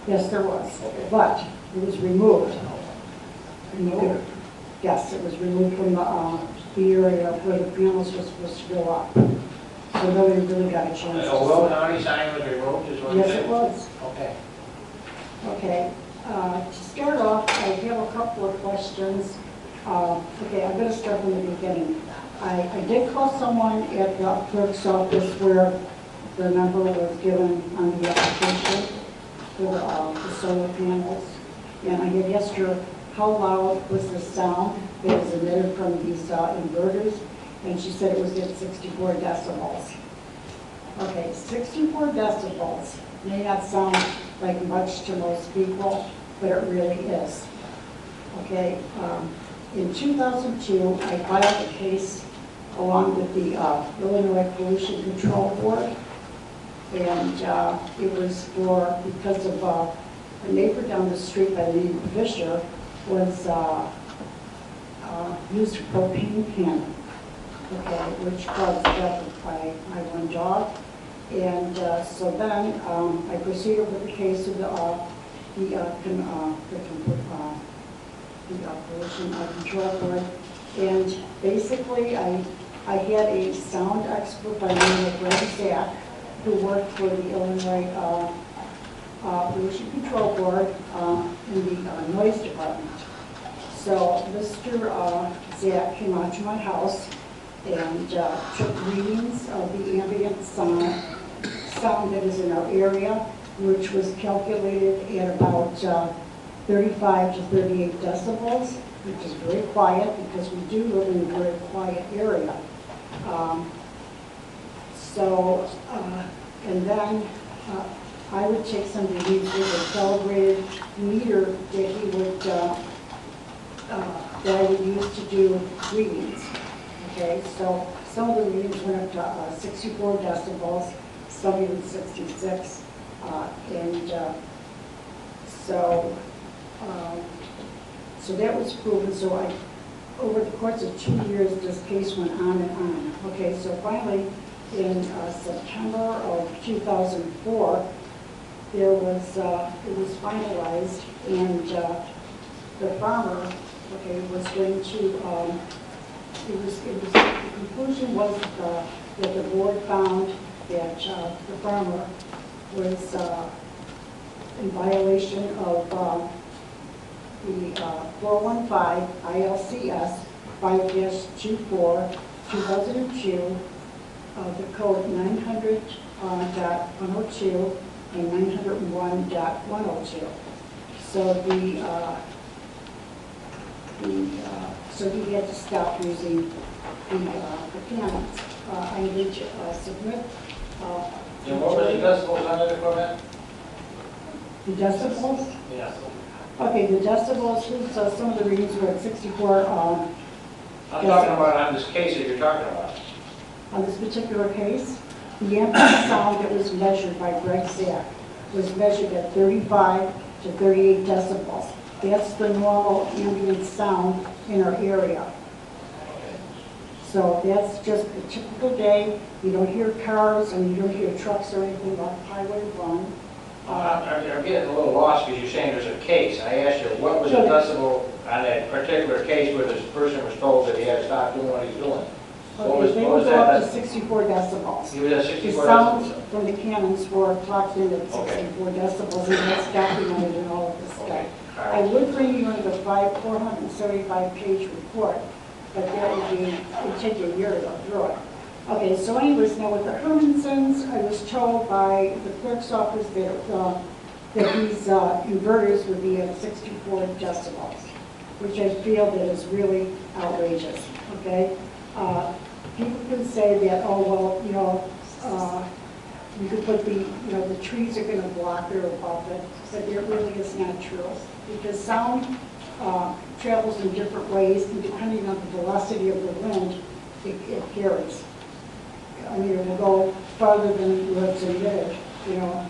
Yes, there was, but it was removed. And you could, yes, it was removed from the area where the panels were supposed to go up. So nobody really got a chance to A Will see. County sign was removed, is what you're Yes, saying? it was. Okay. Okay, to start off, I have a couple of questions. Okay, I'm going to start from the beginning. I did call someone at the clerk's office where the number was given on the application for the solar panels. And I had asked her how loud was the sound that was emitted from these inverters, and she said it was at 64 decibels. Okay, 64 decibels may not sound like much to most people, but it really is. Okay, in 2002, I filed a case along with the Illinois Pollution Control Board, and it was because of a neighbor down the street by the name of Fisher was used propane cannon, okay, which caused the death of my one dog. And so then I proceeded with the case of the Pollution Control Board. And basically, I had a sound expert by the name of Greg Zach, who worked for the Illinois Pollution Control Board in the noise department. So Mr. Zach came out to my house and took readings of the ambient sound that is in our area, which was calculated at about 35 to 38 decibels, which is very quiet because we do live in a very quiet area. And then I would take some readings with a calibrated meter that he would, that I would use to do readings. Okay, so some of the readings went up to 64 decibels, some even 66. So that was proven. So over the course of 2 years, this case went on and on. Okay, so finally, in September of 2004, it was finalized, and the farmer, okay, was going to. The conclusion was that the board found that the farmer was in violation of the 415 ILCS 5-24 2002, the code 900.102 and 901.102. So he had to stop using the cannons. I need to submit. And what were the decibels on it, Corvette? The decibels? Yeah. Okay, the decibels, some of the readings were at 64. I'm talking about on this case that you're talking about. On this particular case, the ambient sound that was measured by Greg Zach was measured at 35 to 38 decibels. That's the normal ambient sound in our area. So that's just a typical day. You don't hear cars and you don't hear trucks or anything like Highway 1. I'm getting a little lost because you're saying there's a case. I asked you, what was the decibel on that particular case where this person was told that he had to stop doing what he's doing? Okay, they would go up to 64 decibels. He was at 64 The sounds decibels? from the cannons were clocked in at 64 decibels, and that's documented in all of this stuff. I would bring you into the 475-page report, but that would take a year to go through it. Okay, so anyways, now with the Hermansons, I was told by the clerk's office that these inverters would be at 64 decibels, which I feel that is really outrageous, okay? People can say that, oh, well, you know, you could put the trees are going to block it or above it, but it really is not true. Because sound travels in different ways, and depending on the velocity of the wind, it carries. I mean, it will go farther than what's emitted,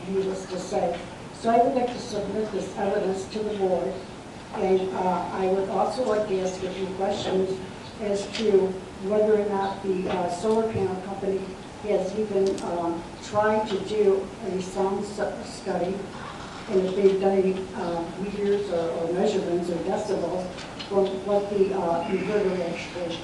needless to say. So I would like to submit this evidence to the board, and I would also like to ask a few questions as to whether or not the solar panel company has even tried to do a sound study, and if they've done any meters or measurements or decibels from what the inverter actually.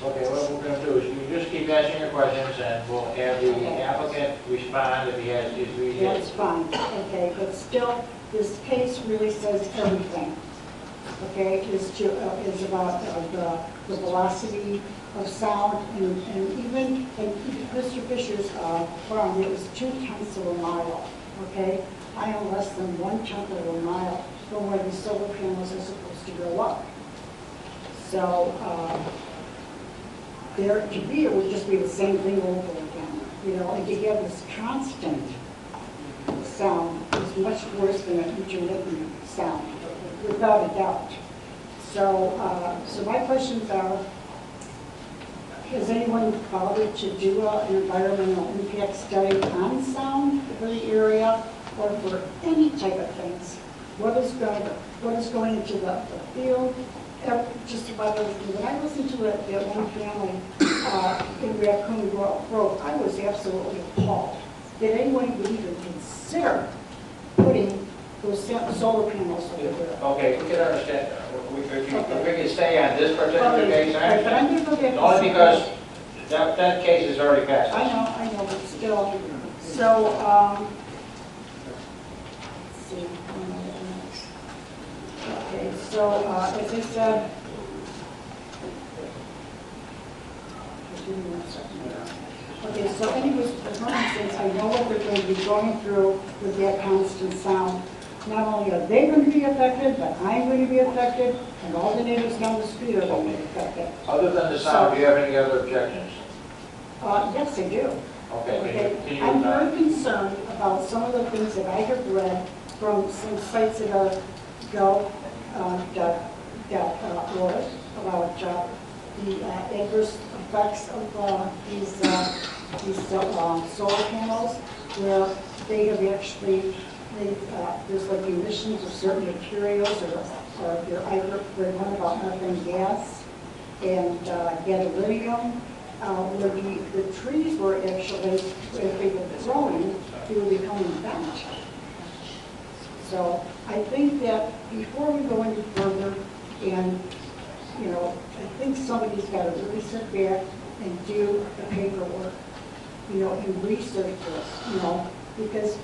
Okay, what we're gonna do is you just keep asking your questions and we'll have the applicant respond if he has, if he That's has. fine, okay, but still, this case really says everything. Okay, is about the velocity of sound, and even in Mr. Fisher's farm, it was 0.2 of a mile, okay? I am less than 1/10 of a mile from where the solar panels are supposed to go up. So, there, to me, it would just be the same thing over again, you know, and to have this constant sound is much worse than an intermittent sound, without a doubt. So, so my questions are, has anyone bothered to do an environmental impact study on sound for the area or for any type of things? What is going into the field? Just about everything. When I listened to that one family in Raccoon Grove, I was absolutely appalled. Did anyone even consider putting those solar panels over there? Okay, we can understand, we can stay on this particular case, I But I'm going to go back. only because that case is already passed. I know, but still. So, let's see. Okay, so, as I said, okay, so anyways, for instance, I know what they're going to be going through with that constant sound. Not only are they going to be affected, but I'm going to be affected, and all the neighbors down the street are going to be affected. Other than the sound, do you have any other objections? Yes, I do. Okay, can you, I'm very concerned about some of the things that I have read from some sites that are org about the adverse effects of these solar panels, where they have actually, there's like emissions of certain materials, or they're either one about methane gas and gadolinium, where the trees were actually, if they were growing, they were becoming bent. So I think that before we go any further, and, you know, I think somebody's got to really sit back and do the paperwork, you know, and research this, you know, because,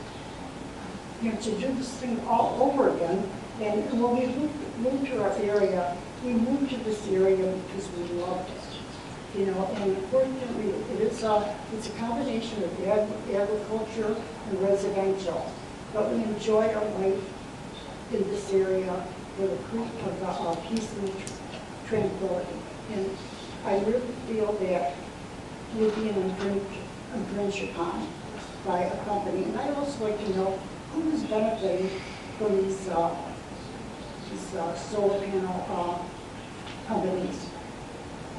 you know, to do this thing all over again, and when we moved to our area, we moved to this area because we loved it, you know, and unfortunately, it's a combination of agriculture and residential, but we enjoy our life in this area with a creek of peace and tranquility. And I really feel that we're being infringed upon by a company. And I'd also like to know who is benefiting from these solar panel companies.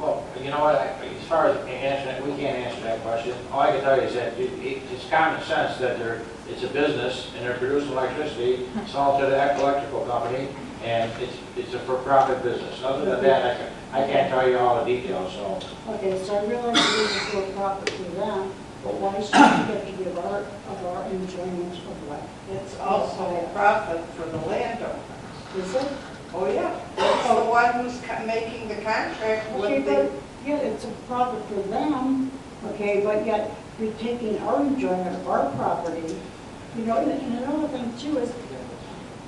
well, you know what, as far as answering, we can't answer that question. All I can tell you is that it's common sense that it's a business and they're producing electricity, sold to the electrical company, and it's a for-profit business. Other than that, I can't tell you all the details, so. Okay, so I realize it is for profit for them, but why should we get to give our enjoyment of life? It's also a profit for the landowner. Is it? Oh, yeah. It's the one who's making the contract Okay, with but, the... yeah, it's a profit for them, okay, but yet we're taking our enjoyment of our property. You know, and another thing too is,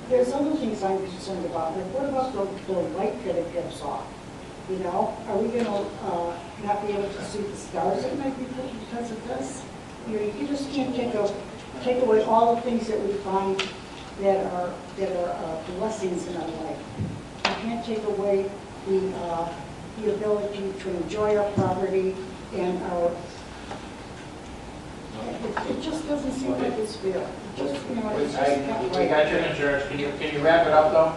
there's other things I'm concerned about. Like, what about the light that it gives off? You know, are we going to not be able to see the stars at night because of this? You know, you just can't take away all the things that we find that are blessings in our life. You can't take away the ability to enjoy our property and our. It just doesn't seem like it's fair. It just, you know, it's just not We right. got your concerns. Can you wrap it up, though?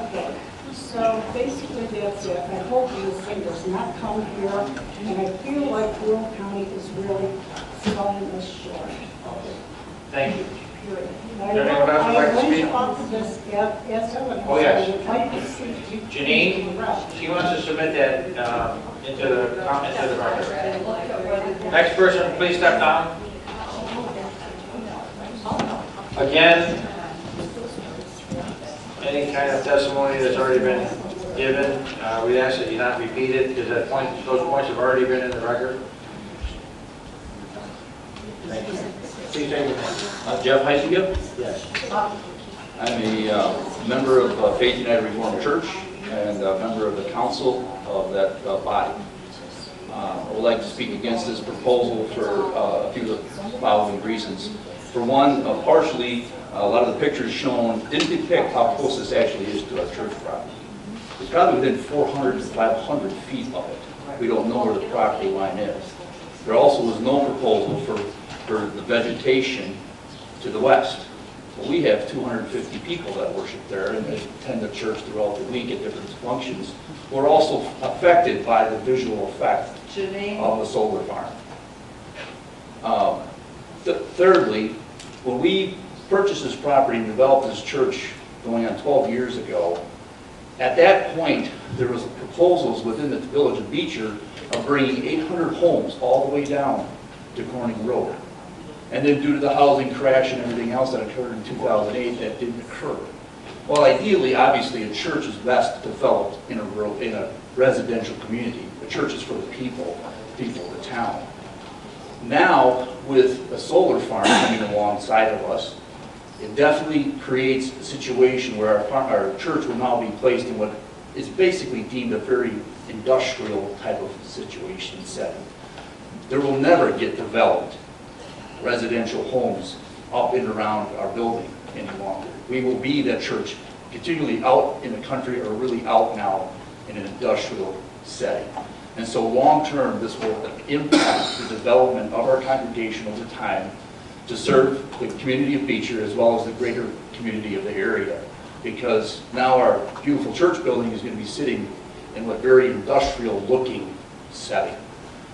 Okay, so basically that's it. I hope this thing does not come here, and I feel like Will County is really selling us short. Thank you. Period. Is there anyone else who'd like to speak? Off this as evidence. Oh, yes. I would like to see Janine, she wants to submit that into the record. Next person, please step down. Again, any kind of testimony that's already been given. We ask that you not repeat it, because those points have already been in the record. Thank you. Please take your name. Jeff Heisinger. Yes. I'm a member of Faith United Reformed Church and a member of the council of that body. I would like to speak against this proposal for a few of the following reasons. For one, partially, a lot of the pictures shown didn't depict how close this actually is to our church property. It's probably within 400 to 500 feet of it. We don't know where the property line is. There also was no proposal for the vegetation to the west. Well, we have 250 people that worship there and they attend the church throughout the week at different functions. We're also affected by the visual effect of the solar farm. Thirdly, when we purchased this property and developed this church going on 12 years ago, at that point, there was proposals within the village of Beecher of bringing 800 homes all the way down to Corning Road. And then due to the housing crash and everything else that occurred in 2008, that didn't occur. Well, ideally, obviously, a church is best developed in a residential community. A church is for the people of the town. Now, with a solar farm coming alongside of us, it definitely creates a situation where our church will now be placed in what is basically deemed a very industrial type of situation setting. There will never get developed residential homes up and around our building any longer. We will be that church continually out in the country or really out now in an industrial setting. And so long-term, this will impact the development of our congregation over time to serve the community of Beecher as well as the greater community of the area. Because now our beautiful church building is going to be sitting in a very industrial-looking setting.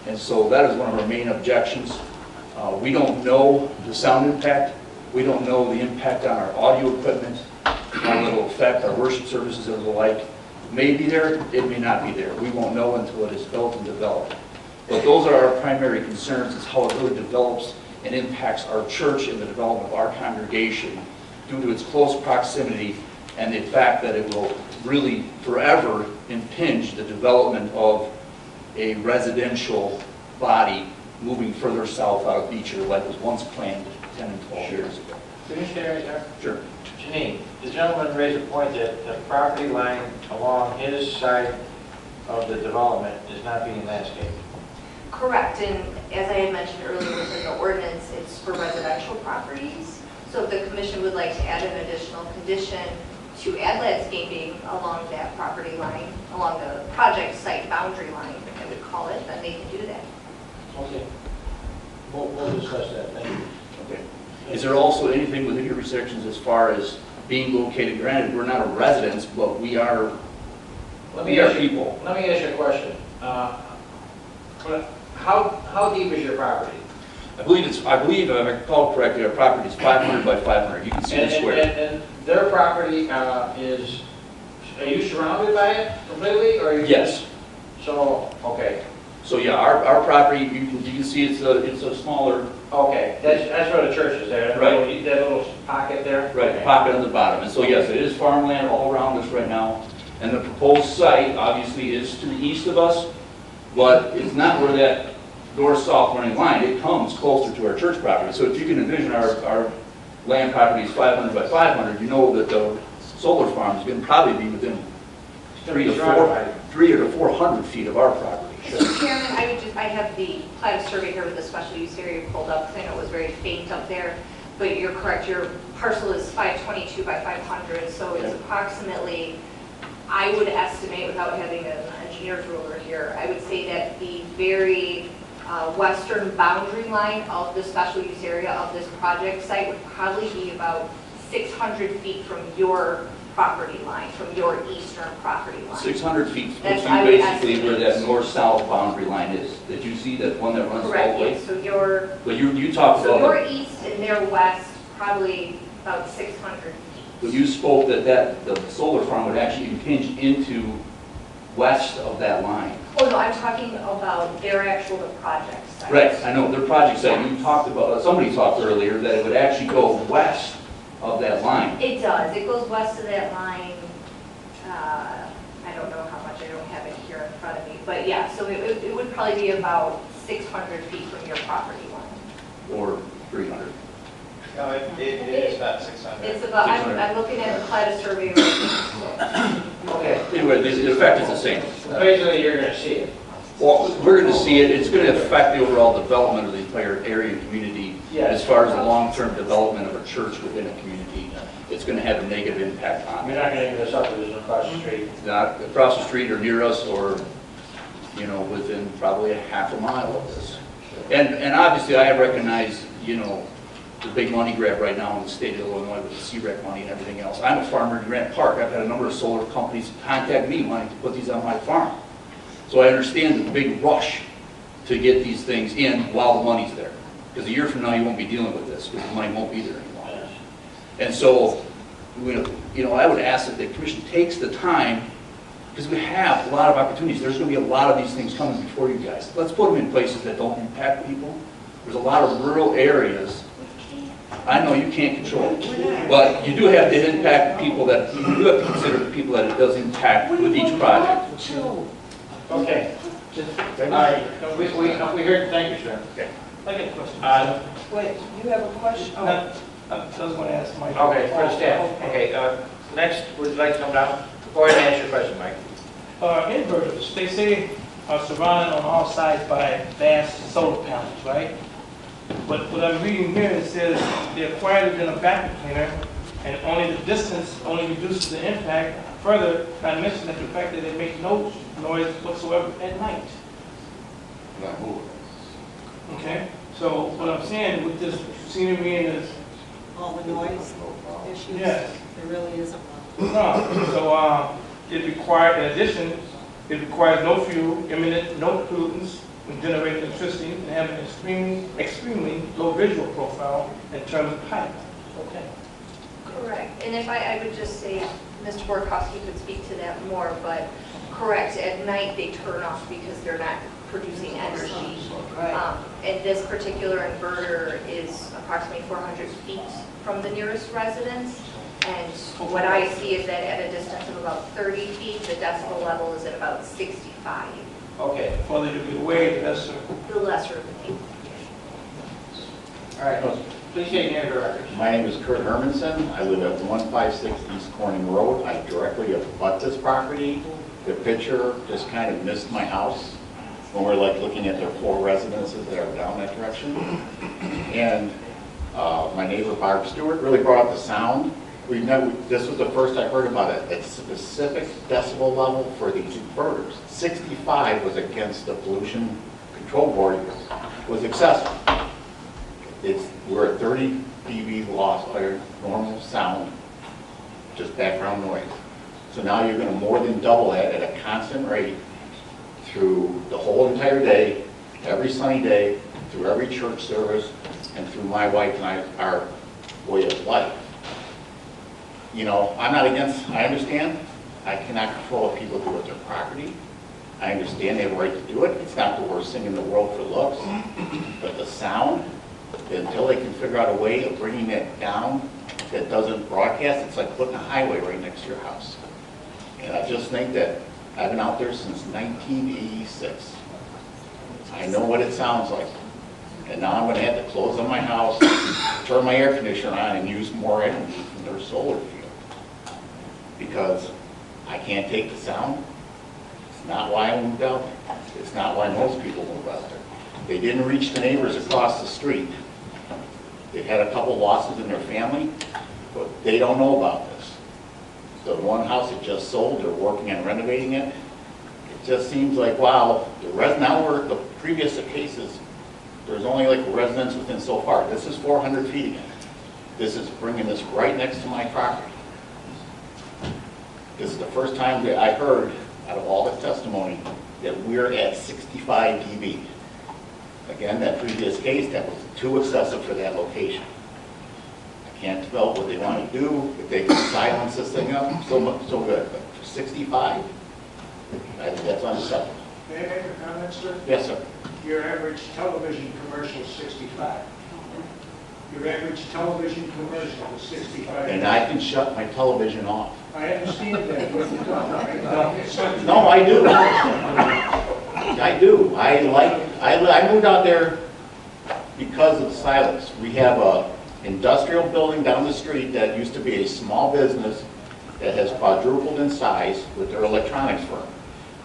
And so that is one of our main objections. We don't know the sound impact. We don't know the impact on our audio equipment, how it will affect our worship services and the like. It may be there, it may not be there. We won't know until it is built and developed. But those are our primary concerns, is how it really develops and impacts our church and the development of our congregation due to its close proximity and the fact that it will really forever impinge the development of a residential body moving further south out of Beecher like was once planned 10 and 12 years ago. Can you stay right there? Sure. Janine, the gentleman raised a point that the property line along his side of the development is not being landscaped. Correct, and as I had mentioned earlier within the ordinance, it's for residential properties. So if the commission would like to add an additional condition to add landscaping along that property line, along the project site boundary line, I would call it, then they can do that. Okay. We'll discuss that. Thank you. Okay. Is there also anything within your restrictions as far as being located? Granted, we're not a residence, but we are people. Let me ask you a question. How deep is your property? I believe, if I recall correctly, our property is 500 by 500. You can see the square. And their property is, are you surrounded by it completely, or are you? Yes. So, okay. So yeah, our property, you can see it's a smaller. Okay, that's where the church is there. Right. That little pocket there. Right, Okay. pocket on the bottom. And so yes, it is farmland all around us right now. And the proposed site obviously is to the east of us, but it's not where that north-south running line. It comes closer to our church property. So if you can envision our land property is 500 by 500, you know that the solar farm is going to probably be within 300 to 400 feet of our property. Mr. Chairman, I have the plat survey here with the special use area pulled up, because I know it was very faint up there, but you're correct, your parcel is 522 by 500, so it's approximately, I would estimate, without having an engineer's ruler here, I would say that the very western boundary line of the special use area of this project site would probably be about 600 feet from your property line, from your eastern property line. 600 feet puts you I would basically where estimate. that north-south boundary line is. Did you see that one that runs all Correct, the way? yes, so your, But you talked so about, your east and their west, probably about 600 feet. when you spoke that the solar farm would actually impinge into west of that line. Oh, no, I'm talking about their actual project site. Right, I know, their project site, you talked about, somebody talked earlier that it would actually go west of that line. It does, it goes west of that line, I don't know but yeah, so it would probably be about 600 feet from your property line. Or 300? No, it is about 600. It's about, I'm looking at the plat survey right now. Okay. Anyway, the effect is the same. Basically, you're going to see it. Well, we're going to see it, it's going to affect the overall development of the entire area and community. Yes. As far as the long-term development of a church within a community, it's going to have a negative impact on You're it. not going to give us subdivision across the street. Not across the street or near us, or, you know, within probably a half a mile of this. And obviously, I recognize, you know, the big money grab right now in the state of Illinois with the CREC money and everything else. I'm a farmer in Grant Park. I've had a number of solar companies contact me wanting to put these on my farm. So I understand the big rush to get these things in while the money's there. Because a year from now, you won't be dealing with this, because the money won't be there anymore. And so, you know, I would ask that the commission takes the time, because we have a lot of opportunities. There's going to be a lot of these things coming before you guys. Let's put them in places that don't impact people. There's a lot of rural areas. I know you can't control it, but you do have to impact the people that, you do have to consider the people that it does impact with each project. Okay. All right. We heard, thank you, sir. Okay. I got a question. Wait, you have a question? Oh. I just want to ask Mike. Okay, for the staff. Okay, next, would you like to come down? Go ahead and ask your question, Mike. Inverters, they say are surrounded on all sides by vast solar panels, right? But what I'm reading here, it says they're quieter than a vacuum cleaner, and only the distance only reduces the impact. Further, not mention that the fact that they make no noise whatsoever at night. Okay, so what I'm saying with this scenery and this, All the noise issues? Yes. There really isn't one. no, so it requires, in addition, it requires no fuel, emitted no pollutants when generating electricity, and have an extremely low visual profile in terms of height. Okay. Correct, and if I would just say, Mr. Borkowski could speak to that more, but correct, at night they turn off because they're not producing energy. And this particular inverter is approximately 400 feet from the nearest residence. And what I see is that at a distance of about 30 feet, the decibel level is at about 65. Okay. For them to be way lesser. The lesser of the thing. All right. Please state your name for the record. My name is Kurt Hermanson. I live at 156 East Corning Road. I directly abut this property. The picture just kind of missed my house when we're like looking at the 4 residences that are down that direction. And my neighbor Barb Stewart really brought up the sound. This was the first I heard about it. It's specific decibel level for these inverters. 65 was against the pollution control board, was excessive. We're at 30 dB loss or normal sound, just background noise. So now you're going to more than double that at a constant rate through the whole entire day, every sunny day, through every church service, and through my wife and our way of life. You know, I'm not against, I understand, I cannot control what people do with their property. I understand they have a right to do it. It's not the worst thing in the world for looks. But the sound, until they can figure out a way of bringing it down that doesn't broadcast, it's like putting a highway right next to your house. And I just think that I've been out there since 1986. I know what it sounds like. And now I'm going to have to close on my house, turn my air conditioner on, and use more energy from their solar field. Because I can't take the sound. It's not why I moved out there. It's not why most people move out there. They didn't reach the neighbors across the street. They've had a couple losses in their family, but they don't know about this. The one house that just sold, they're working on renovating it. It just seems like, wow, now we're the previous cases, there's only like residents within so far. This is 400 feet again. This is bringing this right next to my property. This is the first time that I heard, out of all the testimony, that we're at 65 dB. Again, that previous case, that was too excessive for that location. I can't develop what they want to do. If they can silence this thing up, so good. But for 65, I think that's unacceptable. May I make a comment, sir? Yes, sir. Your average television commercial is 65. Your average television commercial is 65. And I can shut my television off. I understand that, but you don't, right? No, I do. I do. I moved out there because of the silos. We have a industrial building down the street that used to be a small business that has quadrupled in size with their electronics firm.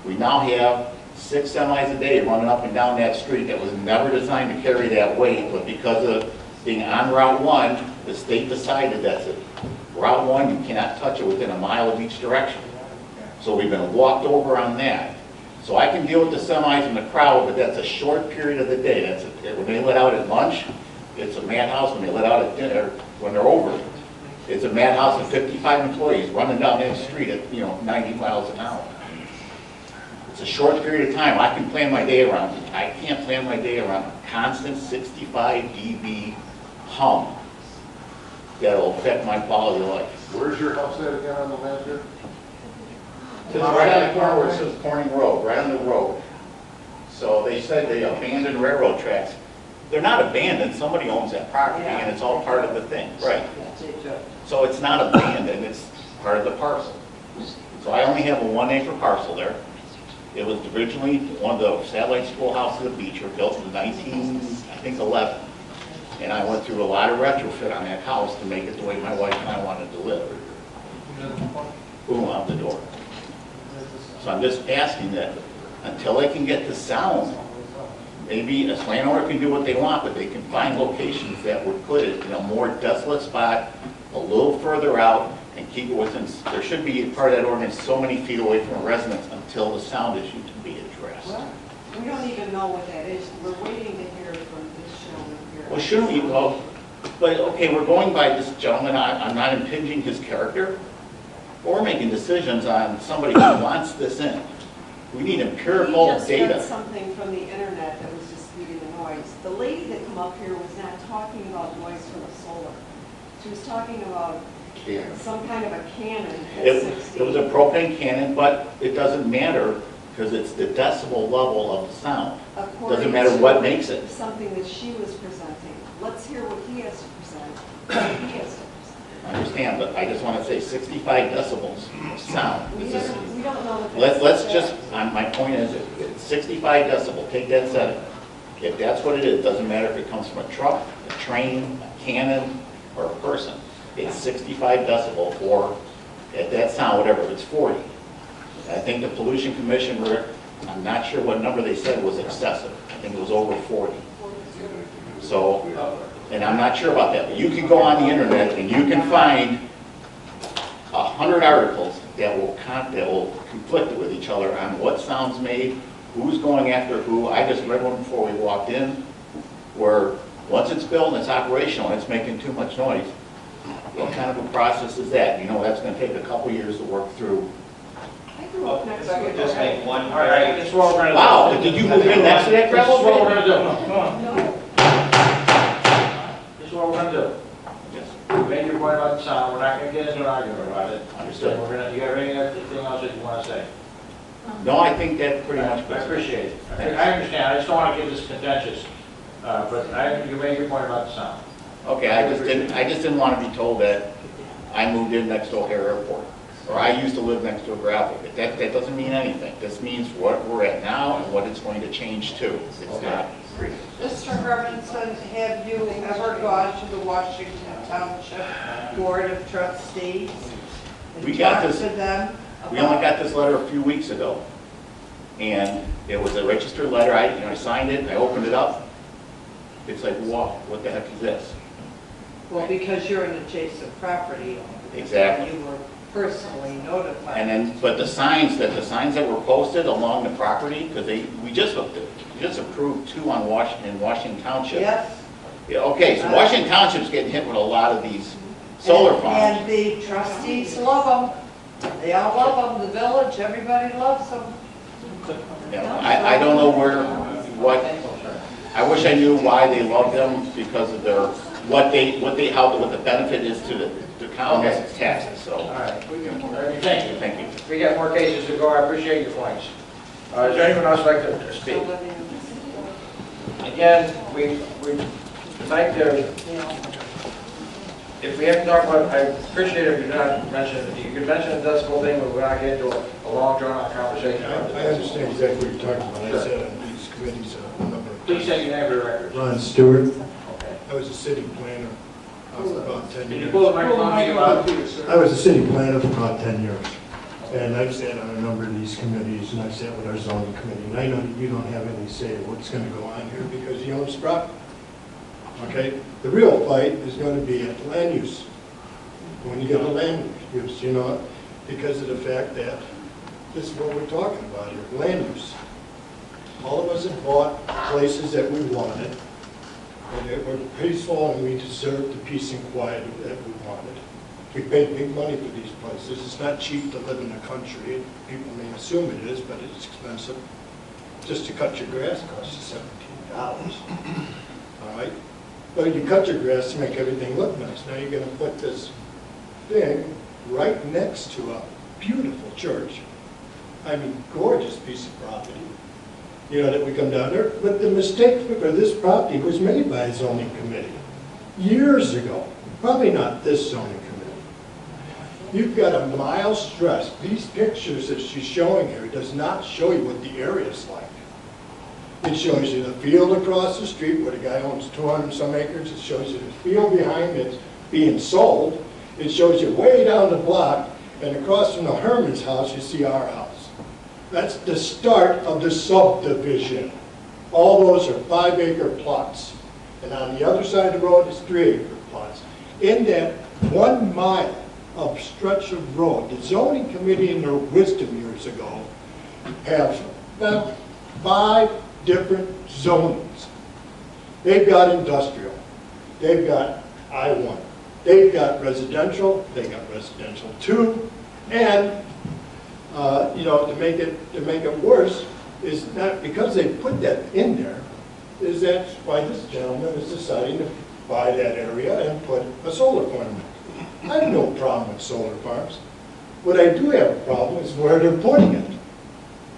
We now have 6 semis a day running up and down that street that was never designed to carry that weight, but because of being on Route 1, the state decided that's it. Route 1, you cannot touch it within a mile of each direction. So we've been walked over on that. So I can deal with the semis and the crowd, but that's a short period of the day. That's when they let out at lunch, it's a madhouse. When they let out at dinner, when they're over, it's a madhouse of 55 employees running down that street at 90 miles an hour. It's a short period of time. I can plan my day around it. I can't plan my day around a constant 65 dB hum that'll affect my quality of life. Where's your house at again on the land here? It's right on the corner where it says Corning Road, right on the road. So they said they abandoned railroad tracks. They're not abandoned, somebody owns that property and it's all part of the thing. Right. So it's not abandoned, it's part of the parcel. So I only have a 1-acre parcel there. It was originally one of the satellite schoolhouses of Beecher, built in 1911. And I went through a lot of retrofit on that house to make it the way my wife and I wanted to live. Boom, out the door. So I'm just asking that until they can get the sound, maybe a landowner can do what they want, but they can find locations that would put it in a more desolate spot, a little further out, and keep it within, there should be part of that ordinance so many feet away from a residence until the sound issue can be addressed. Well, we don't even know what that is. We're waiting to hear from this gentleman here. Well, shouldn't we, but okay, we're going by this gentleman, I'm not impinging his character. We're making decisions on somebody who wants this in. We need empirical We just data. read something from the internet that was disputing the noise. The lady that come up here was not talking about noise from a solar. She was talking about some kind of a cannon at It 60. was a propane cannon, but it doesn't matter because it's the decibel level of the sound. Doesn't matter what makes it. Something that she was presenting. Let's hear what he has to present. What he has to present. I understand, but I just want to say 65 decibels of sound. We don't know what that Let's just, my point is, it's 65 decibel, take that setting. If that's what it is, doesn't matter if it comes from a truck, a train, a cannon, or a person. It's 65 decibel, or at that sound, whatever, if it's 40. I think the Pollution Commission, I'm not sure what number they said was excessive. I think it was over 40. So, and I'm not sure about that, but you can go on the internet and you can find 100 articles that will conflict with each other on what sounds made, who's going after who. I just read one before we walked in, where once it's built and it's operational and it's making too much noise, what kind of a process is that? That's going to take a couple years to work through. If I could just make one. All right, this is what we're going to do. Wow, did you move in next to that gravel This is what we're pit? going to do. Come on. This is what we're going to do. You made your point about the sound, we're not going to get into an argument about it. Understood. You have anything else that you want to say? No, I think that pretty much. I appreciate it. I understand, I just don't want to get this contentious, but you made your point about the sound. Okay, I just didn't want to be told that I moved in next to O'Hare Airport, or I used to live next to a gravel pit. That doesn't mean anything. This means what we're at now and what it's going to change to. It's not. Mr. Hermanson, have you ever gone to the Washington Township Board of Trustees? We got talked this. to them? We only got this letter a few weeks ago, and it was a registered letter. I signed it. I opened it up. It's like, wow, what the heck is this? Well, because you're an adjacent property owner. Exactly. You were personally notified. And then, but the signs that were posted along the property, because we just approved 2 in Washington Township. Yes. Yeah, okay, so Washington Township's getting hit with a lot of these solar farms. And the trustees love them. They all love them. The village, everybody loves them. I don't know I wish I knew why they love them, because of what the benefit is to the county as taxes, so. All right. Thank you. Thank you. We got more cases to go, I appreciate your points. Is there anyone else like to speak? Again, we'd like to if we have to talk about, I appreciate it if you're not mentioning, you could mention the decibel thing, but we're not getting into a long drawn-out conversation about the I decibel. understand exactly what you're talking about. I sat on these committees a number of times. Please say your name for the record. Ron Stewart. Okay. I was a city planner for about 10 Can you years. pull the microphone to you out? I was a city planner for about 10 years. And I've sat on a number of these committees, and I've sat with our zoning committee. And I know that you don't have any say in what's going to go on here because you own this property. Okay? The real fight is going to be at the land use. When you get the land use, you know, because of the fact that this is what we're talking about here, land use. All of us have bought places that we wanted, and they were peaceful, and we deserved the peace and quiet that we wanted. We paid big money for these places. It's not cheap to live in the country. People may assume it is, but it's expensive. Just to cut your grass costs you $17. All right? But you cut your grass to make everything look nice. Now you're going to put this thing right next to a beautiful church. I mean, gorgeous piece of property. You know, that we come down there. But the mistake for this property was made by a zoning committee years ago. Probably not this zoning committee. You've got a mile stretch. These pictures that she's showing here does not show you what the area is like. It shows you the field across the street where the guy owns 200 some acres. It shows you the field behind it being sold. It shows you way down the block, and across from the Herman's house, you see our house. That's the start of the subdivision. All those are 5-acre plots. And on the other side of the road is 3-acre plots. In that 1 mile of stretch of road, the zoning committee in their wisdom years ago have about 5 different zonings. They've got industrial. They've got I-1. They've got residential. They got residential 2. And you know, to make it worse is not because they put that in there, is that's why this gentleman is deciding to buy that area and put a solar farm in. I have no problem with solar farms. What I do have a problem is where they're putting it.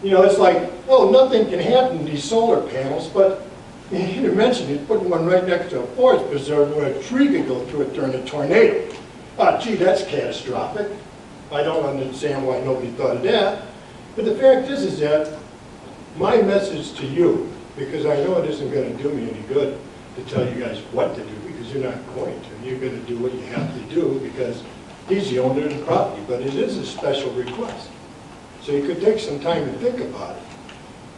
You know, it's like, oh, nothing can happen to these solar panels, but you mentioned he's putting one right next to a forest preserve where a tree could go through it during a tornado. Ah, gee, that's catastrophic. I don't understand why nobody thought of that. But the fact is that my message to you, because I know it isn't going to do me any good to tell you guys what to do, because you're not going to. You're going to do what you have to do because he's the owner of the property. But it is a special request. So you could take some time to think about it.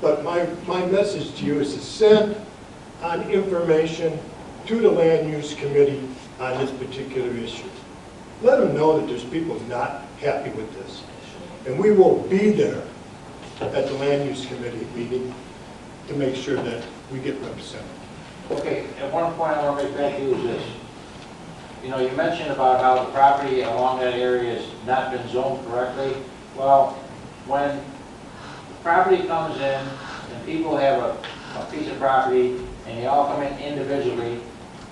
But my message to you is to send on information to the Land Use Committee on this particular issue. Let them know that there's people not happy with this. And we will be there at the Land Use Committee meeting to make sure that we get represented. Okay, at one point I want to make back to you is this. You know, you mentioned about how the property along that area has not been zoned correctly. Well, when property comes in and people have a piece of property and they all come in individually,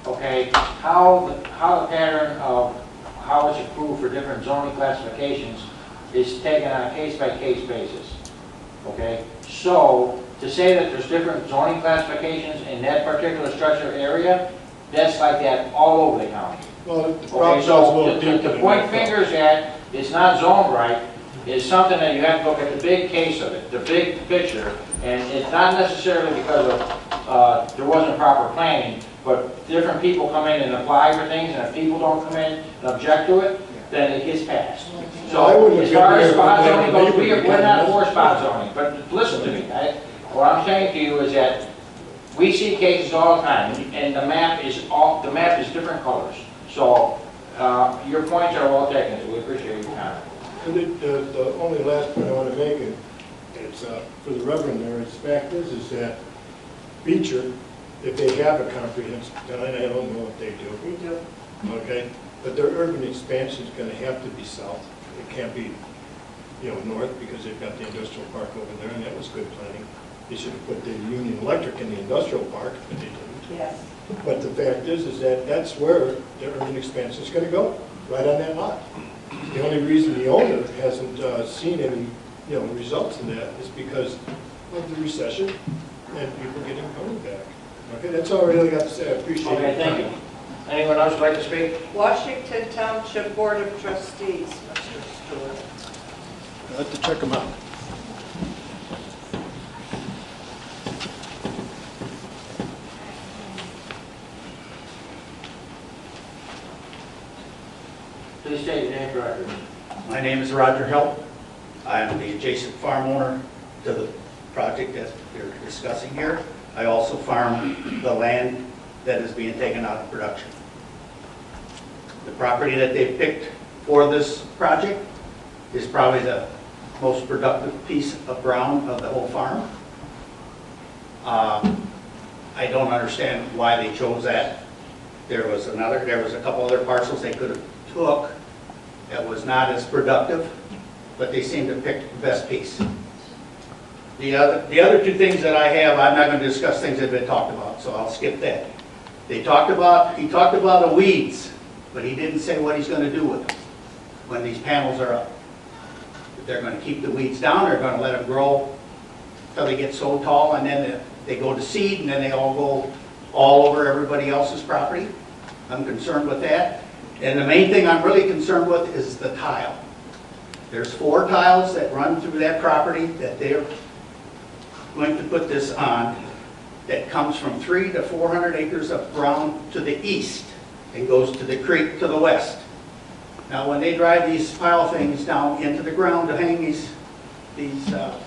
okay, how the pattern of how it's approved for different zoning classifications is taken on a case-by-case basis, okay? So, to say that there's different zoning classifications in that particular structure area, that's like that all over the county. Well, the Okay, so to point fingers at, it's not zoned right, is something that you have to look at the big case of it, the big picture, and it's not necessarily because of there wasn't proper planning, but different people come in and apply for things, and if people don't come in and object to it, then it gets passed. So as far as spot zoning goes, we're not for spot zoning, but listen to me. What I'm saying to you is that we see cases all the time, and the map is different colors. So your points are well taken, so we appreciate your comment. And the only last point I want to make is for the Reverend there, the fact is that Beecher, if they have a comprehensive plan, I don't know what they do. They do. Okay, but their urban expansion is going to have to be south. It can't be, you know, north because they've got the industrial park over there, and that was good planning. They should have put the Union Electric in the industrial park, but they didn't. Yes. But the fact is that that's where the urban expansion is going to go, right on that lot. The only reason the owner hasn't seen any, you know, results in that is because of the recession and people getting money back. Okay, that's all I really got to say. I appreciate it. Okay, thank you. Anyone else would like to speak? Washington Township Board of Trustees, Mr. Stewart. I'd like to check them out. Please state your name for record. My name is Roger Help. I am the adjacent farm owner to the project that we're discussing here. I also farm the land that is being taken out of production. The property that they picked for this project is probably the most productive piece of ground of the whole farm. I don't understand why they chose that. There was a couple other parcels they could have took that was not as productive, but they seemed to pick the best piece. The other two things that I have, I'm not going to discuss things that have been talked about, so I'll skip that. He talked about the weeds, but he didn't say what he's going to do with them when these panels are up. If they're going to keep the weeds down, they're going to let them grow until they get so tall, and then they go to seed, and then they all go all over everybody else's property. I'm concerned with that. And the main thing I'm really concerned with is the tile. There's 4 tiles that run through that property that they're going to put this on that comes from 300 to 400 acres of ground to the east and goes to the creek to the west. Now, when they drive these pile things down into the ground to hang these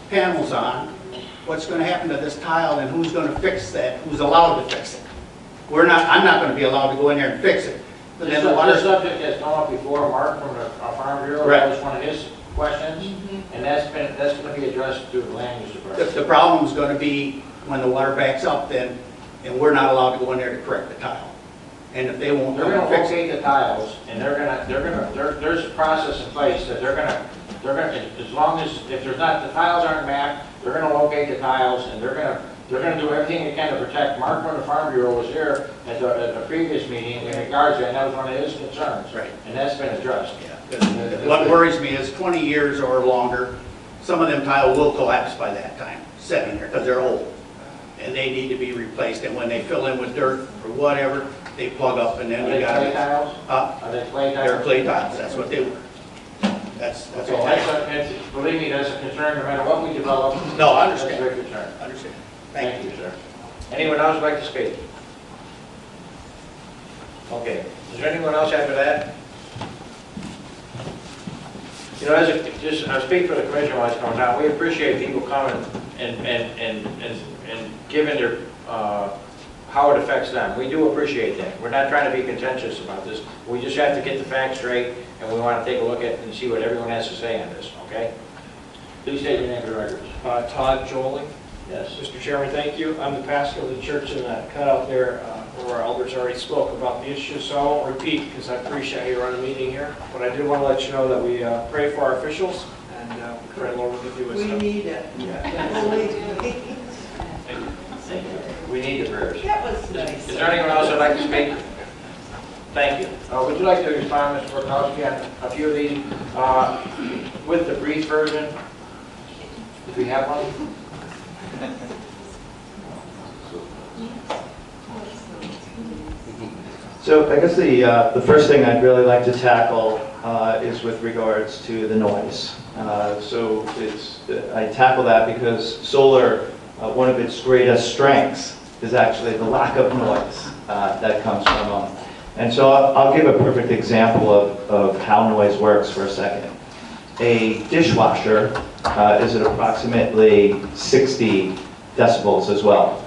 panels on, what's going to happen to this tile, and who's going to fix that? Who's allowed to fix it? I'm not going to be allowed to go in there and fix it. But then the water subject has come up before. Mark from the Farm Bureau, right. That was one of his questions, and that's going to be addressed through the land use department. The problem is going to be when the water backs up, and we're not allowed to go in there to correct the tile. And if they won't, They're going to locate the tiles, and there's a process in place that they're going to, as long as, if there's not, the tiles aren't mapped, they're going to locate the tiles, and they're going to do everything they can to protect. Mark from the Farm Bureau was here at the previous meeting in regards to that, and that was one of his concerns. Right. And that's been addressed. Yeah. What worries me is 20 years or longer, some of them tile will collapse by that time, sitting there, because they're old. And they need to be replaced, and when they fill in with dirt or whatever, they plug up, and then you got Are they clay tiles? Are they clay tiles? They're clay tiles, that's what they were. That's Okay, all I have. believe me, that's a concern no matter what we develop. No, I understand. That's a big concern. I understand. Thank you, sir. Anyone else like to speak? Okay, is there anyone else after that? You know, I speak for the commission while it's going down. We appreciate people coming and giving their, how it affects them. We do appreciate that. We're not trying to be contentious about this. We just have to get the facts straight, and we want to take a look at it and see what everyone has to say on this, okay? Please state your name for the record. Todd Jolie. Yes. Mr. Chairman, thank you. I'm the pastor of the church in that cutout there where our elders already spoke about the issue, so I won't repeat because I appreciate you running a meeting here. But I did want to let you know that we pray for our officials and we pray the Lord will do wisdom. We need it. We need the prayers. That was nice. Is there anyone else that'd like to speak? Thank you. Would you like to respond, Mr. Borkowski, on a few of these with the brief version? If we have one? So I guess the first thing I'd really like to tackle is with regards to the noise. I tackle that because solar, one of its greatest strengths is actually the lack of noise that comes from them. And so I'll give a perfect example of how noise works for a second. A dishwasher is at approximately 60 decibels as well.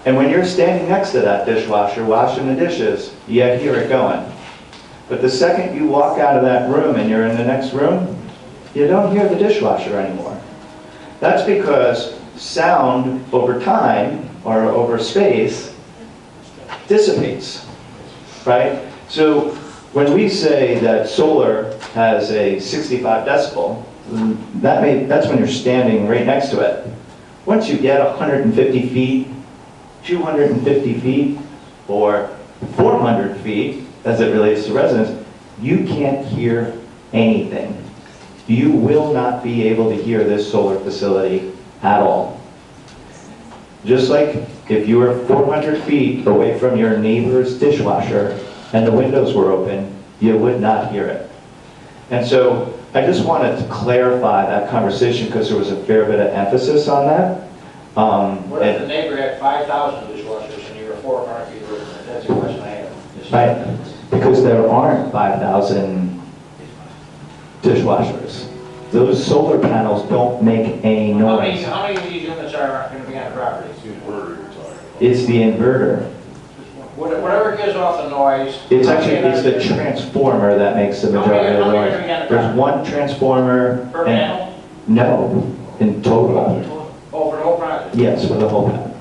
And when you're standing next to that dishwasher washing the dishes, you hear it going. But the second you walk out of that room and you're in the next room, you don't hear the dishwasher anymore. That's because sound over time or over space dissipates, right? So when we say that solar has a 65 decibel, that's when you're standing right next to it. Once you get 150 feet, 250 feet, or 400 feet, as it relates to residents, you can't hear anything. You will not be able to hear this solar facility at all. Just like if you were 400 feet away from your neighbor's dishwasher and the windows were open, you would not hear it. And so I just wanted to clarify that conversation because there was a fair bit of emphasis on that. What if the neighbor had 5,000 dishwashers and you were 400 feet away from it? That's the question I have. Right, because there aren't 5,000 dishwashers. Those solar panels don't make any noise. How many of these units are going to be on the property? It's the inverter. Whatever gives off the noise. It's the transformer that makes the majority of the noise. There's one transformer. Per panel? No, in total. Oh, for the whole project? Yes, for the whole panel.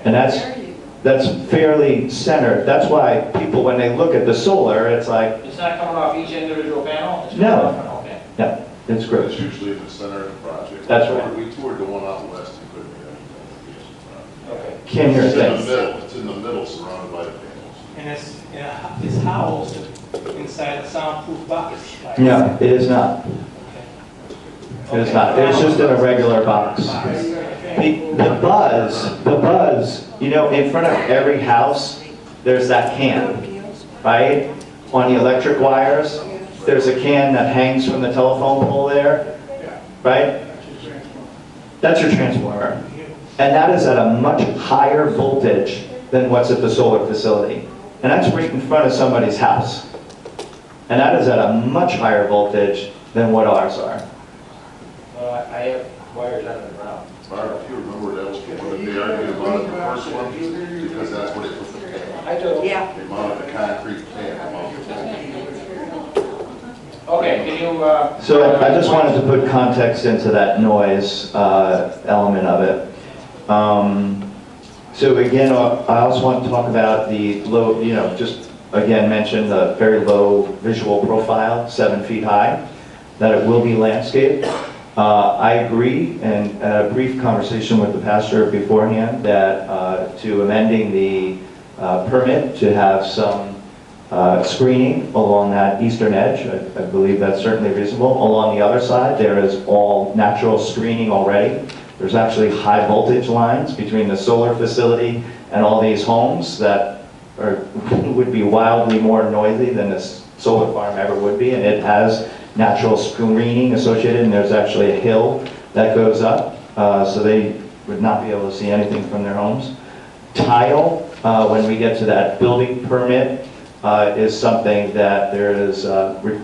And that's fairly centered. That's why people, when they look at the solar, it's like, It's not coming off each individual panel? It's No. coming off- Okay. no, it's great. It's usually in the center of the project. That's right. We toured the one out west and couldn't hear anything. Okay. Can't hear a It's in the thing. middle, it's in the middle surrounded by the panels. And it's housed inside a soundproof box. like- No, it is not. It is not. It's just in a regular box. The buzz, you know, in front of every house, there's that can, right? On the electric wires, there's a can that hangs from the telephone pole there, right? That's your transformer. And that is at a much higher voltage than what's at the solar facility. And that's right in front of somebody's house. And that is at a much higher voltage than what ours are. I have wires under the ground. Mark, if you remember, that was one that they argued about the first one, because that's what it was. I do. Yeah. They mounted the concrete can, they mounted the Okay, can you, So I just wanted to put context into that noise element of it. So again, I also want to talk about the low, you know, just again mention the very low visual profile, 7 feet high, that it will be landscaped. I agree, and a brief conversation with the pastor beforehand, that to amending the permit to have some screening along that eastern edge. I believe that's certainly reasonable. Along the other side, there is all natural screening already. There's actually high voltage lines between the solar facility and all these homes that would be wildly more noisy than this solar farm ever would be, and it has natural screening associated, and there's actually a hill that goes up, so they would not be able to see anything from their homes. Tile, when we get to that building permit, is something that there is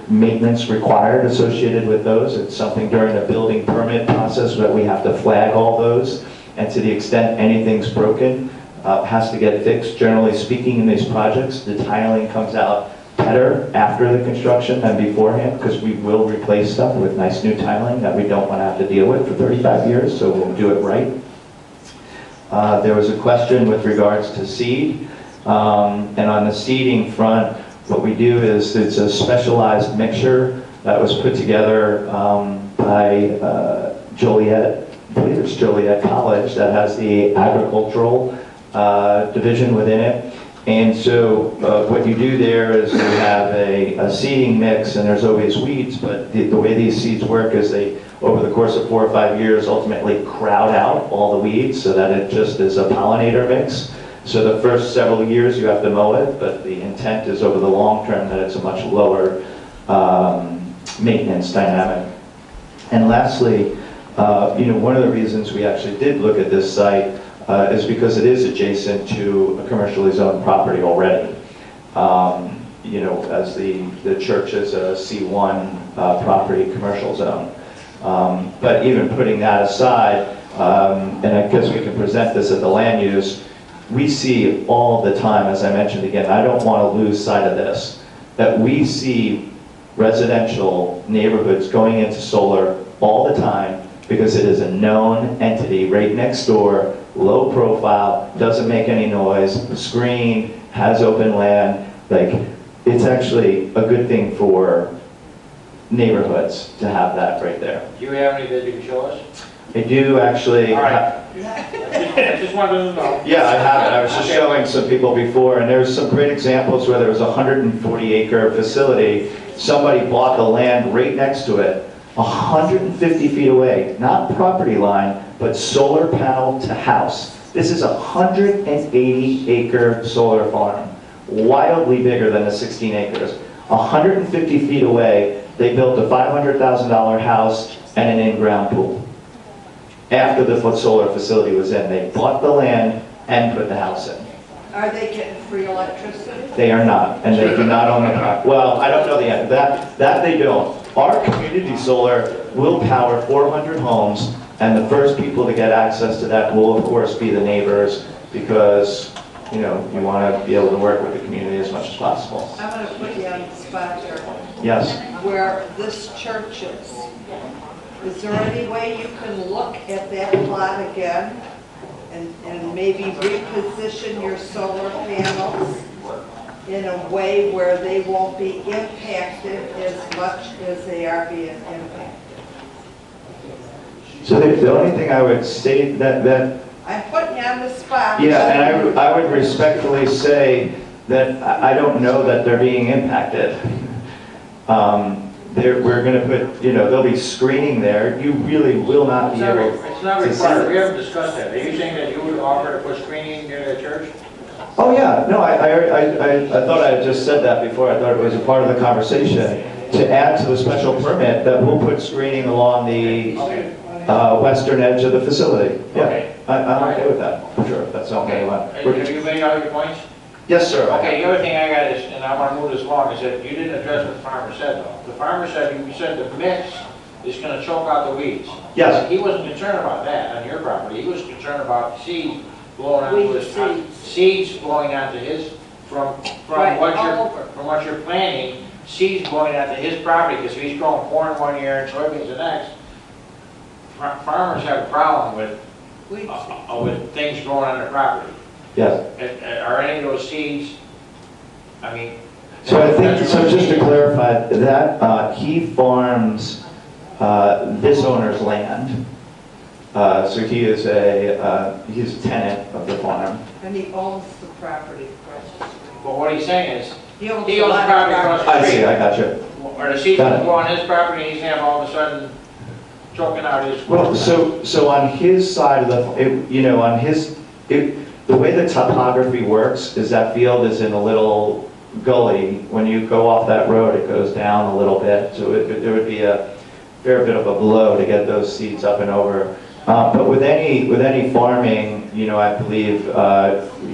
maintenance required associated with those. It's something during the building permit process that we have to flag all those, and to the extent anything's broken, has to get fixed. Generally speaking, in these projects, the tiling comes out better after the construction than beforehand, because we will replace stuff with nice new tiling that we don't want to have to deal with for 35 years, so we'll do it right. There was a question with regards to seed. And on the seeding front, what we do is it's a specialized mixture that was put together by Joliet, I believe it's Joliet College, that has the agricultural division within it. And so what you do there is you have a seeding mix, and there's always weeds, but the way these seeds work is they, over the course of 4 or 5 years, ultimately crowd out all the weeds so that it just is a pollinator mix. So the first several years you have to mow it, but the intent is over the long term that it's a much lower maintenance dynamic. And lastly, one of the reasons we actually did look at this site is because it is adjacent to a commercially zoned property already. As the church is a C1 property commercial zone. But even putting that aside, and I guess we can present this at the land use, we see all the time, as I mentioned again, I don't want to lose sight of this, that we see residential neighborhoods going into solar all the time because it is a known entity right next door, low profile, doesn't make any noise, screened, has open land. Like, it's actually a good thing for neighborhoods to have that right there. do you have any that you can show us? I do actually. All right. I just wanted to know. Yeah, I have it. I was just showing some people before, and there's some great examples where there was a 140-acre facility. Somebody bought the land right next to it, 150 feet away, not property line, but solar panel to house. This is a 180-acre solar farm, wildly bigger than the 16 acres. 150 feet away, they built a $500,000 house and an in-ground pool. After the solar facility was in, they bought the land and put the house in. Are they getting free electricity? They are not, and they do not own the property. Well, I don't know the answer. That they don't. Our community solar will power 400 homes, and the first people to get access to that will, of course, be the neighbors, because, you know, you want to be able to work with the community as much as possible. I'm going to put you on the spot here. Yes. Where this church is there any way you can look at that plot again and maybe reposition your solar panels in a way where they won't be impacted as much as they are being impacted? So the only thing I would say that I'm putting you on the spot. yeah, and I would respectfully say that I don't know that they're being impacted. We're going to put, you know, there'll be screening there. You really will not be able It's not to see required, it. we haven't discussed that. Are you saying that you would offer to put screening near the church? Oh, yeah, no, I thought I had just said that before. I thought it was a part of the conversation. To add to the special permit, that we'll put screening along the western edge of the facility. Yeah, Okay. I'm okay with that, for sure, if that's something you want. Have you made all your points? Yes, sir. I Okay, have. the other thing I got is, and I want to move this along, is that you didn't address what the farmer said though. The farmer said, you said the mix is going to choke out the weeds. Yes. He wasn't concerned about that on your property. He was concerned about seeds blowing onto his, Seeds. seeds blowing onto his, from Right, what all you're, over. from what you're planting, seeds blowing onto his property, because if he's growing corn one year and soybeans the next, farmers have a problem with things growing on their property. Yes. Are any of those seeds, I mean... So I think, so just to clarify, that he farms this owner's land. So he is he's a tenant of the farm. And he owns the property. But what he's saying is, He owns he a owns lot of property across the I street. see, I got you. Or the seeds Got it. will go on his property, and he's gonna have all of a sudden choking out his... Well, so on his side of the way the topography works is that field is in a little gully. When you go off that road, it goes down a little bit, so it would be a fair bit of a blow to get those seeds up and over. But with any farming, you know, I believe,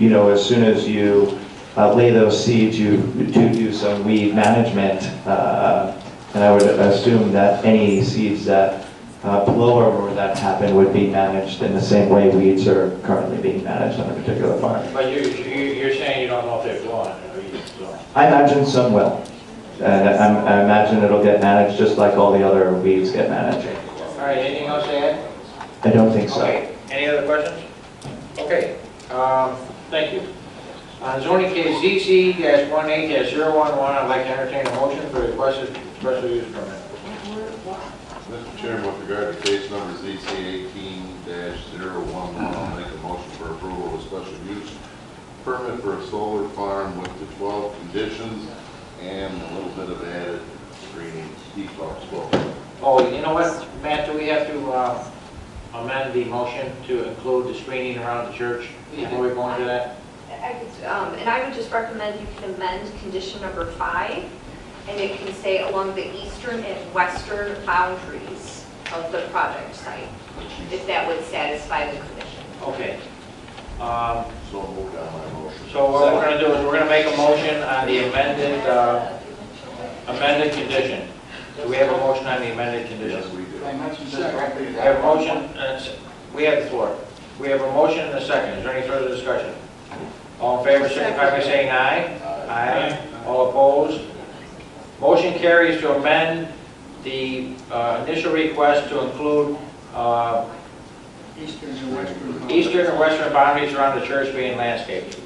you know, as soon as you lay those seeds, you do some weed management, and I would assume that any seeds that blow over that happen would be managed in the same way weeds are currently being managed on a particular farm. But you're saying you don't know if they're blowing it, or you don't? I imagine some will. And I imagine it'll get managed just like all the other weeds get managed. All right, anything else to add? I don't think so. Okay, any other questions? Okay, thank you. On zoning case ZC-18-011, I'd like to entertain a motion for the requested special use permit. Mr. Chairman, with regard to case number ZC 18-011, I'll make a motion for approval of a special use permit for a solar farm with the 12 conditions and a little bit of added screening he talks about. Oh, you know what, Matt, do we have to amend the motion to include the screening around the church before we go into that? And I would just recommend you can amend condition number 5, and it can say along the eastern and western boundaries of the project site, if that would satisfy the commission. Okay. So moved on my motion. So what we're going to do is we're going to make a motion on the amended condition. Do we have a motion on the amended condition? Yes, we do. We have a motion, we have the floor. We have a motion and a second. Is there any further discussion? All in favor, signify by saying aye. Aye. All opposed? Motion carries to amend the initial request to include Eastern and western boundaries around the church being landscaped.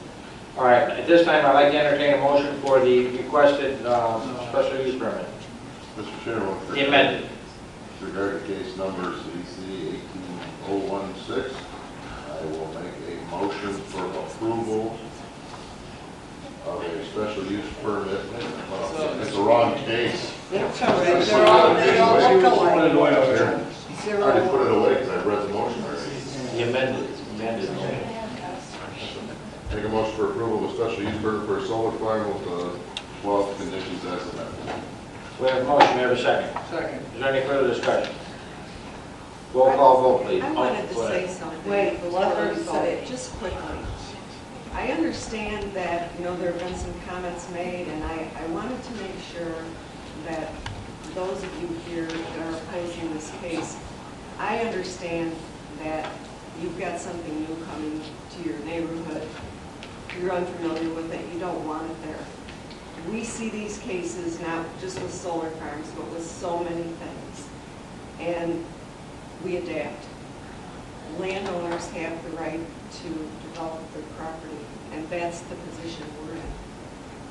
All right, at this time, I'd like to entertain a motion for the requested special use permit. Mr. Chairman, The amended. with regard to case number ZC 18016, I will make a motion for approval of a special use permit. Well, it's the wrong case. It's all right, they all look alike. I already put it away because I read the motion already. The amended motion. Make a motion for approval of a special use permit for a solar farm with 12 conditions as amended. We have a motion, we have a second. Second. Is there any further discussion? Roll call vote, please. I wanted to Go ahead. say something. Wait, before let her we vote, say. just quickly. I understand that, there have been some comments made, and I wanted to make sure that those of you here that are opposing this case, I understand that you've got something new coming to your neighborhood. You're unfamiliar with it, you don't want it there. We see these cases not just with solar farms, but with so many things. And we adapt. Landowners have the right to develop their property, and that's the position we're in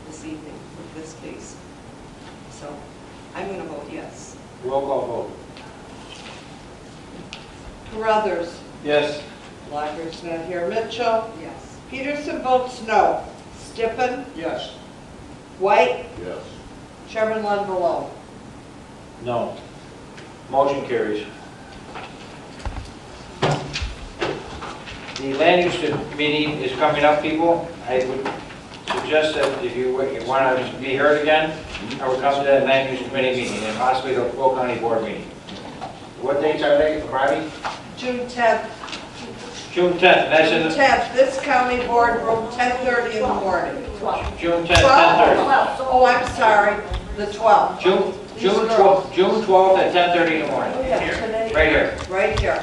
this evening with this case. So I'm going to vote yes. Roll call vote. Carruthers. Yes. Blocker's not here. Mitchell. Yes. Peterson votes no. Stippen. Yes. White. Yes. Chairman Lunderloh. No. Motion carries. The land use committee is coming up, people. I would suggest that if you want to be heard again, I would come to that land use committee meeting and possibly the full county board meeting. What dates are they, Friday? June 10th. June 10th, that's in June the, 10th, this county board room, 10:30 in the morning. June 10th, 10:30. Oh, I'm sorry, the 12th. June 12th at 10:30 in the morning. Right here. Right here.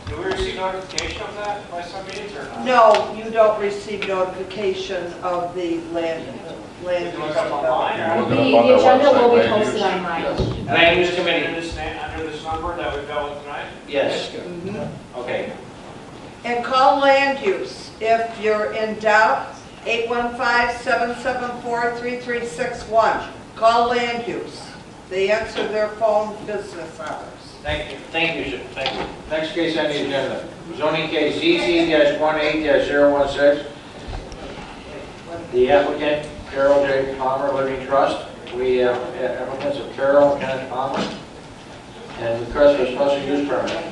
Do we receive notification of that by some means or not? No, you don't receive notification of the land You can look up online or? Look The it up on their agenda will be website, land posted use. online. Yes. Land use committee, Under this number that we've dealt with tonight? yes. Mhm. Okay. And call land use. If you're in doubt, 815-774-3361. Call land use. They answer their phone business hours. Thank you, sir. Thank you. Next case on the agenda, zoning case ZC-18-016. The applicant, Carol J. Palmer Living Trust. We have applicants of Carol and Kenneth Palmer, and request for a special use permit.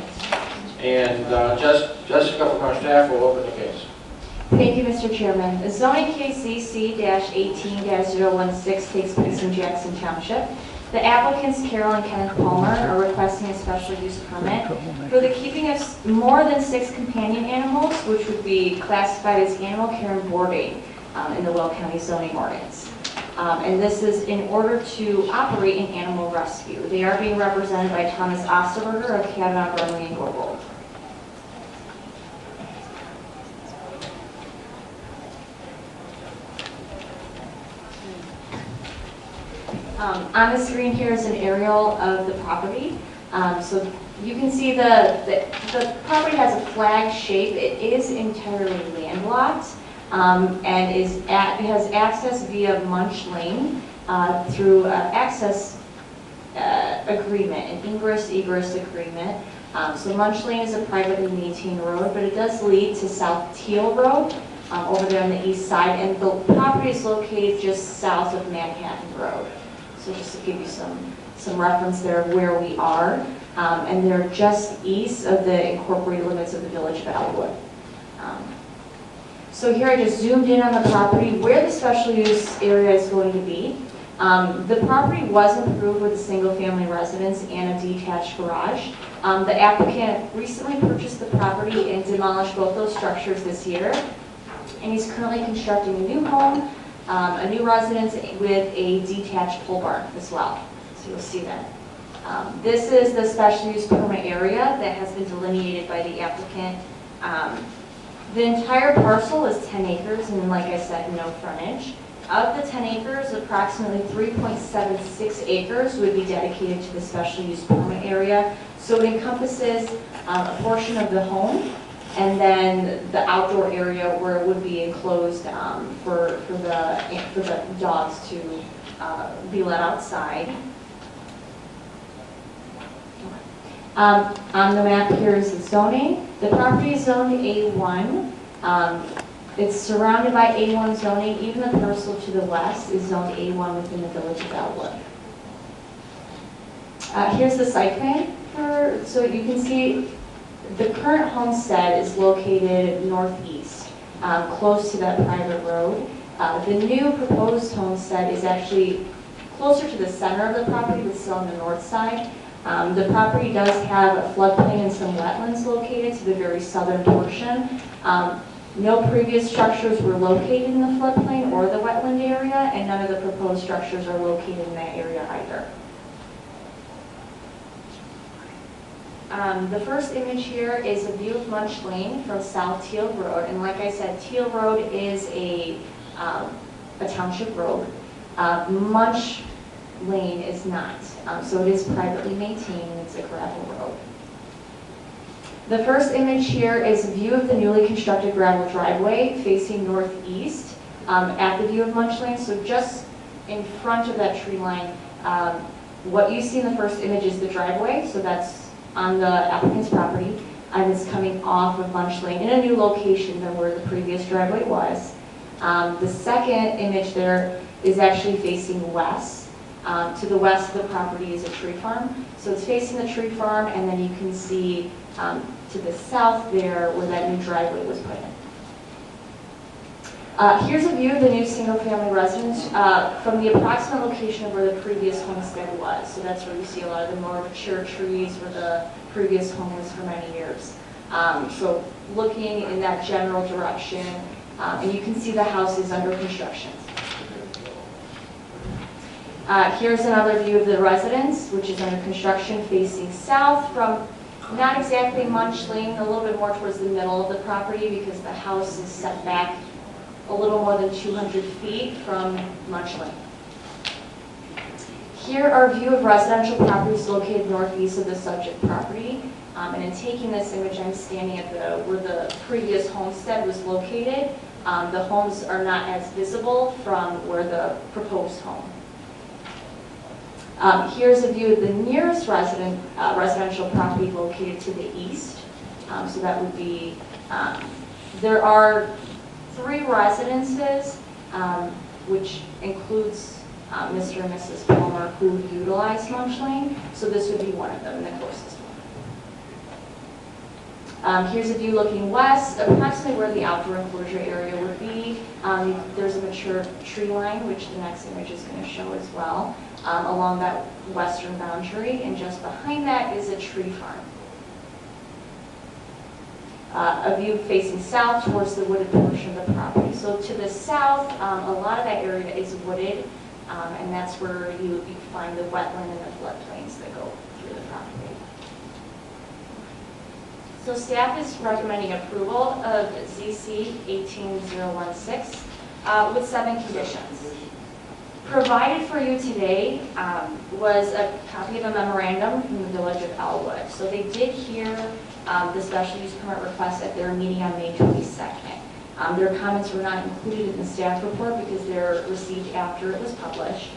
And Jessica from our staff will open the case. Thank you, Mr. Chairman. The zoning case ZC-18-016 takes place in Jackson Township. The applicants, Carol and Kenneth Palmer, are requesting a special use permit for the keeping of more than 6 companion animals, which would be classified as animal care and boarding in the Will County zoning ordinance. And this is in order to operate an animal rescue. They are being represented by Thomas Osterberger of Kavanaugh, Brumley, and Gold. On the screen here is an aerial of the property. So you can see the property has a flag shape. It is entirely landlocked and it has access via Munch Lane through access agreement, an ingress-egress agreement. So Munch Lane is a privately maintained road, but it does lead to South Teal Road over there on the east side, and the property is located just south of Manhattan Road. So just to give you some reference there of where we are. And they're just east of the incorporated limits of the village of Elwood. So here I just zoomed in on the property where the special use area is going to be. The property was improved with a single family residence and a detached garage. The applicant recently purchased the property and demolished both those structures this year. And he's currently constructing a new home, a new residence with a detached pole barn as well. So you'll see that. This is the special use permit area that has been delineated by the applicant. The entire parcel is 10 acres and like I said, no frontage. Of the 10 acres, approximately 3.76 acres would be dedicated to the special use permit area. So it encompasses a portion of the home and then the outdoor area where it would be enclosed for the dogs to be let outside. On the map here is the zoning. The property is zoned A1. It's surrounded by A1 zoning. Even the parcel to the west is zoned A1 within the village of Elwood. Here's the site plan. So you can see the current homestead is located northeast. close to that private road. The new proposed homestead is actually closer to the center of the property, but still on the north side. The property does have a floodplain and some wetlands located to the very southern portion. No previous structures were located in the floodplain or the wetland area, and none of the proposed structures are located in that area either. The first image here is a view of Munch Lane from South Teal Road, and like I said, Teal Road is a township road. Munch Lane is not, so it is privately maintained and it's a gravel road. The first image here is a view of the newly constructed gravel driveway facing northeast at the view of Munch Lane. So just in front of that tree line, what you see in the first image is the driveway. So that's on the applicant's property, and it's coming off of Munch Lane in a new location than where the previous driveway was. The second image there is actually facing west. To the west of the property is a tree farm. So it's facing the tree farm, and then you can see to the south there where that new driveway was put in. Here's a view of the new single-family residence from the approximate location of where the previous homestead was. So that's where you see a lot of the more mature trees where the previous home was for many years. So looking in that general direction, and you can see the house is under construction. Here's another view of the residence, which is under construction facing south from not exactly Munch Lane, a little bit more towards the middle of the property because the house is set back a little more than 200 feet from Munch Lane. Here are a view of residential properties located northeast of the subject property. And in taking this image, I'm standing at where the previous homestead was located. The homes are not as visible from where the proposed home. Here's a view of the nearest residential property located to the east. So that would be, there are 3 residences, which includes Mr. and Mrs. Palmer, who utilize Munch Lane. So this would be one of them, the closest one. Here's a view looking west, approximately where the outdoor enclosure area would be. There's a mature tree line, which the next image is going to show as well, along that western boundary, and just behind that is a tree farm. A view facing south towards the wooded portion of the property. So to the south, a lot of that area is wooded, and that's where you find the wetland and the floodplains that go through the property. So staff is recommending approval of ZC 18016 with 7 conditions. Provided for you today was a copy of a memorandum from the Village of Elwood. So they did hear the special use permit request at their meeting on May 22nd. Their comments were not included in the staff report because they're received after it was published.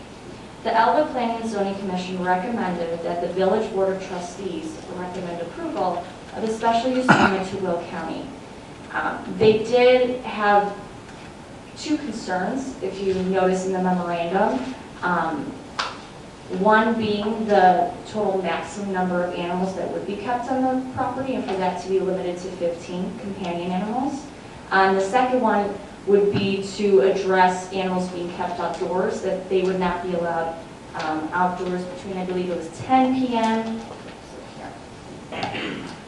The Elwood Planning and Zoning Commission recommended that the Village Board of Trustees recommend approval of a special use permit to Will County. They did have 2 concerns, if you notice in the memorandum. One being the total maximum number of animals that would be kept on the property, and for that to be limited to 15 companion animals. The second one would be to address animals being kept outdoors, that they would not be allowed outdoors between, I believe it was 10 p.m.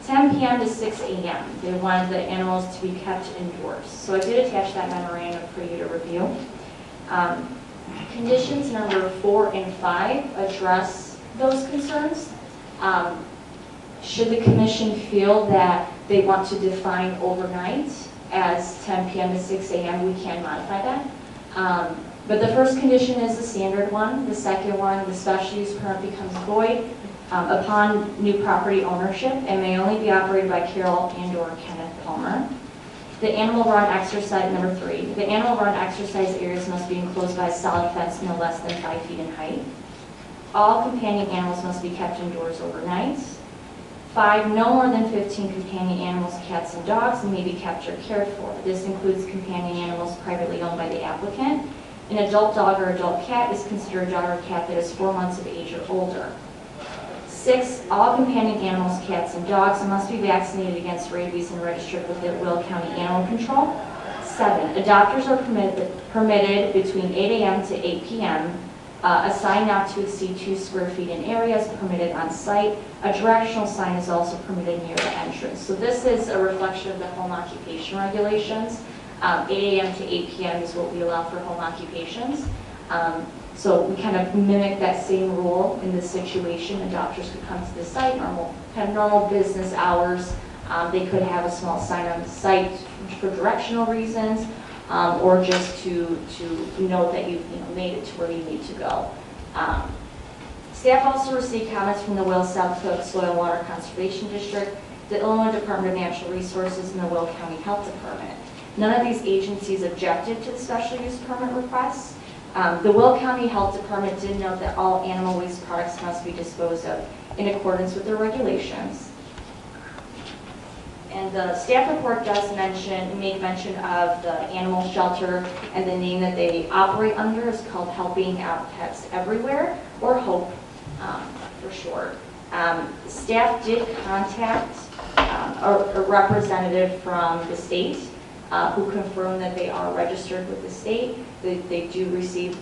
10 p.m. to 6 a.m. They wanted the animals to be kept indoors. So I did attach that memorandum for you to review. Conditions number 4 and 5 address those concerns. Should the commission feel that they want to define overnight as 10 p.m. to 6 a.m., we can modify that. But the first condition is the standard one. The second one, the special use permit becomes void upon new property ownership and may only be operated by Carol and/or Kenneth Palmer. The animal run exercise, number 3, the animal run exercise areas must be enclosed by a solid fence no less than 5 feet in height. All companion animals must be kept indoors overnight. 5, no more than 15 companion animals, cats and dogs, may be kept or cared for. This includes companion animals privately owned by the applicant. An adult dog or adult cat is considered a dog or cat that is 4 months of age or older. 6, all companion animals, cats and dogs, must be vaccinated against rabies and registered with the Will County Animal Control. 7, adopters are permitted between 8 a.m. to 8 p.m. A sign not to exceed 2 square feet in area is permitted on site. A directional sign is also permitted near the entrance. So this is a reflection of the home occupation regulations. 8 a.m. to 8 p.m. is what we allow for home occupations. So we kind of mimic that same rule in this situation. Adopters could come to the site, normal business hours. They could have a small sign on the site for directional reasons, or just to note that you've made it to where you need to go. Staff also received comments from the Will South Cook Soil and Water Conservation District, the Illinois Department of Natural Resources, and the Will County Health Department. None of these agencies objected to the special use permit request. The Will County Health Department did note that all animal waste products must be disposed of in accordance with their regulations. And the staff report does make mention of the animal shelter, and the name that they operate under is called Helping Out Pets Everywhere, or HOPE for short. Staff did contact a representative from the state who confirmed that they are registered with the state. They do receive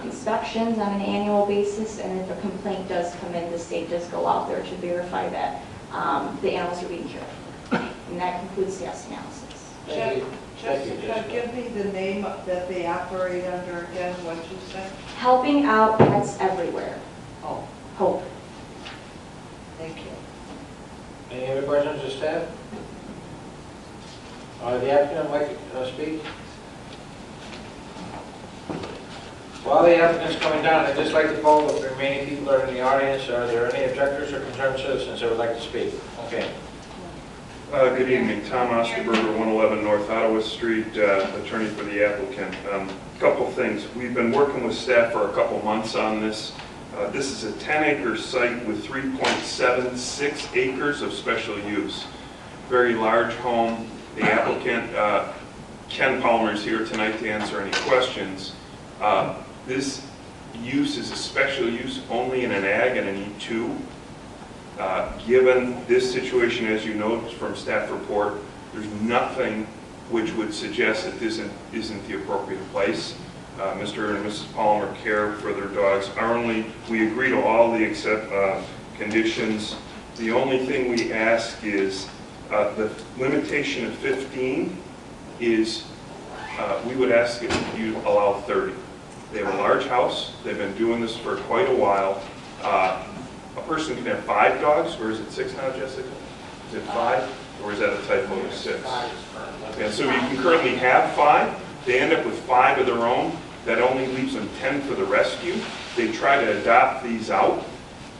inspections on an annual basis, and if a complaint does come in, the state does go out there to verify that the animals are being cared for. And that concludes staff's analysis. Jessica, give me the name that they operate under again, what you said? Helping Out Pets Everywhere. Oh. HOPE. Thank you. Any other questions of staff? The applicant would like to speak? While the applicant's coming down, I'd just like to poll the remaining people that are in the audience. Are there any objectors or concerned citizens that would like to speak? Okay. Good evening, Tom Oscarberger, 111 North Ottawa Street, attorney for the applicant. Couple things. We've been working with staff for a couple months on this. This is a 10-acre site with 3.76 acres of special use. Very large home. The applicant, Ken Palmer, is here tonight to answer any questions. This use is a special use only in an ag and an E2. Given this situation, as you note from staff report, there's nothing which would suggest that this isn't the appropriate place. Mr. and Mrs. Palmer care for their dogs. We agree to all the conditions. The only thing we ask is the limitation of 15 is, we would ask if you allow 30. They have a large house. They've been doing this for quite a while. A person can have 5 dogs, or is it 6 now, Jessica? Is it 5, or is that a typo of 6? And so you can currently have 5. They end up with 5 of their own. That only leaves them 10 for the rescue. They try to adopt these out,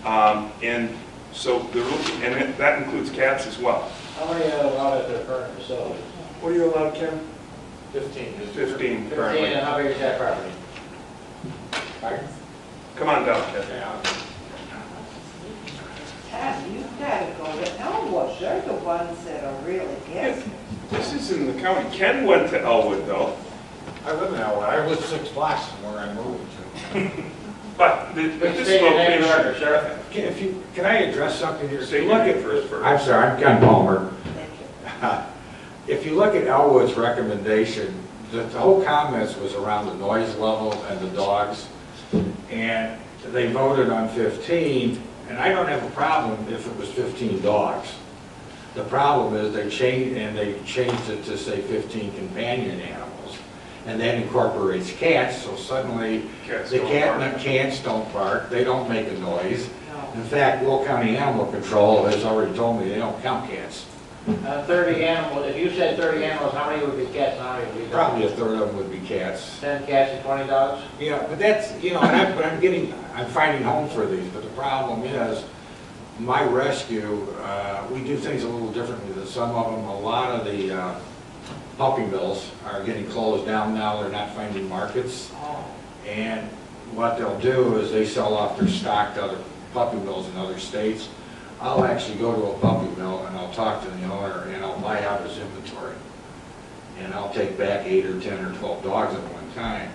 and so they're looking, and that includes cats as well. How many are allowed at their current facility? What are you allowed, Kim? 15. 15 currently. 15, and how big is that property? Pardon? Come on down, Ken. Ted, you've got to go to Elmwood. They're the ones that are really guessing. This is in the county. Ken went to Elwood, though. I live in Elwood. I live 6 blocks from where I moved to. But this location... Can I address something here? Say your name first. I'm sorry, I'm Ken Palmer. If you look at Elwood's recommendation, the whole comments was around the noise level and the dogs, and they voted on 15, and I don't have a problem if it was 15 dogs. The problem is they changed it to say 15 companion animals, and that incorporates cats, so suddenly cats don't bark, they don't make a noise. In fact, Will County Animal Control has already told me they don't count cats. 30 animals, if you said 30 animals, how many would be cats and how many would be dogs? Probably a third of them would be cats. 10 cats and 20 dogs? Yeah, but that's, I'm finding homes for these, but the problem is, my rescue, we do things a little differently than some of them. A lot of the puppy mills are getting closed down now, they're not finding markets. And what they'll do is they sell off their stock to other puppy mills in other states. I'll actually go to a puppy mill and I'll talk to the owner and I'll buy out his inventory. And I'll take back 8 or 10 or 12 dogs at one time.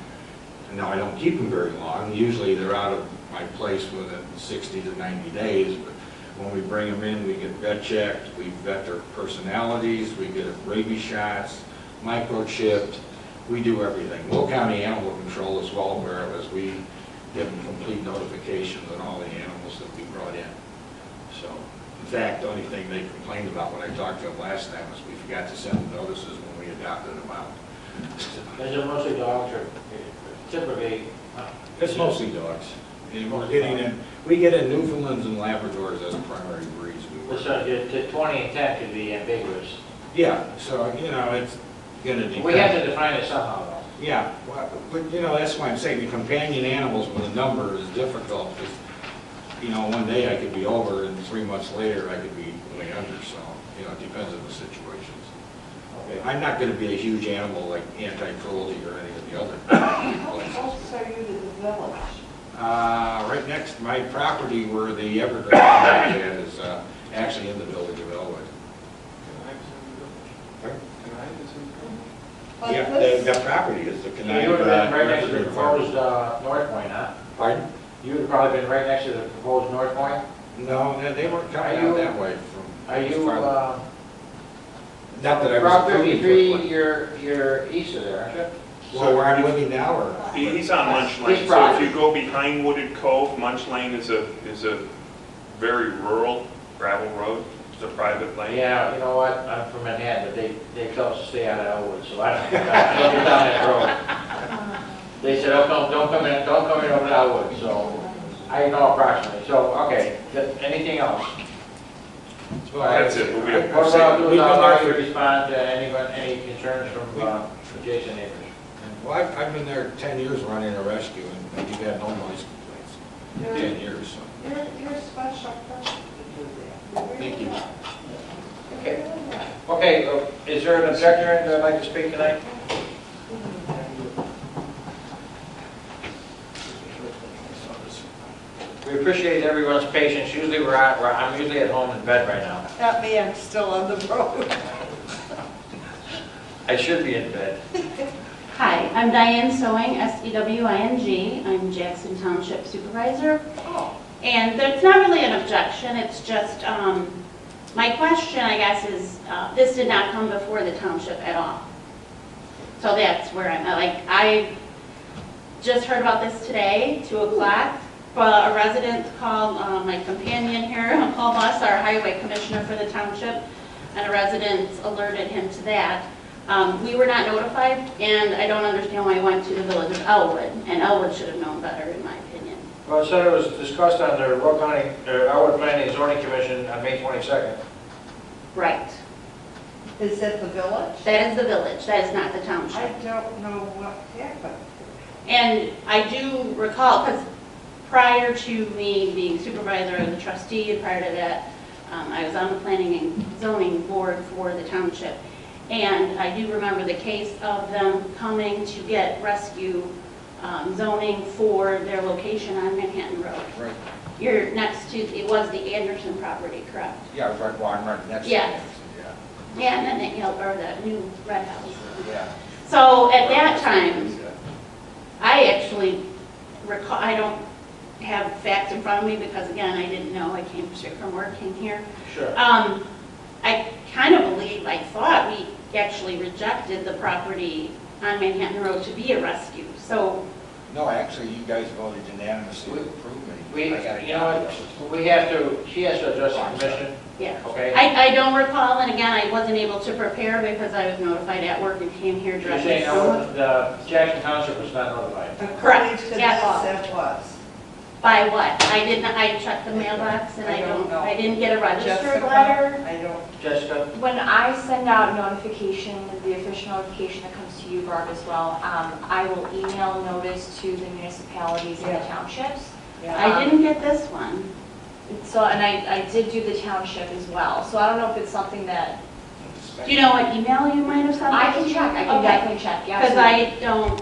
And now I don't keep them very long. Usually they're out of my place within 60 to 90 days. But when we bring them in, we get vet checked, we vet their personalities, we get rabies shots, microchipped. We do everything. Will County Animal Control is well aware of us. We give them complete notifications on all the animals that we brought in. So, in fact, the only thing they complained about when I talked to them last time was we forgot to send them notices when we adopted them out. Is it mostly dogs or typically? It's mostly dogs. And we're getting in, we get in Newfoundlands and Labradors as primary breeds. We work. So the 20 and 10 could be ambiguous. Yeah, so, you know, it's gonna depend. We have to define it somehow, though. Yeah, well, but, you know, that's why I'm saying the companion animals with a number is difficult, because, you know, one day I could be over, and 3 months later I could be way under, so, you know, it depends on the situations. Okay. I'm not gonna be a huge animal like anti-cruelty or any of the other How places. close are you to the village? Right next to my property where the Evergreen is actually in the village of Elwood. Yeah, the property is the So you would have been right next to the proposed North Point, huh? Pardon? You would have probably been right next to the proposed North Point? No, they weren't coming out that way from. Are you, Not that I was Route approving 33, for. you're east of there, aren't you? So where I'm living now, or? He's on Munch Lane, He's so if private. you go behind Wooded Cove, Munch Lane is a very rural gravel road, it's a private lane. Yeah, you know what, I'm from Manhattan, but they tell us to stay out of Elwood, so I don't get down that road. They said, oh, don't come in over to Elwood, so I know approximately. So, okay, anything else? That's it. We'll be- What about, We've been allow you there to respond to any concerns from adjacent neighbors? Well, I've been there 10 years running a rescue, and we've had no noise complaints. 10 years, so. You're a special person to do that. Thank you. Okay. Okay, is there an objector that'd like to speak tonight? We appreciate everyone's patience. Usually I'm usually at home in bed right now. Not me, I'm still on the road. I should be in bed. Hi, I'm Diane Sewing, S-E-W-I-N-G. I'm Jackson Township Supervisor. And it's not really an objection, it's just, my question, I guess, is, this did not come before the township at all. So that's where I'm at. Like, I just heard about this today, 2 o'clock. A resident called, my companion here, called us, our highway commissioner for the township, and a resident alerted him to that. We were not notified, and I don't understand why I went to the village of Elwood, and Elwood should have known better, in my opinion. Well, it said it was discussed on the Will County, Elwood Planning and Zoning Commission on May 22nd. Right. Is that the village? That is the village, that is not the township. I don't know what happened. And I do recall, because prior to me being supervisor and the trustee, and prior to that, I was on the planning and zoning board for the township. And I do remember the case of them coming to get rescue zoning for their location on Manhattan Road. Right. You're next to, it was the Anderson property, correct? Yeah, well, I'm right next to it. Yes. Yeah. Yeah, and then, or the new red house. Yeah. So at that time, I actually recall, I don't have facts in front of me because again, I didn't know, I came straight from working here. Sure. I kind of believe, I thought we actually rejected the property on Manhattan Road to be a rescue, so. No, actually, you guys voted unanimously to approve me. You know what, we have to, she has to address the commission. Yeah. Okay. I don't recall, and again, I wasn't able to prepare because I was notified at work and came here You're directly. saying the Jackson Township was not notified? According to this, Yes. it was. By what? I didn't, I checked the mailbox and I don't know. I didn't get a registered Jessica? letter. I don't. Jessica? When I send out notification, the official notification that comes to you, Barb, as well, I will email notice to the municipalities and the townships. I didn't get this one. So, and I did do the township as well. So I don't know if it's something that, Do you know what email you might have sent? I can check, I can Okay. definitely check, yeah. Because I don't